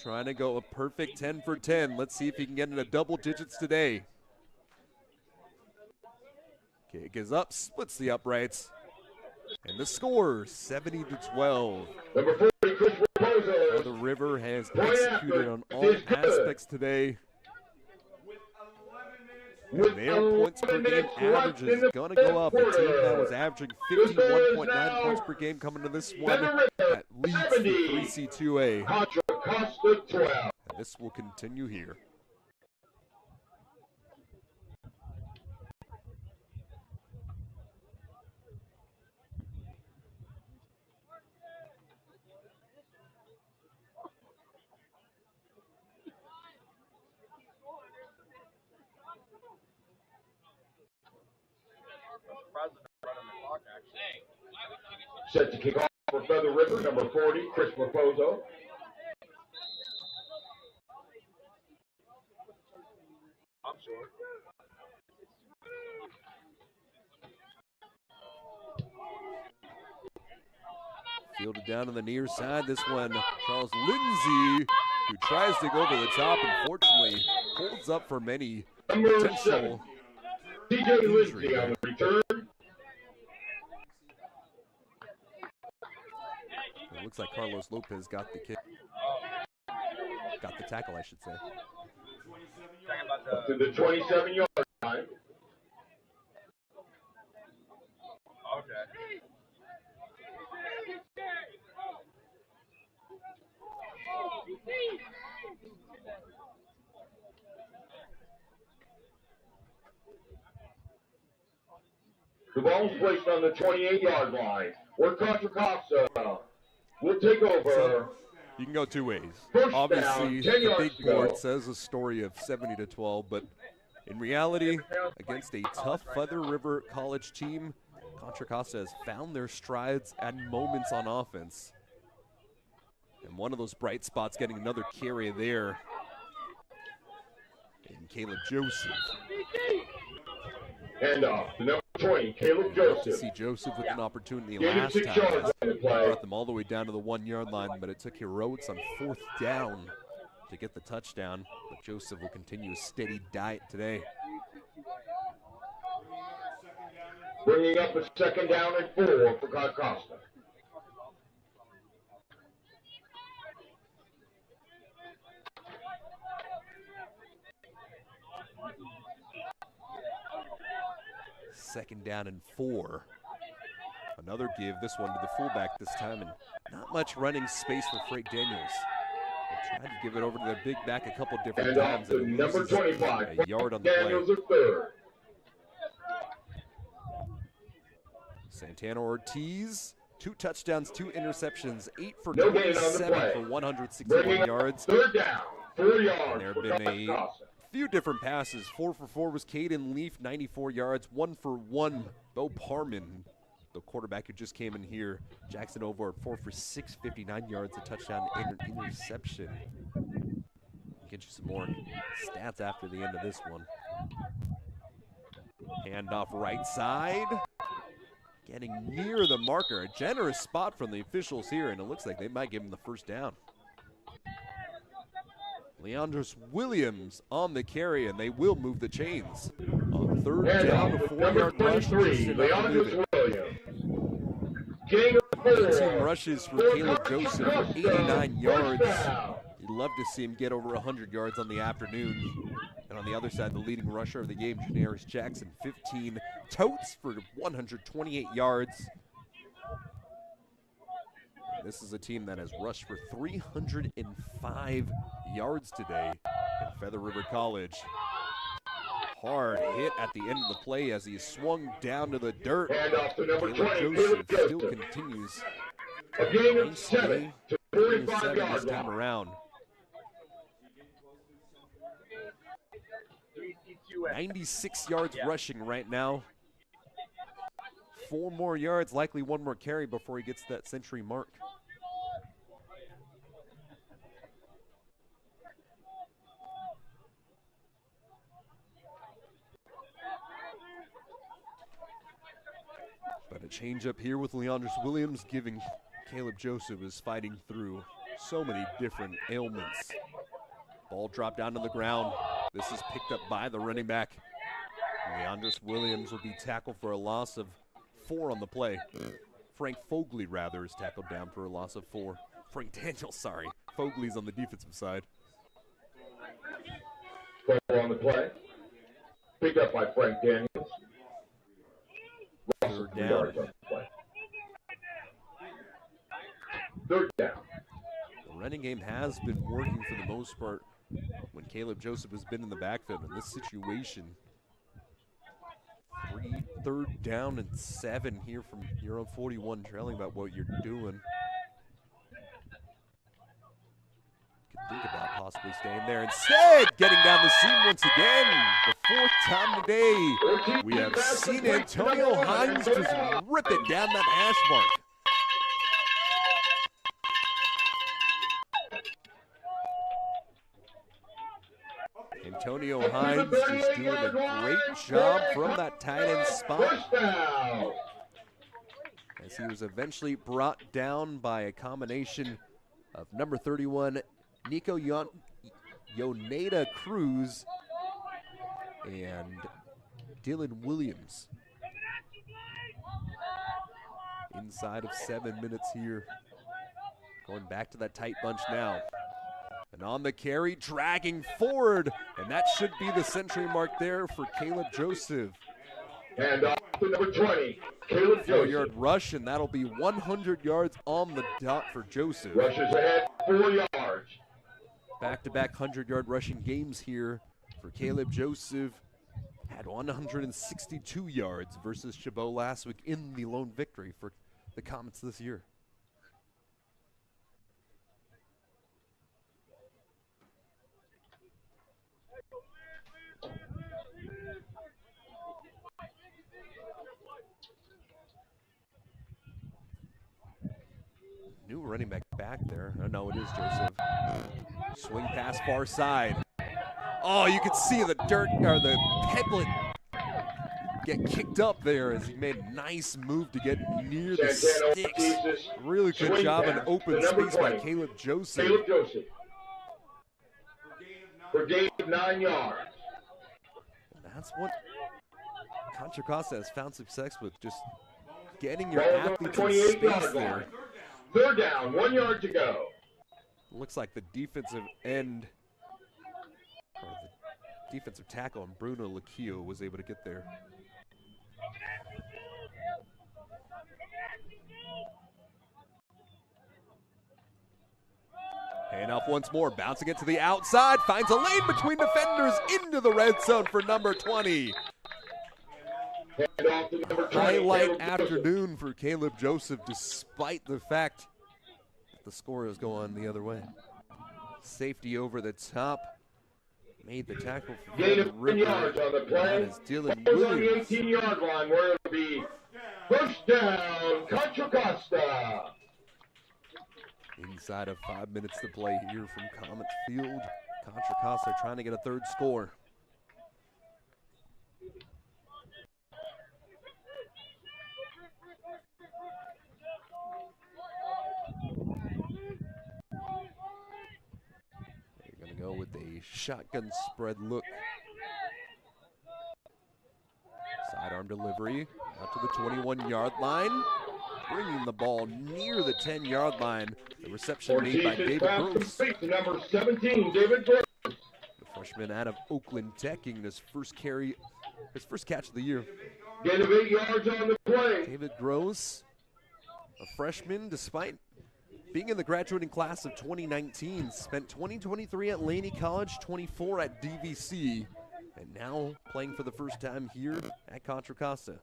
Speaker 1: Trying to go a perfect 10 for 10. Let's see if he can get into double digits today. Kick is up, splits the uprights. And the score, 70-12.
Speaker 2: Number 40, Chris Raposo.
Speaker 1: The River has executed on all aspects today. And their points per game average is going to go up. A team that was averaging 51.9 points per game coming to this one that leads the 3C2A.
Speaker 2: Contra Costa 12.
Speaker 1: And this will continue here.
Speaker 2: Set to kick off for Feather River, number 40, Chris Raposo.
Speaker 4: I'm sure.
Speaker 1: Fielded down on the near side. This one, Charles Lindsay, who tries to go over the top, unfortunately holds up for many potential
Speaker 2: TJ Lindsay on the return.
Speaker 1: It looks like Carlos Lopez got the kick. Got the tackle, I should say.
Speaker 2: To the 27-yard line.
Speaker 4: Okay.
Speaker 2: The ball is placed on the 28-yard line, where Contra Costa will take over.
Speaker 1: So, you can go two ways.
Speaker 2: First
Speaker 1: Obviously,
Speaker 2: down, 10
Speaker 1: the
Speaker 2: yards
Speaker 1: big
Speaker 2: to go.
Speaker 1: board says a story of 70-12, but in reality, against a tough Feather River College team, Contra Costa has found their strides at moments on offense. And one of those bright spots getting another carry there in Caleb Joseph.
Speaker 2: And off to number 20, Caleb
Speaker 1: To
Speaker 2: Joseph.
Speaker 1: see Joseph with an opportunity
Speaker 2: Gain of
Speaker 1: last
Speaker 2: 6
Speaker 1: time.
Speaker 2: yards on the play.
Speaker 1: Brought them all the way down to the 1-yard line, but it took heroics on 4th down to get the touchdown. But Joseph will continue a steady diet today.
Speaker 2: Bringing up a second down and 4 for Contra Costa.
Speaker 1: Second down and 4. Another give, this one to the fullback this time, and not much running space for Frank Daniels. They tried to give it over to their big back a couple different
Speaker 2: And off
Speaker 1: times,
Speaker 2: to
Speaker 1: and it
Speaker 2: number
Speaker 1: loses
Speaker 2: 25,
Speaker 1: a yard on the
Speaker 2: Daniels
Speaker 1: play.
Speaker 2: at third.
Speaker 1: Santana Ortiz, 2 touchdowns, 2 interceptions, 8 for
Speaker 2: No gain on the
Speaker 1: 27
Speaker 2: play.
Speaker 1: for 161
Speaker 2: Bringing up
Speaker 1: yards.
Speaker 2: third down, 4 yards
Speaker 1: There
Speaker 2: for
Speaker 1: have been
Speaker 2: Contra
Speaker 1: a
Speaker 2: Costa.
Speaker 1: few different passes. 4 for 4 was Caden Leaf, 94 yards. 1 for 1, Bo Parman, the quarterback who just came in here. Jackson Over, 4 for 6, 59 yards, a touchdown and an interception. Get you some more stats after the end of this one. Handoff right side. Getting near the marker. A generous spot from the officials here, and it looks like they might give him the first down. Leandros Williams on the carry, and they will move the chains. On third down, a 4-yard rush.
Speaker 2: Leandros Williams. King of
Speaker 1: 18 rushes for Caleb Joseph for 89 yards. You'd love to see him get over 100 yards on the afternoon. And on the other side, the leading rusher of the game, Janaris Jackson, 15 totes for 128 yards. This is a team that has rushed for 305 yards today at Feather River College. Hard hit at the end of the play as he swung down to the dirt. Caleb Joseph still continues.
Speaker 2: a gain of 7 to 45 yards
Speaker 1: this time around. 96 yards rushing right now. 4 more yards, likely 1 more carry before he gets that century mark. But a change up here with Leandros Williams, giving Caleb Joseph is fighting through so many different ailments. Ball dropped down to the ground. This is picked up by the running back. Leandros Williams will be tackled for a loss of 4 on the play. Frank Fogley, rather, is tackled down for a loss of 4. Frank Daniels, sorry. Fogley's on the defensive side.
Speaker 2: On the play. Picked up by Frank Daniels.
Speaker 1: Third down.
Speaker 2: Third down.
Speaker 1: The running game has been working for the most part when Caleb Joseph has been in the backfield. In this situation, 3rd down and 7 here from your own 41, trailing about what you're doing. Could think about possibly staying there. Instead, getting down the seam once again. The 4th time today, we have seen Antonio Hines just rip it down that hash mark. Antonio Hines just doing a great job from that tight end spot, as he was eventually brought down by a combination of number 31, Nico Yoneda Cruz, and Dylan Williams. Inside of 7 minutes here. Going back to that tight bunch now. And on the carry, dragging forward. And that should be the century mark there for Caleb Joseph.
Speaker 2: And off to number 20, Caleb Joseph.
Speaker 1: 4-yard rush, and that'll be 100 yards on the dot for Joseph.
Speaker 2: Rushes ahead 4 yards.
Speaker 1: Back-to-back 100-yard rushing games here for Caleb Joseph. Had 162 yards versus Chabot last week in the lone victory for the Comets this year. New running back there. Oh, no, it is Joseph. Swing pass far side. Oh, you could see the dirt, or the headlet get kicked up there as he made a nice move to get near the sticks. Really good job in open space by Caleb Joseph.
Speaker 2: Caleb Joseph. For gain of 9 yards.
Speaker 1: That's what Contra Costa has found success with, just getting your athletes in space there.
Speaker 2: 3rd down, 1 yard to go.
Speaker 1: Looks like the defensive end, or the defensive tackle, and Bruno Lacchio was able to get there. And off once more, bouncing it to the outside, finds a lane between defenders into the red zone for number 20. Highlight afternoon for Caleb Joseph, despite the fact that the score is going the other way. Safety over the top. made the tackle for
Speaker 2: Gain
Speaker 1: Feather
Speaker 2: of 10
Speaker 1: River.
Speaker 2: yards on the
Speaker 1: That
Speaker 2: play.
Speaker 1: is Dylan
Speaker 2: Ball's on the
Speaker 1: Williams.
Speaker 2: 18-yard line where it'll be first down, Contra Costa.
Speaker 1: Inside of 5 minutes to play here from Comet Field. Contra Costa trying to get a third score. They're going to go with a shotgun spread look. Sidearm delivery out to the 21-yard line. Bringing the ball near the 10-yard line. The reception made by
Speaker 2: Ortiz's
Speaker 1: David
Speaker 2: pass
Speaker 1: Gross.
Speaker 2: complete to number 17, David Gross.
Speaker 1: The freshman out of Oakland Tech getting his first carry, his first catch of the year.
Speaker 2: Gain of 8 yards on the play.
Speaker 1: David Gross, a freshman, despite being in the graduating class of 2019, spent 2023 at Laney College, 24 at DVC, and now playing for the first time here at Contra Costa.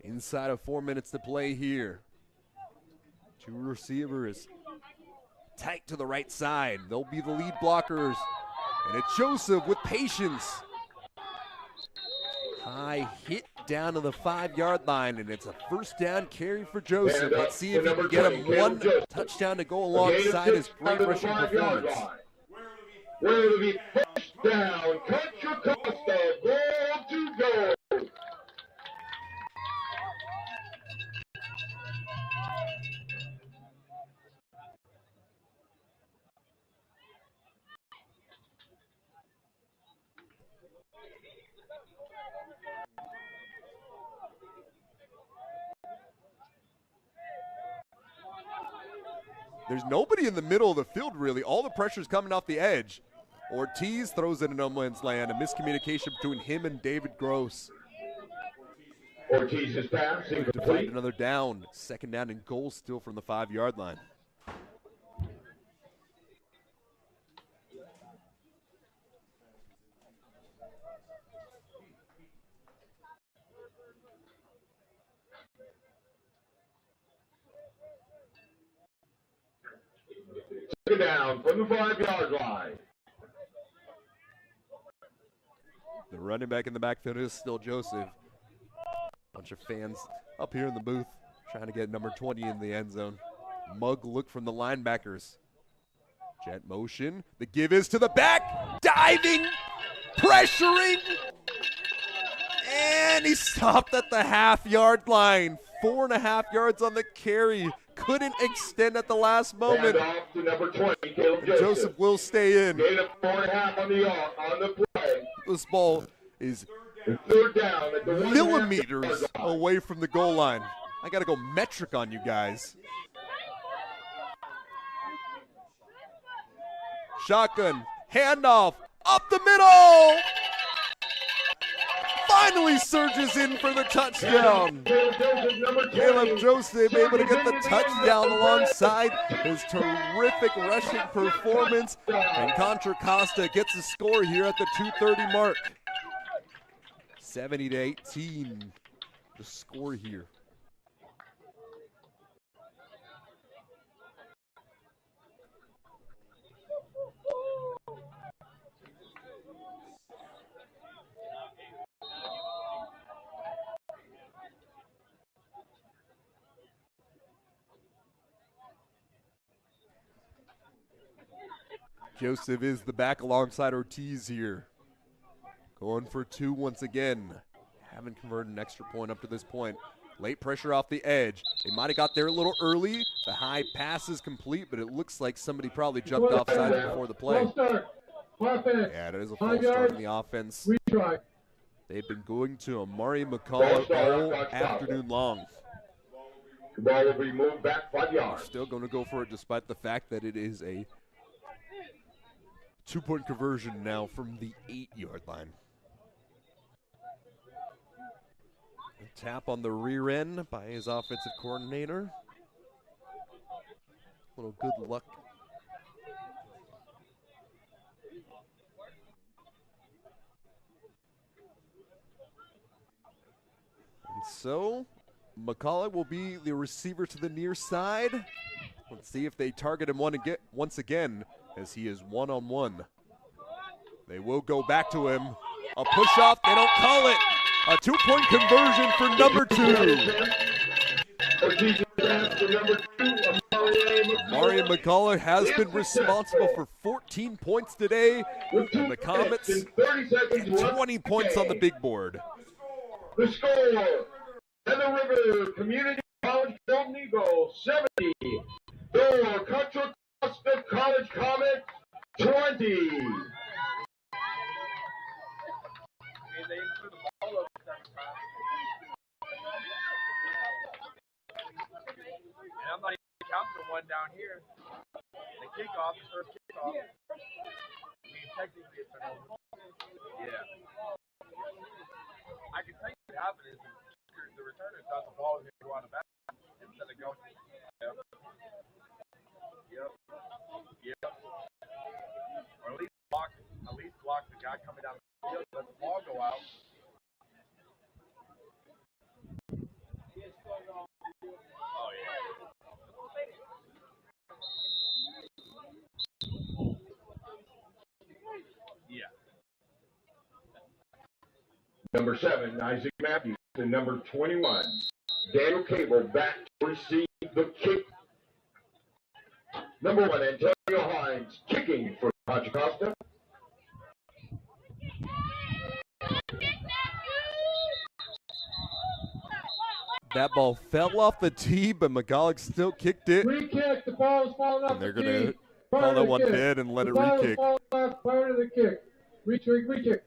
Speaker 1: Inside of 4 minutes to play here. Two receivers tight to the right side. They'll be the lead blockers. And it's Joseph with patience. High hit down to the 5-yard line, and it's a first down carry for Joseph. Let's see if he can get him one touchdown to go alongside his great rushing performance.
Speaker 2: Where it'll be first down, Contra Costa, goal to go.
Speaker 1: There's nobody in the middle of the field, really. All the pressure's coming off the edge. Ortiz throws it in no man's land. A miscommunication between him and David Gross.
Speaker 2: Ortiz's pass
Speaker 1: To find
Speaker 2: incomplete.
Speaker 1: another down. Second down and goal still from the 5-yard line.
Speaker 2: Second down from the 5-yard line.
Speaker 1: The running back in the backfield is still Joseph. Bunch of fans up here in the booth trying to get number 20 in the end zone. Mug look from the linebackers. Jet motion. The give is to the back. Diving. Pressuring. And he stopped at the half-yard line. 4.5 yards on the carry. Couldn't extend at the last moment.
Speaker 2: Hand off to number 20, Caleb Joseph.
Speaker 1: Joseph will stay in.
Speaker 2: Gain of 4.5 on the play.
Speaker 1: This ball is
Speaker 2: Third down at the 1.5
Speaker 1: millimeters
Speaker 2: yard line.
Speaker 1: away from the goal line. I got to go metric on you guys. Shotgun, handoff, up the middle. Finally surges in for the touchdown.
Speaker 2: Caleb Joseph, number 20.
Speaker 1: Caleb Joseph able to get the touchdown alongside his terrific rushing performance. And Contra Costa gets a score here at the 2:30 mark. 70-18, the score here. Joseph is the back alongside Ortiz here. Going for two once again. Haven't converted an extra point up to this point. Late pressure off the edge. They might have got there a little early. The high pass is complete, but it looks like somebody probably jumped offside before the play.
Speaker 3: False start. Offense.
Speaker 1: Yeah, that is a false
Speaker 3: 5
Speaker 1: start
Speaker 3: yards.
Speaker 1: in the offense.
Speaker 3: Retry.
Speaker 1: They've been going to Amari McCullough all afternoon long.
Speaker 2: The ball will be moved back 5 yards.
Speaker 1: Still going to go for it despite the fact that it is a 2-point conversion now from the 8-yard line. A tap on the rear end by his offensive coordinator. A little good luck. And so, McCullough will be the receiver to the near side. Let's see if they target him once again, as he is one-on-one. They will go back to him. A push-off, they don't call it. A two-point conversion for number 2. Marion McCullough has been responsible for 14 points today, and the Comets 20 points on the big board.
Speaker 2: The score, Feather River Community College Golden Eagles 70, the Contra Costa College Comets 20.
Speaker 4: And I'm not even counting the one down here. The kickoff, the first kickoff. I mean, technically it's an over. Yeah. I can tell you what happened is the returner thought the ball was going to go out of bounds instead of going. Yep. Yep. Or at least block the guy coming down the field, let the ball go out. Oh, yeah. Yeah.
Speaker 2: Number 7, Isaac Matthews, and number 21, Daniel Cable back to receive the kick. Number 1, Antonio Hines, kicking for Contra Costa.
Speaker 1: That ball fell off the tee, but McCullough still kicked it.
Speaker 3: Free kick. The ball is falling off
Speaker 1: And they're
Speaker 3: the
Speaker 1: going
Speaker 3: tee.
Speaker 1: to call that one dead and let it re-kick.
Speaker 3: The ball is falling off prior to the kick. Re-kick.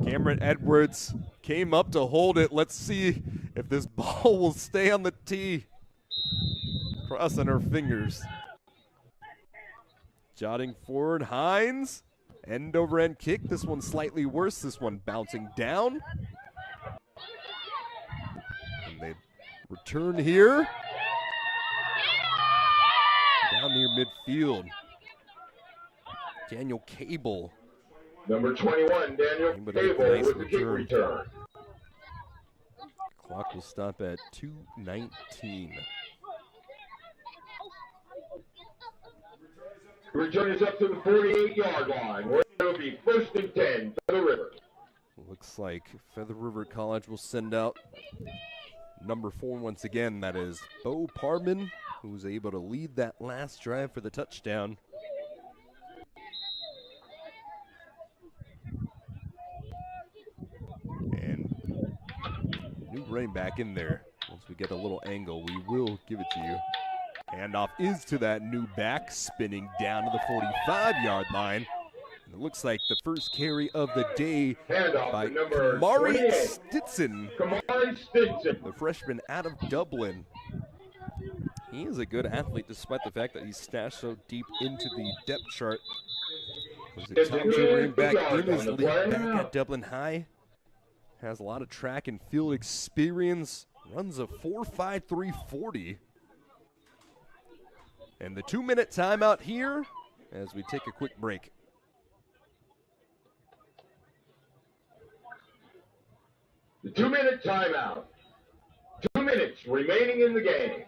Speaker 1: Cameron Edwards came up to hold it. Let's see if this ball will stay on the tee. Crossing our fingers. Jotting forward, Hines. End over end kick. This one slightly worse. This one bouncing down. And they return here. Down near midfield. Daniel Cable.
Speaker 2: Number 21, Daniel Cable
Speaker 1: nice
Speaker 2: with the kick return.
Speaker 1: Clock will stop at 2:19.
Speaker 2: Return is up to the 48-yard line, where it will be 1st and 10 for the River.
Speaker 1: Looks like Feather River College will send out number 4 once again. That is Bo Parman, who was able to lead that last drive for the touchdown. And new running back in there. Once we get a little angle, we will give it to you. Handoff is to that new back, spinning down to the 45-yard line. And it looks like the first carry of the day
Speaker 2: Handoff
Speaker 1: by
Speaker 2: to number
Speaker 1: Kamari
Speaker 2: 28.
Speaker 1: Stinson,
Speaker 2: Kamari Stinson.
Speaker 1: the freshman out of Dublin. He is a good athlete despite the fact that he's stashed so deep into the depth chart. Was a top 2 running back in his league back at Dublin High. Has a lot of track and field experience. Runs a 4.53 40. And the 2-minute timeout here as we take a quick break.
Speaker 2: The 2-minute timeout. 2 minutes remaining in the game.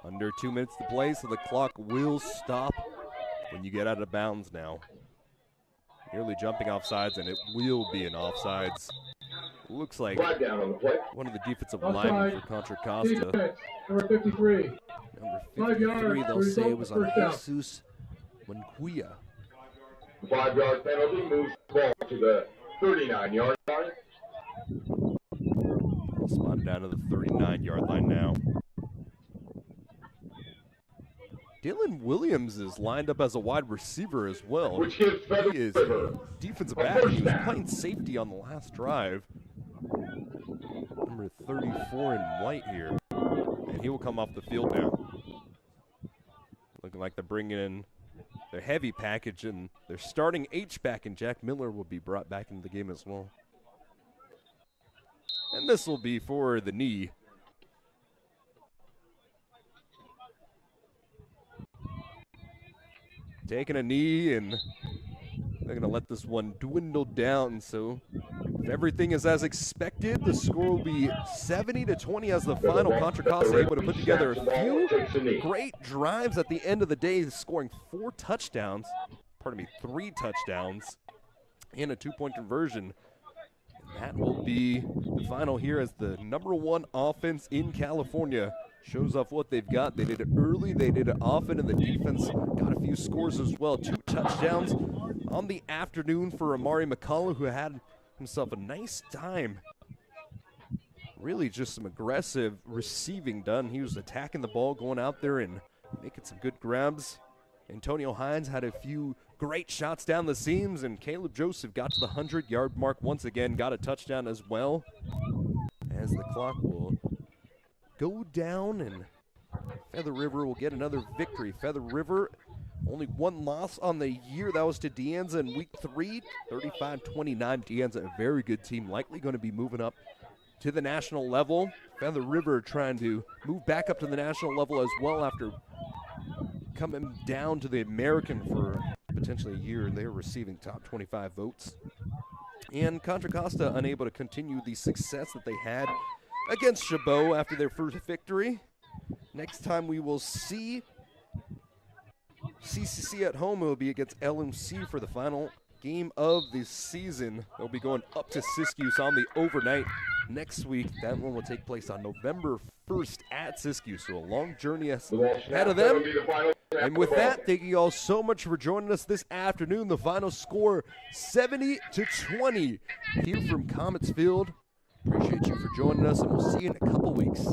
Speaker 1: Under 2 minutes to play, so the clock will stop when you get out of bounds now. Nearly jumping offsides, and it will be an offsides. Looks like
Speaker 2: Flag down on the play.
Speaker 1: one of the defensive
Speaker 3: Offside.
Speaker 1: linemen for Contra Costa.
Speaker 3: Defense, number 53.
Speaker 1: Number
Speaker 3: 5 yards,
Speaker 1: 53, they'll say it was on
Speaker 3: first down.
Speaker 1: Jesus Manquia.
Speaker 2: 5-yard penalty moves the ball to the 39-yard line.
Speaker 1: Spotted down to the 39-yard line now. Dylan Williams is lined up as a wide receiver as well.
Speaker 2: Which gives Feather
Speaker 1: He is
Speaker 2: River
Speaker 1: a defensive
Speaker 2: a
Speaker 1: back, and he
Speaker 2: first
Speaker 1: was
Speaker 2: down.
Speaker 1: playing safety on the last drive. Number 34 in white here. And he will come off the field now. Looking like they're bringing in their heavy package, and their starting H-back, and Jack Miller will be brought back into the game as well. And this will be for the knee. Taking a knee, and they're going to let this one dwindle down. So if everything is as expected, the score will be 70-20 as the final. Contra Costa able to put together a few great drives at the end of the day, scoring 3 touchdowns, and a 2-point conversion. And that will be the final here as the #1 offense in California shows off what they've got. They did it early, they did it often, and the defense got a few scores as well. 2 touchdowns on the afternoon for Amari McCullough, who had himself a nice time. Really just some aggressive receiving done. He was attacking the ball, going out there and making some good grabs. Antonio Hines had a few great shots down the seams, and Caleb Joseph got to the 100-yard mark once again, got a touchdown as well. As the clock will go down, and Feather River will get another victory. Feather River, only 1 loss on the year. That was to De Anza in week 3, 35-29. De Anza, a very good team, likely going to be moving up to the national level. Feather River trying to move back up to the national level as well after coming down to the American for potentially a year. They're receiving top 25 votes. And Contra Costa unable to continue the success that they had against Chabot after their first victory. Next time we will see CCC at home. It will be against LMC for the final game of the season. They'll be going up to Siskiyou on the overnight next week. That one will take place on November 1st at Siskiyou, so a long journey ahead of them. And with that, thank you all so much for joining us this afternoon. The final score, 70-20 here from Comets Field. Appreciate you for joining us, and we'll see you in a couple weeks.